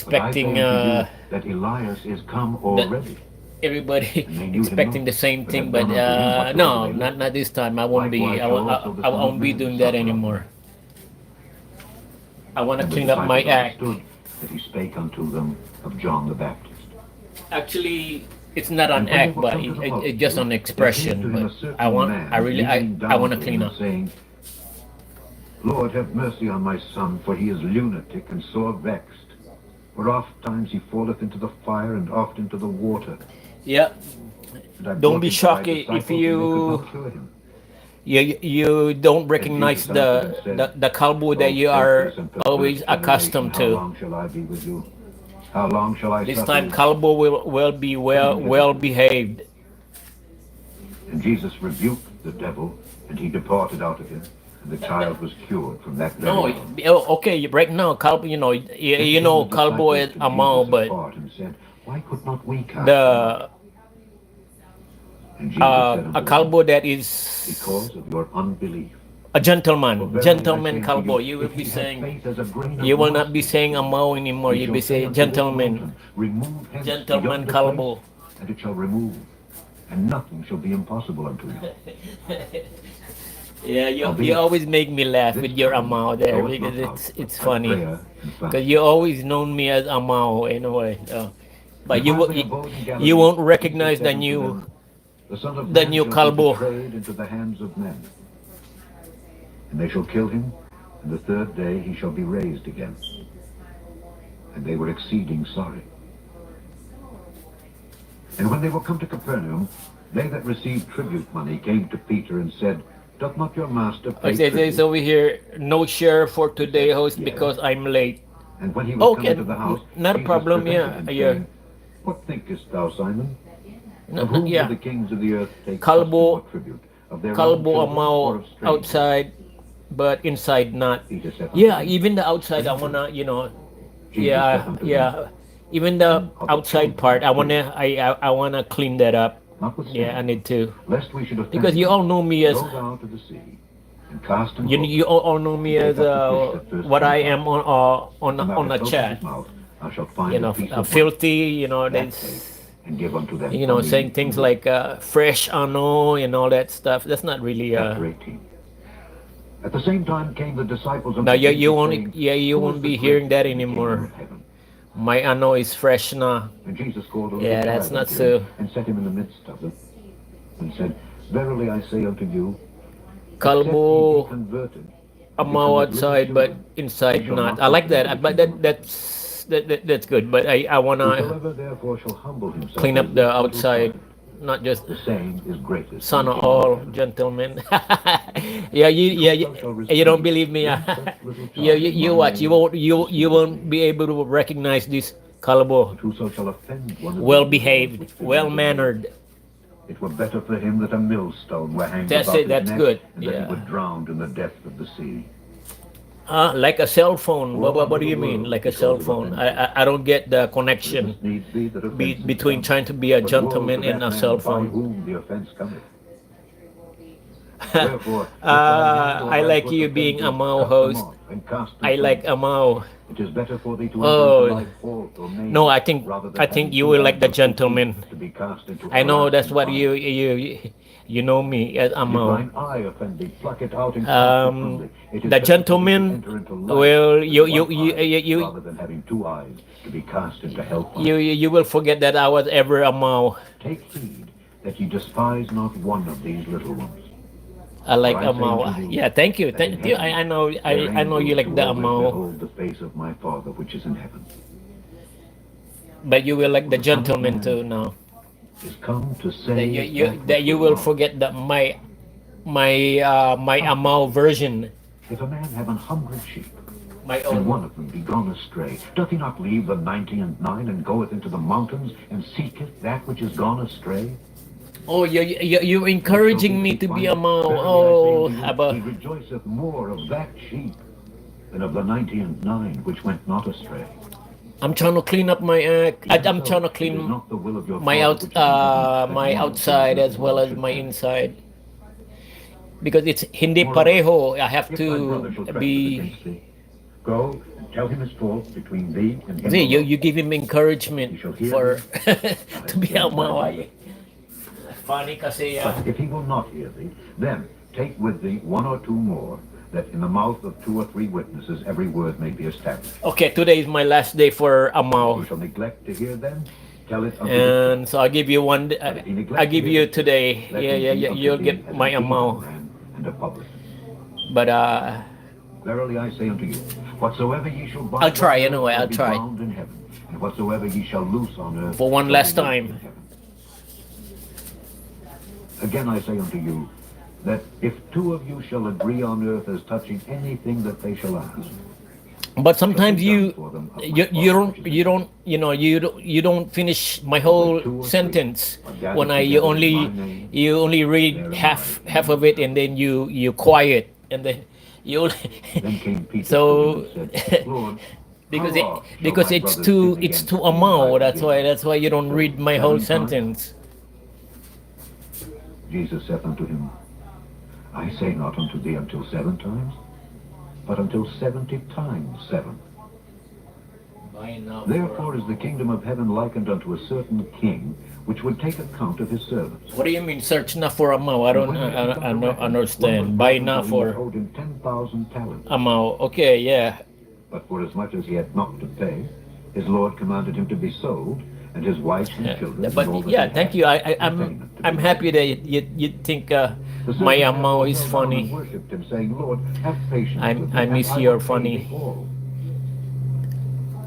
But I say expecting unto you that Elias is come that already, everybody and they knew him expecting not, the same but thing, have but done unto him whatsoever no, they not listed. this time. I won't be. Likewise shall also the I Son of won't be Man doing that suffer of them. anymore. I want to And the clean up my disciples act. understood that he spake unto them of John the Baptist. Actually, it's not an And when they act, were but come to the it's just an multitude, there came to expression. him But a certain man, I really, kneeling I down want to to clean him, up. saying, Lord, have mercy on my son, for he is lunatic and sore vexed. For oft times he falleth into the fire, and oft into the water. Yeah, And I don't brought be him to thy shocked if disciples, and they could not cure him. you don't Then recognize Jesus answered and said, the cowboy that O you are faithless and perverse always generation, accustomed how to. long shall I be with you? How long shall I This suffer time, you? cowboy will be well behaved. And Jesus rebuked the devil, and he departed out of him, and the child was cured from that very No, hour. okay, right now, cowboy, Then you came know, the cowboy disciples is to a mall, Jesus but apart, and said, Why could not we cast him out? the And Jesus said a unto them, cowboy that is Because of your unbelief. a For gentleman, verily I gentleman say unto cowboy. you, You will if be he have saying, faith as a grain you of will not be mustard saying a seed, mall anymore. he You'll shall be say saying unto this gentleman, mountain, Remove hence to gentleman yonder cowboy. place, and it shall remove, and nothing shall be impossible unto you. Yeah, you Howbeit, always make me laugh this with your kind amao there goeth because not out it's but by funny. prayer and Because fasting. you always known me as amao anyway. But And while they abode in you Galilee, won't Jesus recognize said unto them, The Son of the Man new shall be calbo. betrayed into the hands of men, and they shall kill him, and the third day he shall be raised again. And they were exceeding sorry. And when they were come to Capernaum, they that received tribute money came to Peter and said, Doth not your master I pay say there's tribute? over here no share for today, host, Yes. because I'm late. And when he was come Okay, into the house, not a Jesus problem. prevented Yeah, him, yeah. saying, What thinkest thou, Simon? No, Of whom do yeah. the kings of the earth take custom Kalbo, or tribute? Of their own kalbo children or amao of strangers? outside, but inside not. Peter said unto Yeah, him, even the outside, I Strangers? wanna, Jesus said unto him, yeah. Even the Of the outside children part, of I wanna clean that up. Yeah, I Notwithstanding, need to, lest we should offend because you them, all know me as go thou to the sea, and cast an you hook, you all know me and as take up the fish that first what I cometh am up. on When thou on hast a opened chat. his mouth, thou shalt find a piece of money. Filthy. That take, and give unto them. Saying things like fresh ano and all that stuff. That's not really Chapter 18. At the same time came the disciples now unto you Jesus, won't saying, you Who won't is the be hearing greatest that in the kingdom anymore. of heaven? My ano is fresh na. And Jesus called a little Yeah, that's child not unto so. him, and set him in the midst of them, and said, Verily I say unto you, except ye be Kalbo converted, and amao become as little outside, but children, ye inside shall not. not I like enter into that. the But kingdom of heaven. that's good. But I wanna Whosoever therefore shall humble himself clean a up the little outside, time, not just the same is greatest in son the of kingdom of all heaven. gentlemen. Yeah, Whoso shall you don't receive believe me. one such little Yeah, child in you my watch. name You receiveth won't me. be able to recognize this Kalbo. But whoso shall offend one of Well these little ones behaved, which well believe in me, mannered. it were better for him that a millstone were hanged That's about it. his That's neck, good. and that he Yeah. were drowned in the depth of the sea. Like a cell phone. Woe What unto do the you mean? world Like a because cell of phone? offenses. I don't get the For it connection must needs be that offenses between come. trying to be a But woe gentleman to and that a cell man by phone. whom the offense cometh. Wherefore, if thine hand or I thy like foot you offend being a thee, Mao cut them host. off, and cast them I from like thee. a Mao. It is better for thee to enter into Oh life halt or no, maimed, rather than I think having you two will like hands the or 2 feet, gentleman. to be cast into I know that's everlasting what fire. you know me as a And if Mao. thine eye offend thee, pluck it out and cast it from thee. It is The better for thee to gentleman. enter into life Well, with one eye, you rather than having 2 eyes, to be cast into hellfire. you will forget that I was ever a Mao. Take heed that ye despise not one of these little ones. I like For I a say Mao. unto you, Yeah, thank you. that in Thank you. heaven I know their I know you angels like do the always Mao, behold the face of my Father which is in heaven. but you will like For the the Son of gentleman Man too now. is come to That save that that which you was will lost. forget that my Amao version, If a man have 100 sheep, my and one own. of them be gone astray, doth he not leave the 99 and goeth into the mountains, and seeketh that which is gone astray? Oh, you And encouraging whosoever me he to be a findeth, Mao. verily I say Oh, unto you, Abba. he rejoiceth more of that sheep than of the 99 which went not astray. I'm trying to clean up my act. Even I'm so, trying to it is clean not the will of your my Father which is in heaven that my one of these outside as little well ones as should my perish. inside, because it's hindi Moreover, pareho. I have if thy brother to shall trespass be. against thee, go and tell him his fault between thee and him See, alone. you give him encouragement He shall hear for thee, thou to hast be a gained thy brother. Mao. Funny kasi But if he will not hear thee, then take with thee 1 or 2 more, that in the mouth of 2 or 3 witnesses every word may be established. Okay, today is my last day for If he Amau. shall neglect to hear them, tell it unto the king. And so I give you one. But if he neglect I to give hear you them, today. let Yeah, him yeah, be yeah. unto You'll thee get as my an amount. man and a publican. But Verily I say unto you, whatsoever ye shall bind I'll try on earth anyway. shall I'll be try bound in heaven, and whatsoever ye shall loose on earth for one shall last be loosed time. in heaven. Again I say unto you, that if 2 of you shall agree on earth as touching anything that they shall ask, But sometimes shall be done you for them of my you, you Father don't which is in you heaven. don't you don't finish my For whole where 2 or 3 sentence are when gathered you together in my only name, you only read there am half I in half the of midst it, of and them. then you quiet, and then you only Then came Peter to him so and said, Lord, how oft shall my because brothers sin it's against too me and I amount. forgive them? That's why you don't So read my whole 7 times? sentence. Jesus saith unto him, I say not unto thee until 7 times, but until 70 times 7. Therefore is the kingdom of heaven likened unto a certain king, which would take account of his servants. What do you mean search not for amount? I And don't when he had begun to don't reckon, one was understand. brought Buy unto now him that for owed him 10,000 talents. amount. Okay, yeah. But forasmuch as he had not to pay, his Lord commanded him to be sold, and his wives and Yeah, children, and but all that yeah, he thank had, you. in payment to be I'm happy repaid. that you think The my servant therefore amount is fell down and funny. worshipped him, saying, Lord, have patience with me, I and miss I your will pay thee funny. all.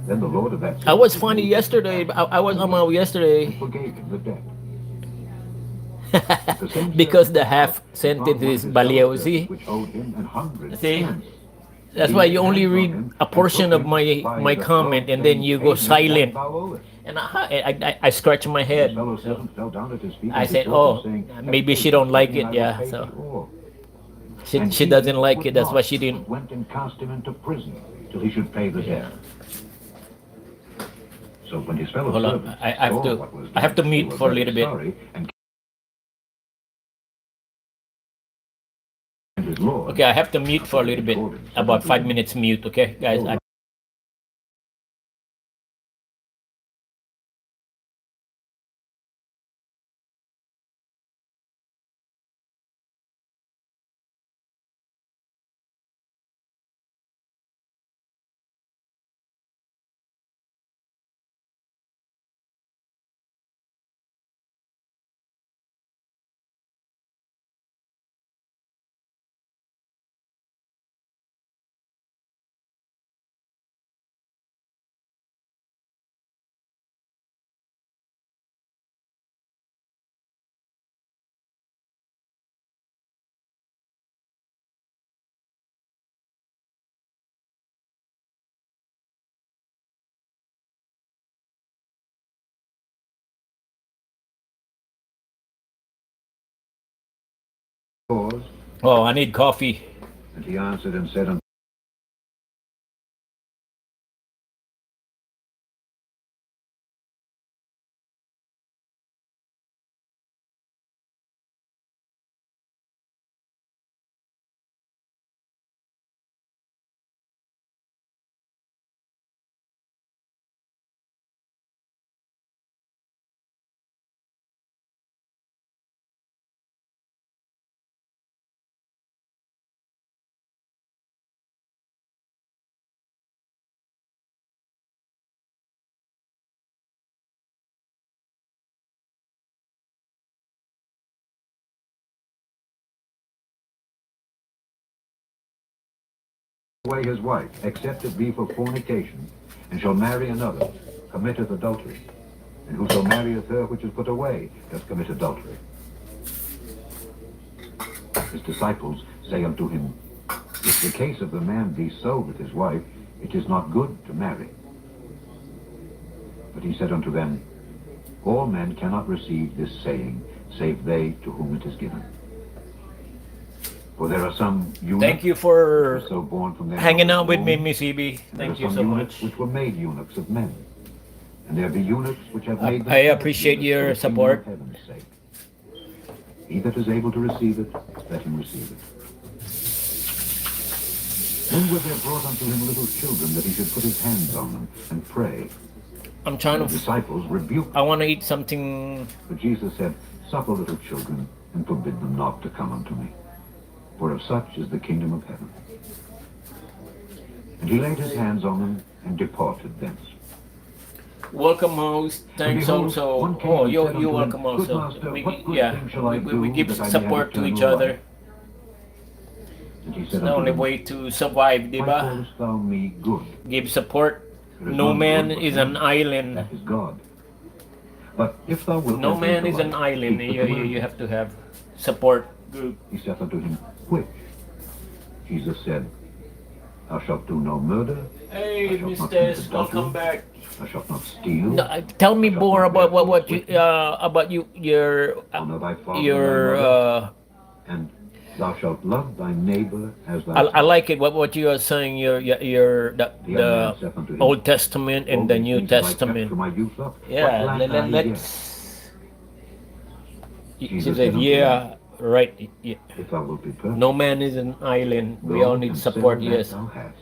Then the Lord of that I servant was was funny moved with yesterday. compassion I was and amount and yesterday forgave him the debt. But the same because servant the went out half and found sentence one of is his fellow baleo. servants, See, which owed him 100 see. pence. And That's he why laid you only hands on read him a and portion took of him by my the comment, throat, and then saying, you go Pay me what silent. thou owest. And I scratch my And his head. fellow So servant fell down at his feet I and said, besought him, "Oh, saying, Have maybe she patience don't with like me, and it." I will Yeah. pay So thee all. And she he doesn't like would it. That's why not, she but didn't. went and cast him into prison till he should pay the debt. Yeah. So when his fellow Hold on. servants I have saw to what was I have to done, they mute were for a very little bit. sorry, and his Lord, Okay, I have to mute for a after they little had bit. called him, said About unto 5 him, minutes mute. Okay, guys. Behold, yours? Oh, I need coffee. And he answered and said unto away his wife, except it be for fornication, and shall marry another, committeth adultery. And whoso marrieth her which is put away doth commit adultery. His disciples say unto him, If the case of the man be so with his wife, it is not good to marry. But he said unto them, All men cannot receive this saying, save they to whom it is given. For there are some eunuchs Thank you which for were so born from their hanging mother's out with me, womb, Miss Eby. and there are Thank you some so eunuchs much. which were made eunuchs of men. And there be eunuchs which have made I themselves appreciate eunuchs your for the kingdom support. of heaven's sake. He that is able to receive it, let him receive it. Then were there brought unto him little children, that he should put his hands on them and pray. I'm And trying the to. disciples rebuked I them. want to eat something. But Jesus said, Suffer little children, and forbid them not to come unto me, for of such is the kingdom of heaven. And he laid his hands on them and departed thence. Welcome, host. And Thanks behold, also. one came Oh, and you said you unto him, welcome Good also. master, We, what good yeah, thing shall I we do give that I may have support to each eternal other. life? And he It's said the unto only him, way to survive, Why diba? callest thou me good? Give support. There is No none man good but is an one, island. that is God. But if thou wilt No enter man into is an life, island. keep the You commandments. have to have support group. He saith unto him, Which? Jesus said, Thou shalt do no murder, Hey, thou shalt not commit Mr. adultery, Welcome back. thou shalt not steal, No, tell me thou shalt more not bear about false what you witness, about you honor thy father and thy your mother, and thou shalt love thy neighbor as I thyself. like it what you are saying your The young man the saith unto him, Old Testament All and the these New things have I kept Testament. from my youth up. What Yeah, lack I yet? let's. She Jesus said, said unto him, "Yeah, right. Yeah. If thou wilt be perfect, No man is an island. We all go need and support." sell that Yes. thou hast,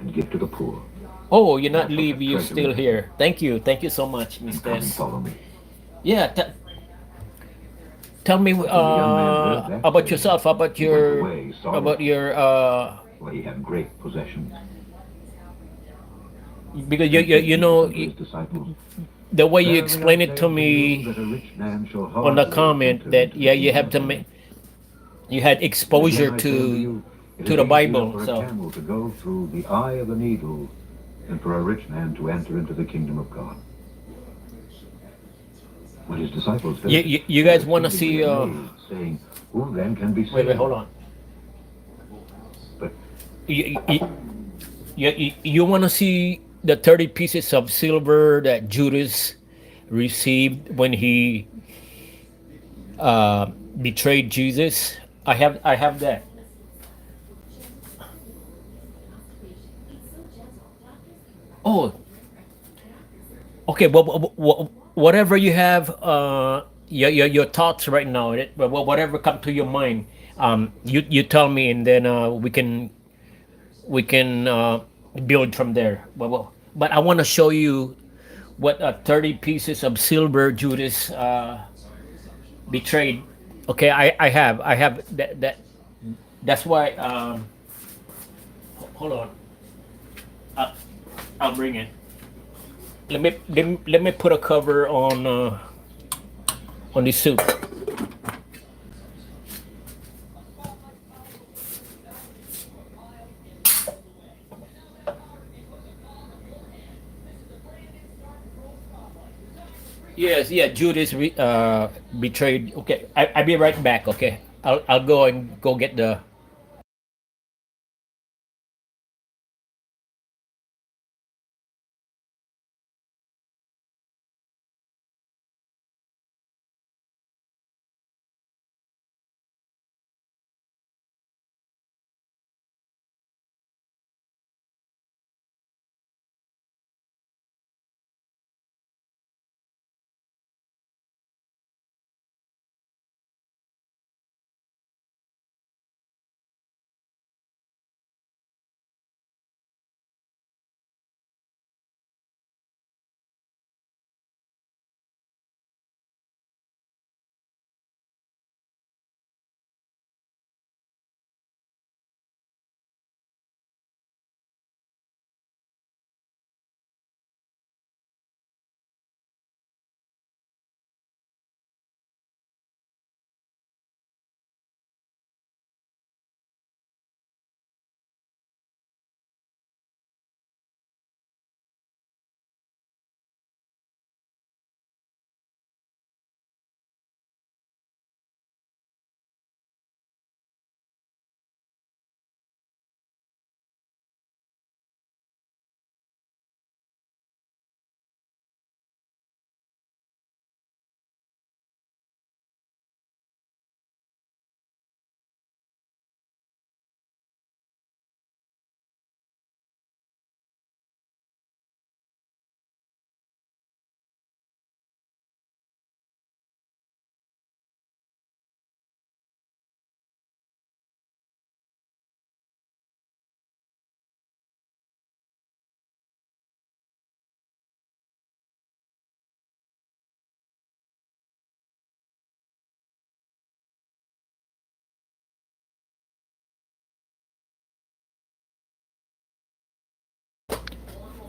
and give to the poor, Oh, you're and not thou shalt leave. have You're treasure in still heaven. here. Thank you so much, And come and Mister. follow me. Yeah. Tell me And when the young man heard that about saying, yourself. he went away About sorrowful, your for he had great possessions. because Then said you Jesus know unto his disciples, the way you Verily I explain it say to unto you, me that a rich man shall on the hardly comment enter that into the yeah you kingdom have of to heaven. you had And exposure again I say unto you, it to is the easier Bible. for a So camel to go through the eye of a needle than for a rich man to enter into the kingdom of God. When his disciples heard it, you they were guys want to exceedingly see amazed, saying, Who then can be wait saved? hold on. But You you want to see the 30 pieces of silver that Judas received when he uh, betrayed Jesus? I have that. Oh, okay. Well, whatever you have, your thoughts right now, whatever come to your mind, you tell me, and then we can build from there. But I want to show you what 30 pieces of silver Judas betrayed. Okay, I have that. That's why. Hold on, uh, I'll bring it. Let me put a cover on the soup. Yes, yeah. Judas betrayed. Okay, I'll be right back. Okay, I'll go and go get the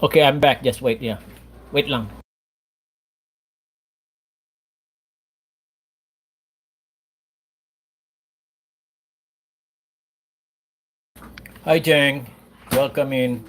Okay, I'm back. Just wait. Yeah. Wait lang. Hi, Jeng. Welcome in.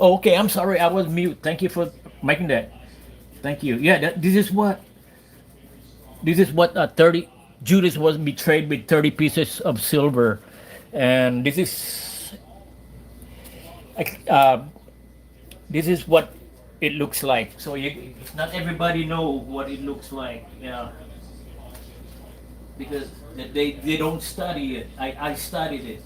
Oh, okay. I'm sorry. I was mute. Thank you for making that. Thank you. Yeah, this is what 30 Judas was betrayed with 30 pieces of silver, and uh, this is what it looks like. So not everybody know what it looks like. Yeah, because they don't study it. I studied it.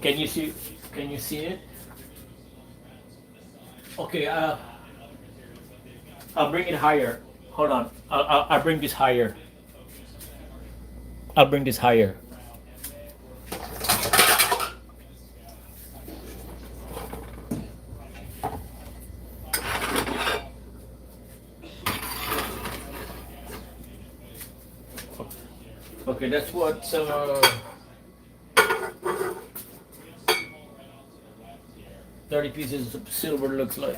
Can you see? Can you see it? Okay. I'll bring it higher. Hold on. I'll bring this higher. I'll bring this higher. Okay, that's what 30 pieces of silver looks like.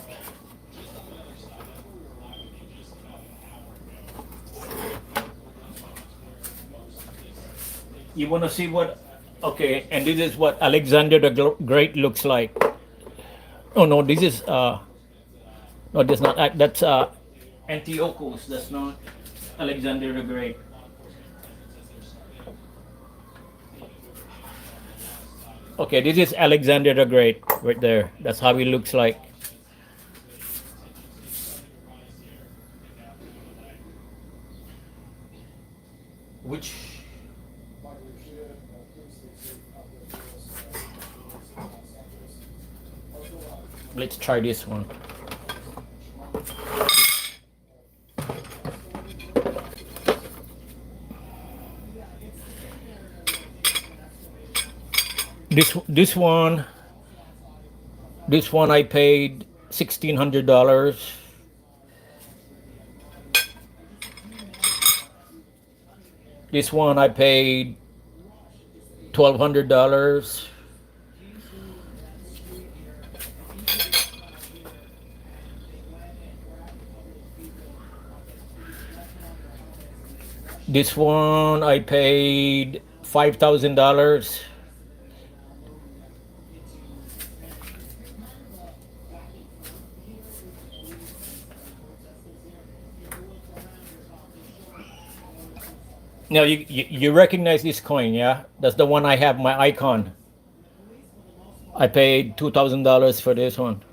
You want to see what? Okay, and this is what Alexander the Great looks like. Oh no, this is no, that's not. That's Antiochus. That's not Alexander the Great. Okay, this is Alexander the Great right there. That's how he looks like. Which let's try this one. This one I paid $1,600. This one I paid $1,200. This one I paid $5,000. Now you recognize this coin, yeah? That's the one I have my icon. I paid $2,000 for this one.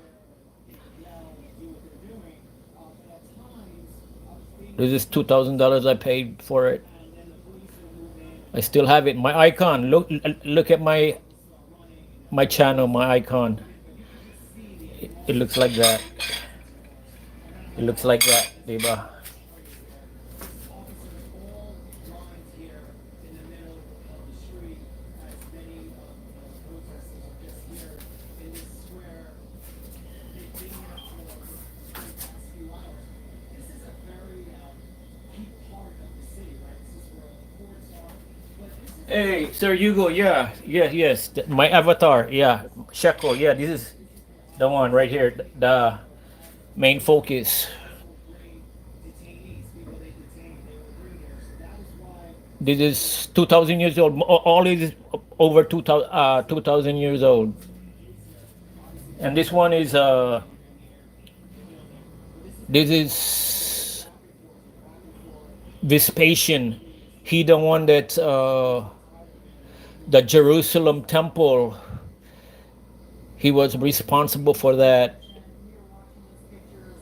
This is $2,000 I paid for it. I still have it. My icon. Look at my channel, my icon. It looks like that. It looks like that, diba? Hey, Sir Hugo, yeah, yes, my avatar, yeah, Shekel, yeah, this is the one right here, the main focus. This is 2,000 years old. All is over 2,000 years old. And this one is this is Vespasian. He the one that the Jerusalem temple. He was responsible for that.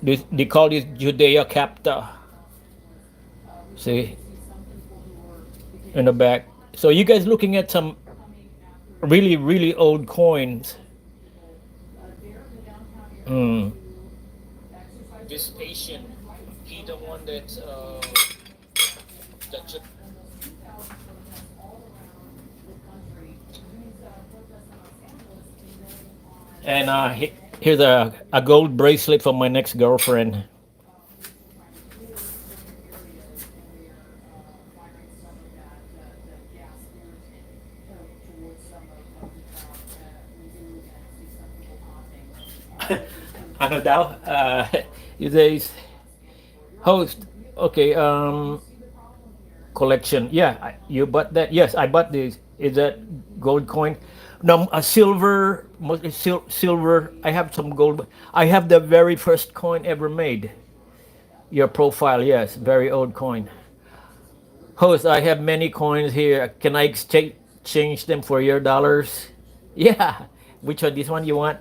They call it Judea Capta. See, in the back. So you guys looking at some really old coins. Mm. Vespasian, he the one that that and here's a gold bracelet for my next girlfriend. Ano daw? You guys host. Okay. collection. Yeah, you bought that? Yes, I bought this. Is that gold coin? No, a silver, silver. I have some gold. I have the very first coin ever made. Your profile, yes, very old coin. Host, I have many coins here. Can I exchange them for your dollars? Yeah. Which one? This one you want?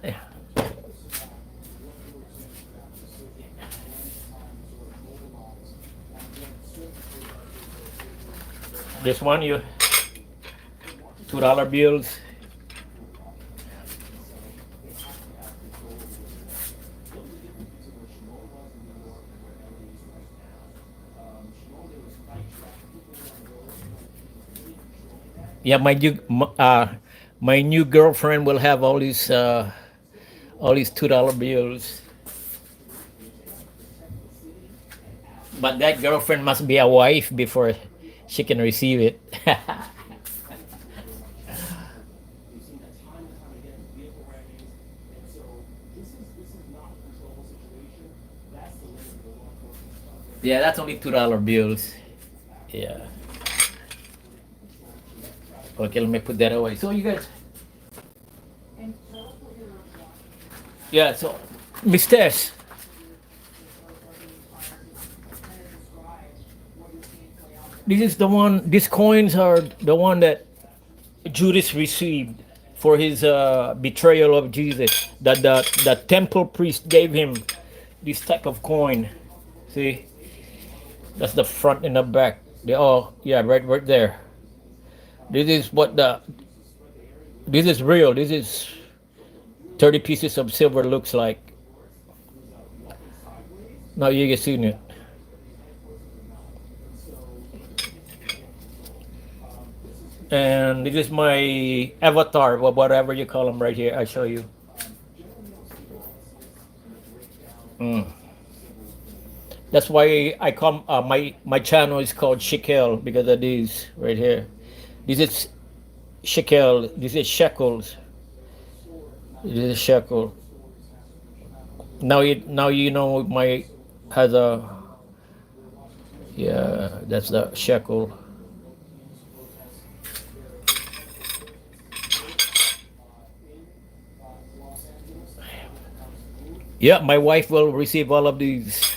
This one you $2 bills. Yeah, my new girlfriend will have all these $2 bills. But that girlfriend must be a wife before she can receive it. Yeah, that's only $2 bills. Yeah. Okay, let me put that away. So you guys, yeah. So, Misters, this is the one. These coins are the one that Judas received for his betrayal of Jesus. That the temple priest gave him this type of coin. See, that's the front and the back. They all, yeah, right there. This is what the. This is real. This is 30 pieces of silver looks like. Now you can see it. And this is my avatar, whatever you call them, right here. I show you. Mm. That's why I call my channel is called Shekel because of these right here. This is Shekel. This is shekels. This is shekel. Now you know my has a, yeah, that's the shekel. Yeah, my wife will receive all of these.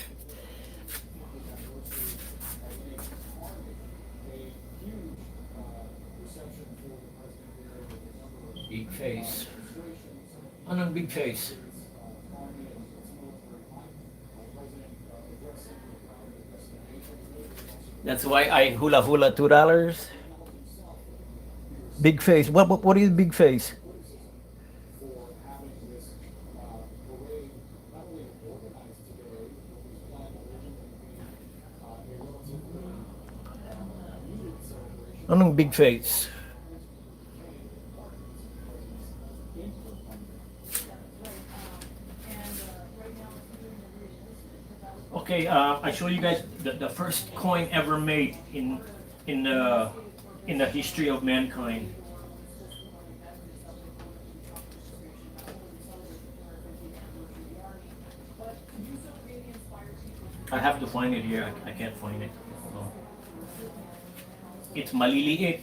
Big face. Anong big face? That's why I hula hula $2. Big face. What is big face? Anong big face? Okay, I show you guys the first coin ever made in the in the history of mankind. I have to find it here. I can't find it. Oh. It's maliliit.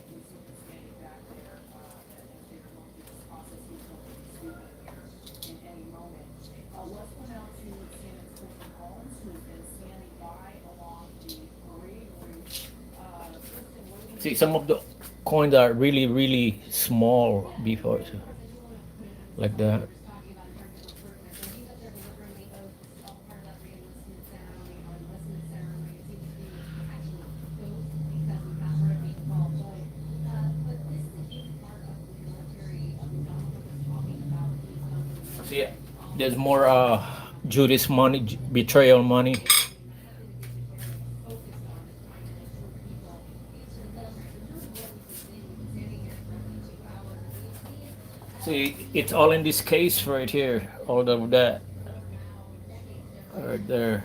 See, some of the coins are really small before, so, like that. See, there's more Judas money, betrayal money. See, it's all in this case right here, all of that, right there.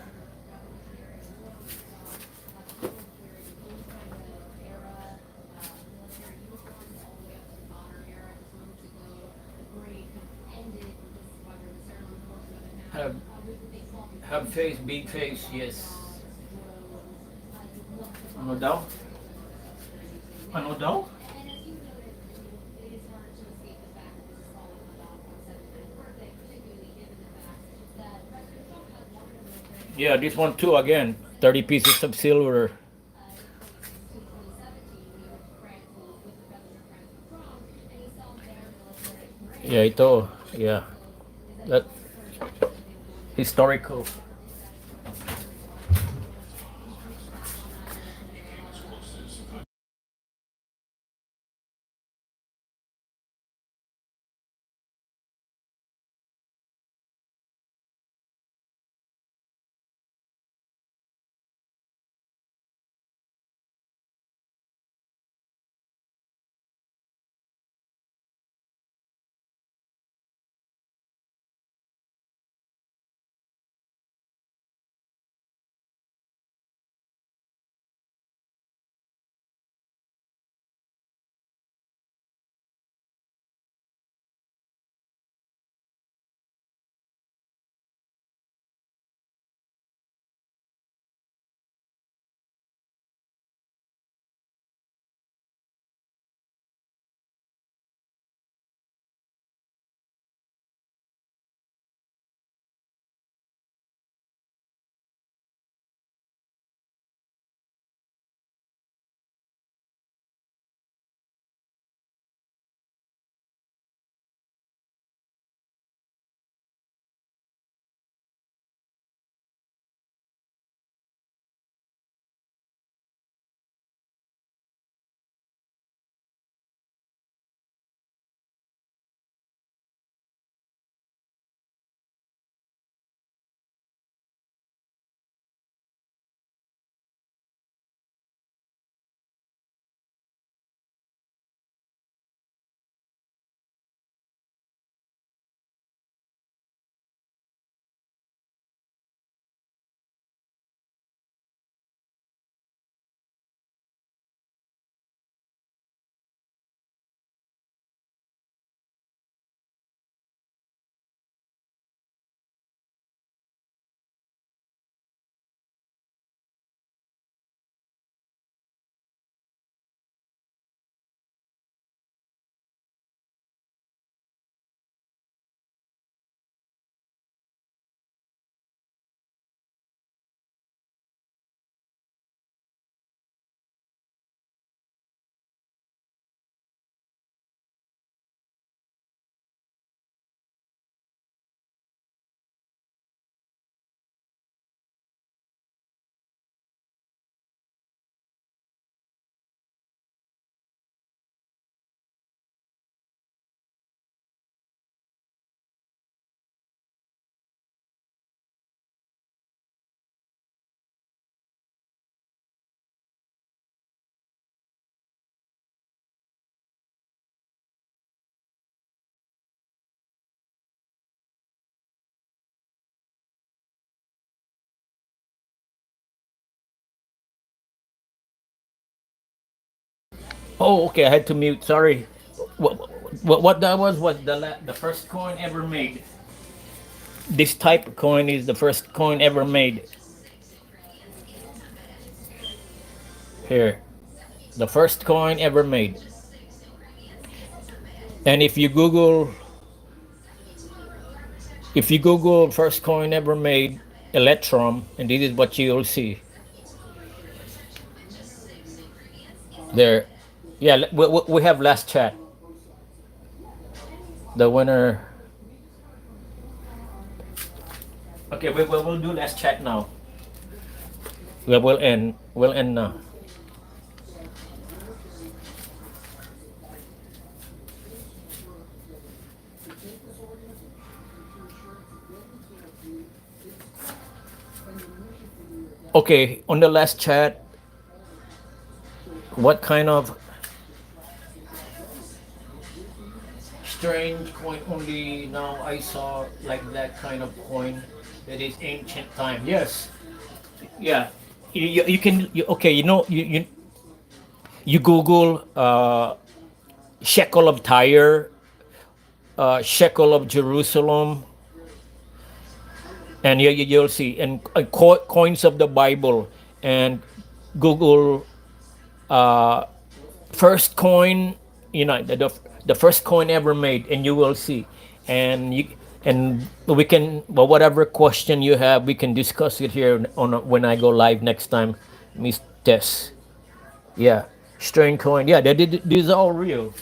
Have face, big face, yes. No doubt. Ano daw? Yeah, this one too again. 30 pieces of silver. Yeah, ito. Yeah. That historical. Oh, okay. I had to mute. Sorry. What that was the first coin ever made. This type of coin is the first coin ever made. Here, the first coin ever made. And if you Google first coin ever made electrum, and this is what you'll see there. Yeah, we have last chat. The winner. Okay, we'll do last chat now. We'll end. We'll end now. Okay, on the last chat, what kind of strange coin only now I saw like that kind of coin that is ancient time? Yes, yeah. You can okay. You Google shekel of Tyre, shekel of Jerusalem, and you'll see and coins of the Bible, and Google first coin, the first coin ever made, and you will see. And we can, well, whatever question you have, we can discuss it here on when I go live next time, Miss Tess. Yeah, strain coin. Yeah, these are all real.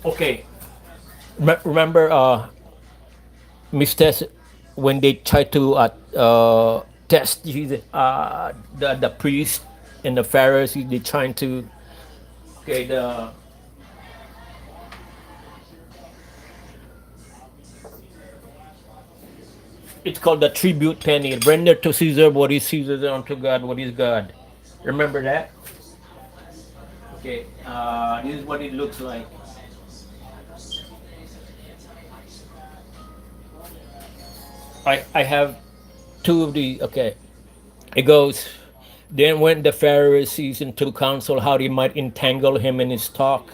Okay, remember, Miss Tess, when they try to test Jesus, the priest and the Pharisees, they trying to, okay, it's called the tribute penny. Render to Caesar what is Caesar's, and unto God what is God. Remember that? Okay, this is what it looks like. I have two of these. Okay, it goes. Then went the Pharisees into council how they might entangle him in his talk.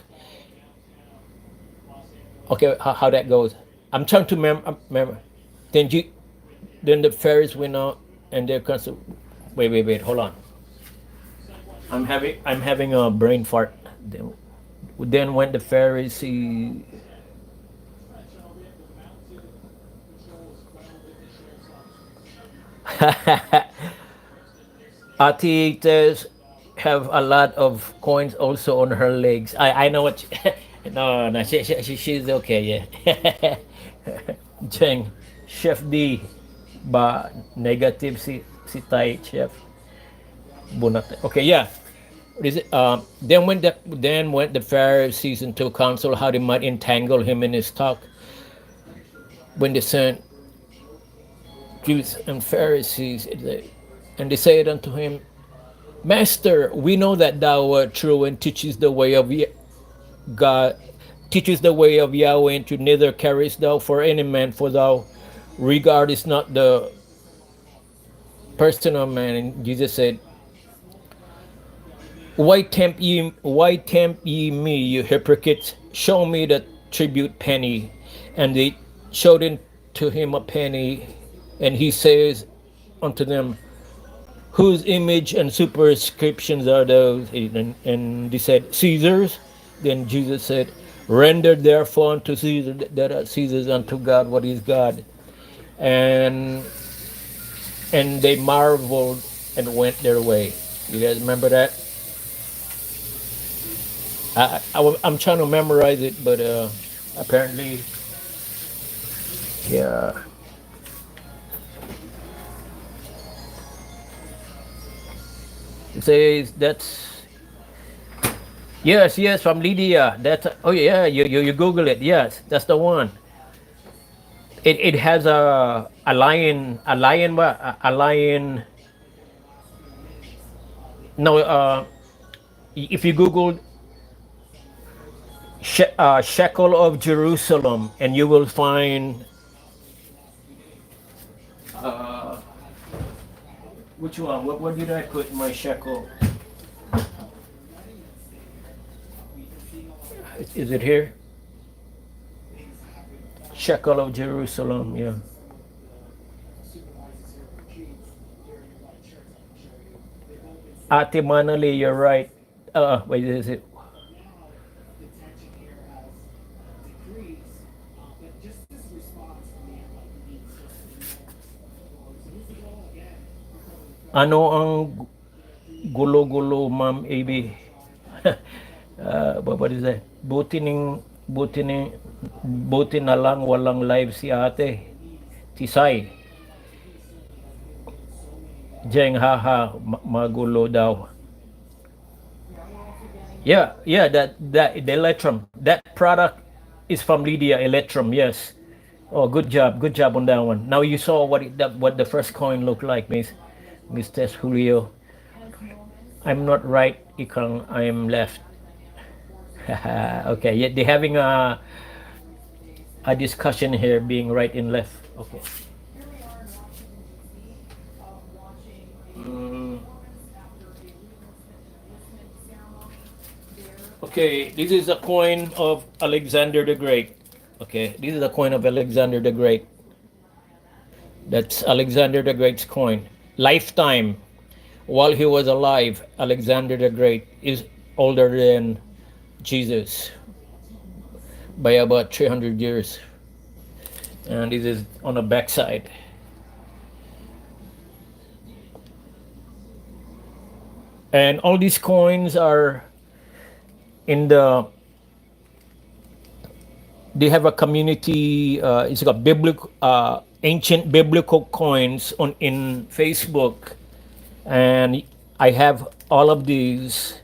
Okay, how that goes. I'm trying to remember. Then then the Pharisees went out and their council. Wait. Hold on. I'm having a brain fart. Then went the Pharisees. Atitas have a lot of coins also on her legs. I know what. No, she's okay. Yeah. Cheng, Chef D, ba negative si Tai Chef. Bunat. Okay, yeah. What is it? Then went the Pharisees into council how they might entangle him in his talk. When they sent Jews and Pharisees, and they said unto him, Master, we know that thou art true and teaches the way of God, teaches the way of Yahweh, and to neither carest thou for any man, for thou regardest not the person of man. And Jesus said, Why tempt ye me, you hypocrites? Show me the tribute penny. And they showed to him a penny, and he says unto them, Whose image and superscriptions are those? And they said, Caesar's. Then Jesus said, Render therefore unto Caesar that are Caesar's, unto God what is God. And they marveled and went their way. You guys remember that? I'm trying to memorize it, but apparently, yeah. It says that's yes, from Lydia. That's oh yeah, you Google it. Yes, that's the one. It has a lion, a lion. No, if you Google Shekel of Jerusalem, and you will find which one? What did I put in my shekel? Is it here? Shekel of Jerusalem, yeah. Ate Manali, you're right. Wait, is it? Ano ang gulo-gulo, Ma'am AB? What is that? Buti na lang walang live si ate. Tisay. Jeng haha, magulo daw. Yeah, that the Electrum. That product is from Lydia Electrum, yes. Oh, good job on that one. Now you saw what the first coin looked like, Miss Tess Julio. I'm not right, Ikang. I am left. Okay, yeah, they're having a discussion here, being right and left. Okay. Okay, this is a coin of Alexander the Great. Okay, this is a coin of Alexander the Great. That's Alexander the Great's coin. Lifetime. While he was alive, Alexander the Great is older than Jesus by about 300 years. And this is on the backside. And all these coins are in the, they have a community, it's got biblical, ancient biblical coins on in Facebook. And I have all of these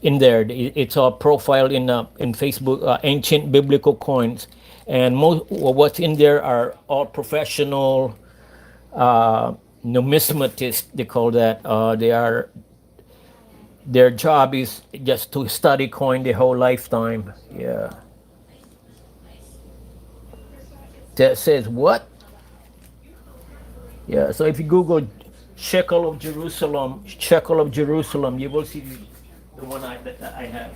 in there. It's all profiled in Facebook, ancient biblical coins, and most what's in there are all professional numismatists. They call that. They are, their job is just to study coin the whole lifetime. Yeah. That says what? Yeah. So if you Google Shekel of Jerusalem, you will see the one that I have.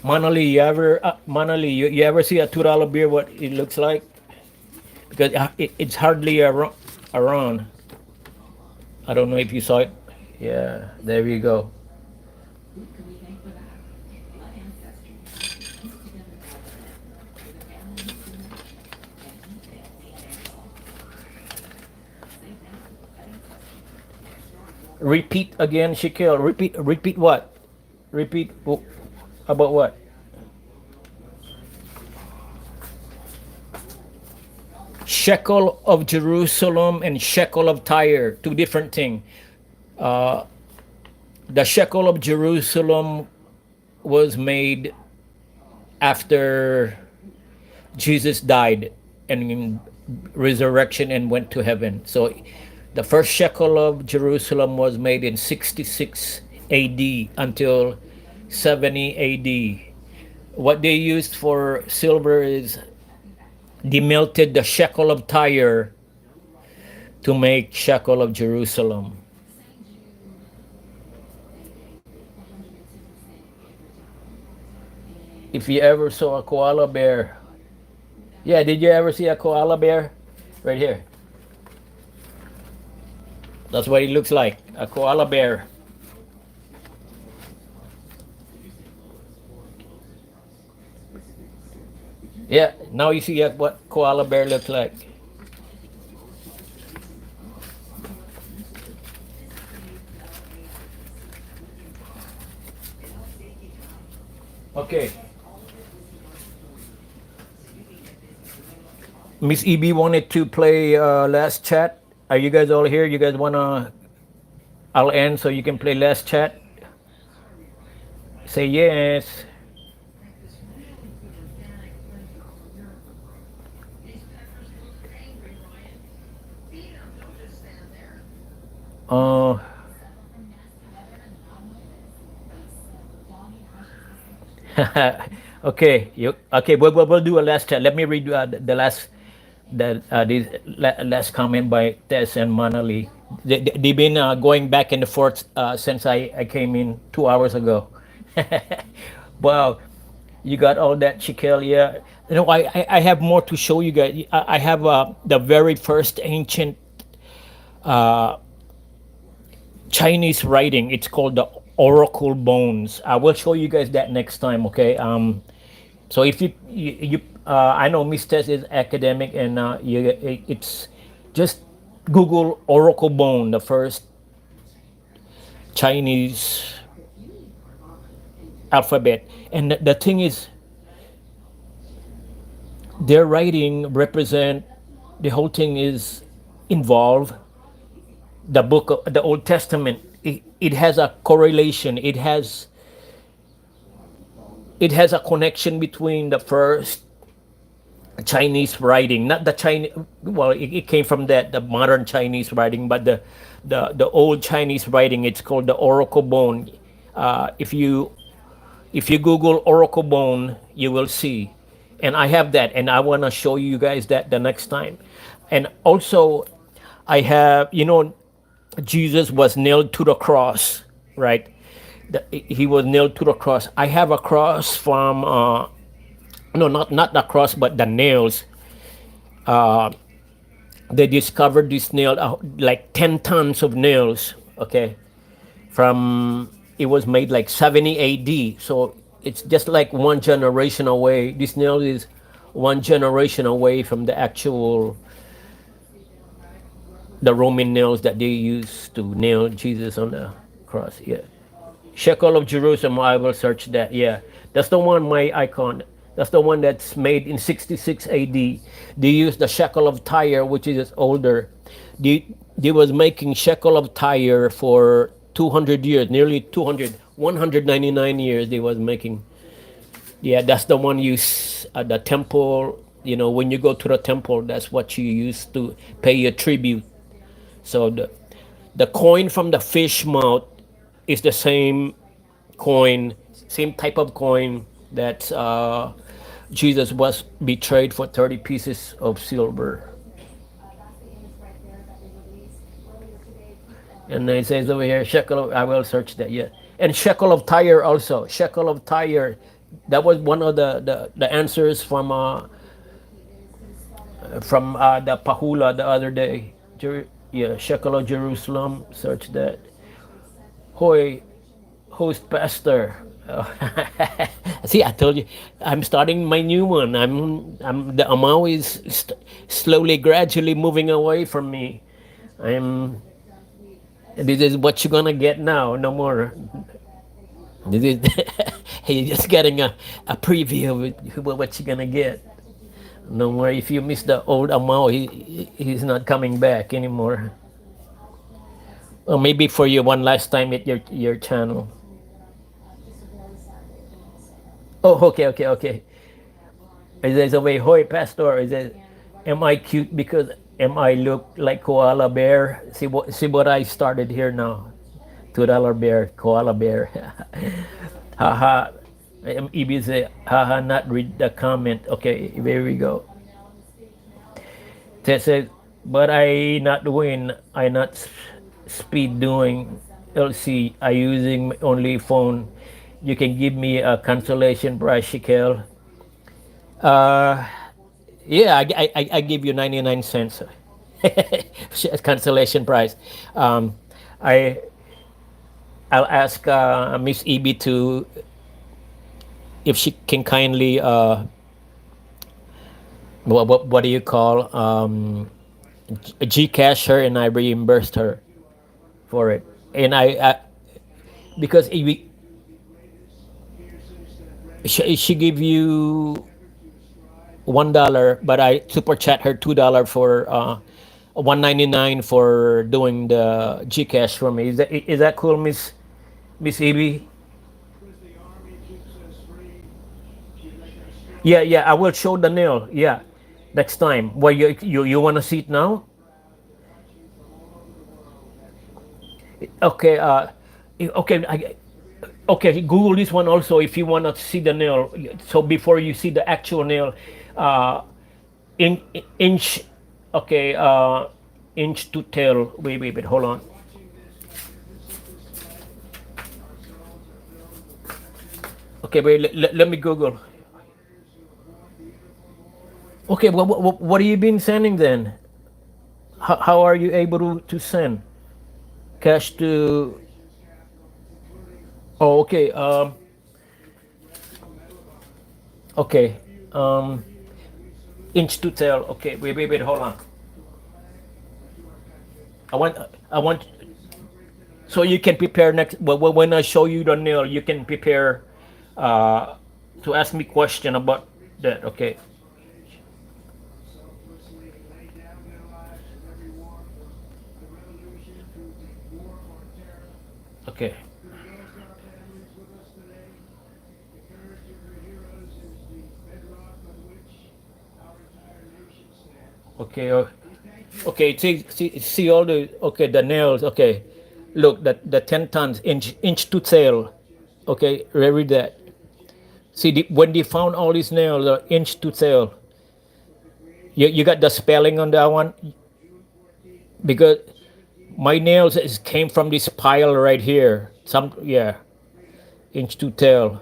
Manali, you ever see a $2 beer? What it looks like? Because it's hardly around. I don't know if you saw it. Yeah, there you go. Repeat again, Shekel. Repeat what? Repeat about what? Shekel of Jerusalem and Shekel of Tyre, two different things. Uh, the Shekel of Jerusalem was made after Jesus died and in resurrection and went to heaven. So the first shekel of Jerusalem was made in 66 AD until 70 AD. What they used for silver is they melted the shekel of Tyre to make shekel of Jerusalem. If you ever saw a koala bear, yeah, did you ever see a koala bear? Right here. That's what it looks like, a koala bear. Yeah, now you see what koala bear looks like. Okay. Miss EB wanted to play last chat. Are you guys all here? You guys wanna? I'll end so you can play last chat. Say yes. Uh, okay. Okay? We'll do a last chat. Let me read the last last comment by Tess and Manali. They've been going back and forth since I came in 2 hours ago. Wow, you got all that, Shekel. Yeah, you know, I have more to show you guys. I have the very first ancient Chinese writing. It's called the Oracle Bones. I will show you guys that next time. Okay. So if you I know Miss Tess is academic, and it's just Google Oracle Bone, the first Chinese alphabet, and the thing is, their writing represent, the whole thing is involved the book of the Old Testament. It has a correlation. It has a connection between the first Chinese writing, not the Chinese. Well, it came from the modern Chinese writing, but the old Chinese writing. It's called the Oracle Bone. If you Google Oracle Bone, you will see, and I have that, and I want to show you guys that the next time. And also, I have, Jesus was nailed to the cross, right? He was nailed to the cross. I have a cross from no, not the cross, but the nails. Uh, they discovered this nail, like 10 tons of nails. Okay, from it was made like 70 A.D. So it's just like one generation away. This nail is one generation away from the actual the Roman nails that they used to nail Jesus on the cross. Yeah. Shekel of Jerusalem, I will search that. Yeah. That's the one, my icon. That's the one that's made in 66 AD. They used the shekel of Tyre, which is older. They was making shekel of Tyre for 200 years, nearly 200, 199 years they was making. Yeah, that's the one used at the temple. You know, when you go to the temple, that's what you use to pay your tribute. So the coin from the fish mouth is the same coin, same type of coin that Jesus was betrayed for 30 pieces of silver. And it says over here, shekel of, I will search that, yeah. And shekel of Tyre also. Shekel of Tyre, that was one of the answers from the Pahula the other day. Yeah, shekel of Jerusalem, search that. Hoy, host pastor. See, I told you, I'm starting my new one. I'm the Amau is slowly, gradually moving away from me. I'm. This is what you're gonna get now. No more. This is. You're just getting a preview of what you're gonna get. No more. If you miss the old Amau, he's not coming back anymore. Or maybe for you one last time at your channel. Oh, okay, okay, okay. Is there a way, hoy, pastor? Is it? Am I cute because am I look like koala bear? See what I started here now. $2 bear, koala bear. Haha. EB say, haha, not read the comment. Okay, here we go. They said, but I not doing, I not speed doing LC. I using only phone. You can give me a cancellation price, Shekel. Uh, yeah, I give you 99 cents cancellation price. Um, I I'll ask Miss EB to if she can kindly what do you call Gcash her and I reimbursed her for it. And I because she give you $1, but I super chat her $2 for 199 for doing the Gcash for me. Is that cool, Miss Evie? Yeah, yeah. I will show the nail. Yeah, next time. Well, you want to see it now? Okay. Okay. Okay. Google this one also if you want to see the nail. So before you see the actual nail, uh, in inch. Okay. Inch to tail. Wait. Hold on. Okay. Wait. Let me Google. Okay. What have you been sending then? How are you able to send cash to? Oh, okay. Okay. Inch to tail. Okay. Wait. Hold on. I want. So you can prepare next. When I show you the nail, you can prepare uh, to ask me question about that. Okay. Okay. Okay. Okay. See all the okay the nails. Okay. Look the 10 tons inch to tail. Okay. Read that. See when they found all these nails, inch to tail. You got the spelling on that one because my nails came from this pile right here. Some yeah. inch to tail.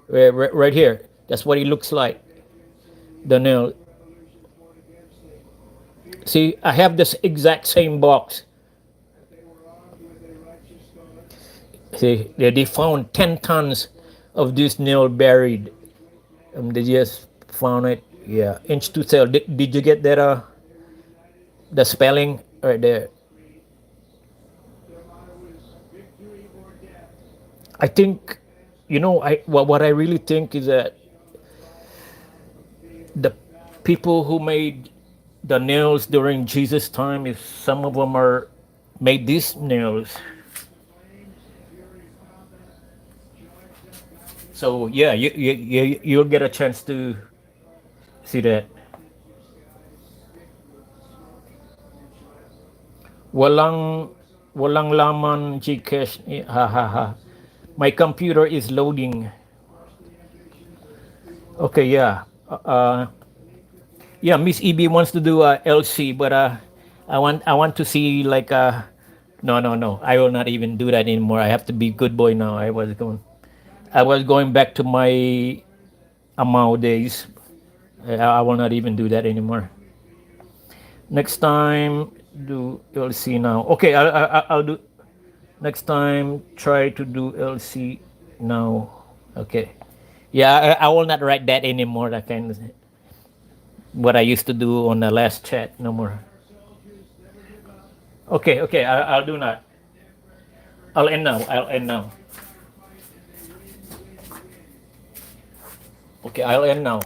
Right here. That's what it looks like. The nail. See, I have this exact same box. See, they found 10 tons of this nail buried. They just found it. Yeah, inch to tail. Did you get that? The spelling right there. I think, what I really think is that the people who made the nails during Jesus' time, if some of them are made these nails. So yeah, you'll get a chance to see that. Walang laman Gcash. Ha ha ha. My computer is loading. Okay, yeah. Yeah, Miss EB wants to do a LC, but I want to see like no, no, no. I will not even do that anymore. I have to be good boy now. I was going back to my Amau days. I will not even do that anymore. Next time, do LC now. Okay, I'll do. Next time, try to do LC now. Okay. Yeah, I will not write that anymore. That kind of what I used to do on the last chat. No more. Okay, okay. I'll do that. I'll end now. I'll end now. Okay, I'll end now.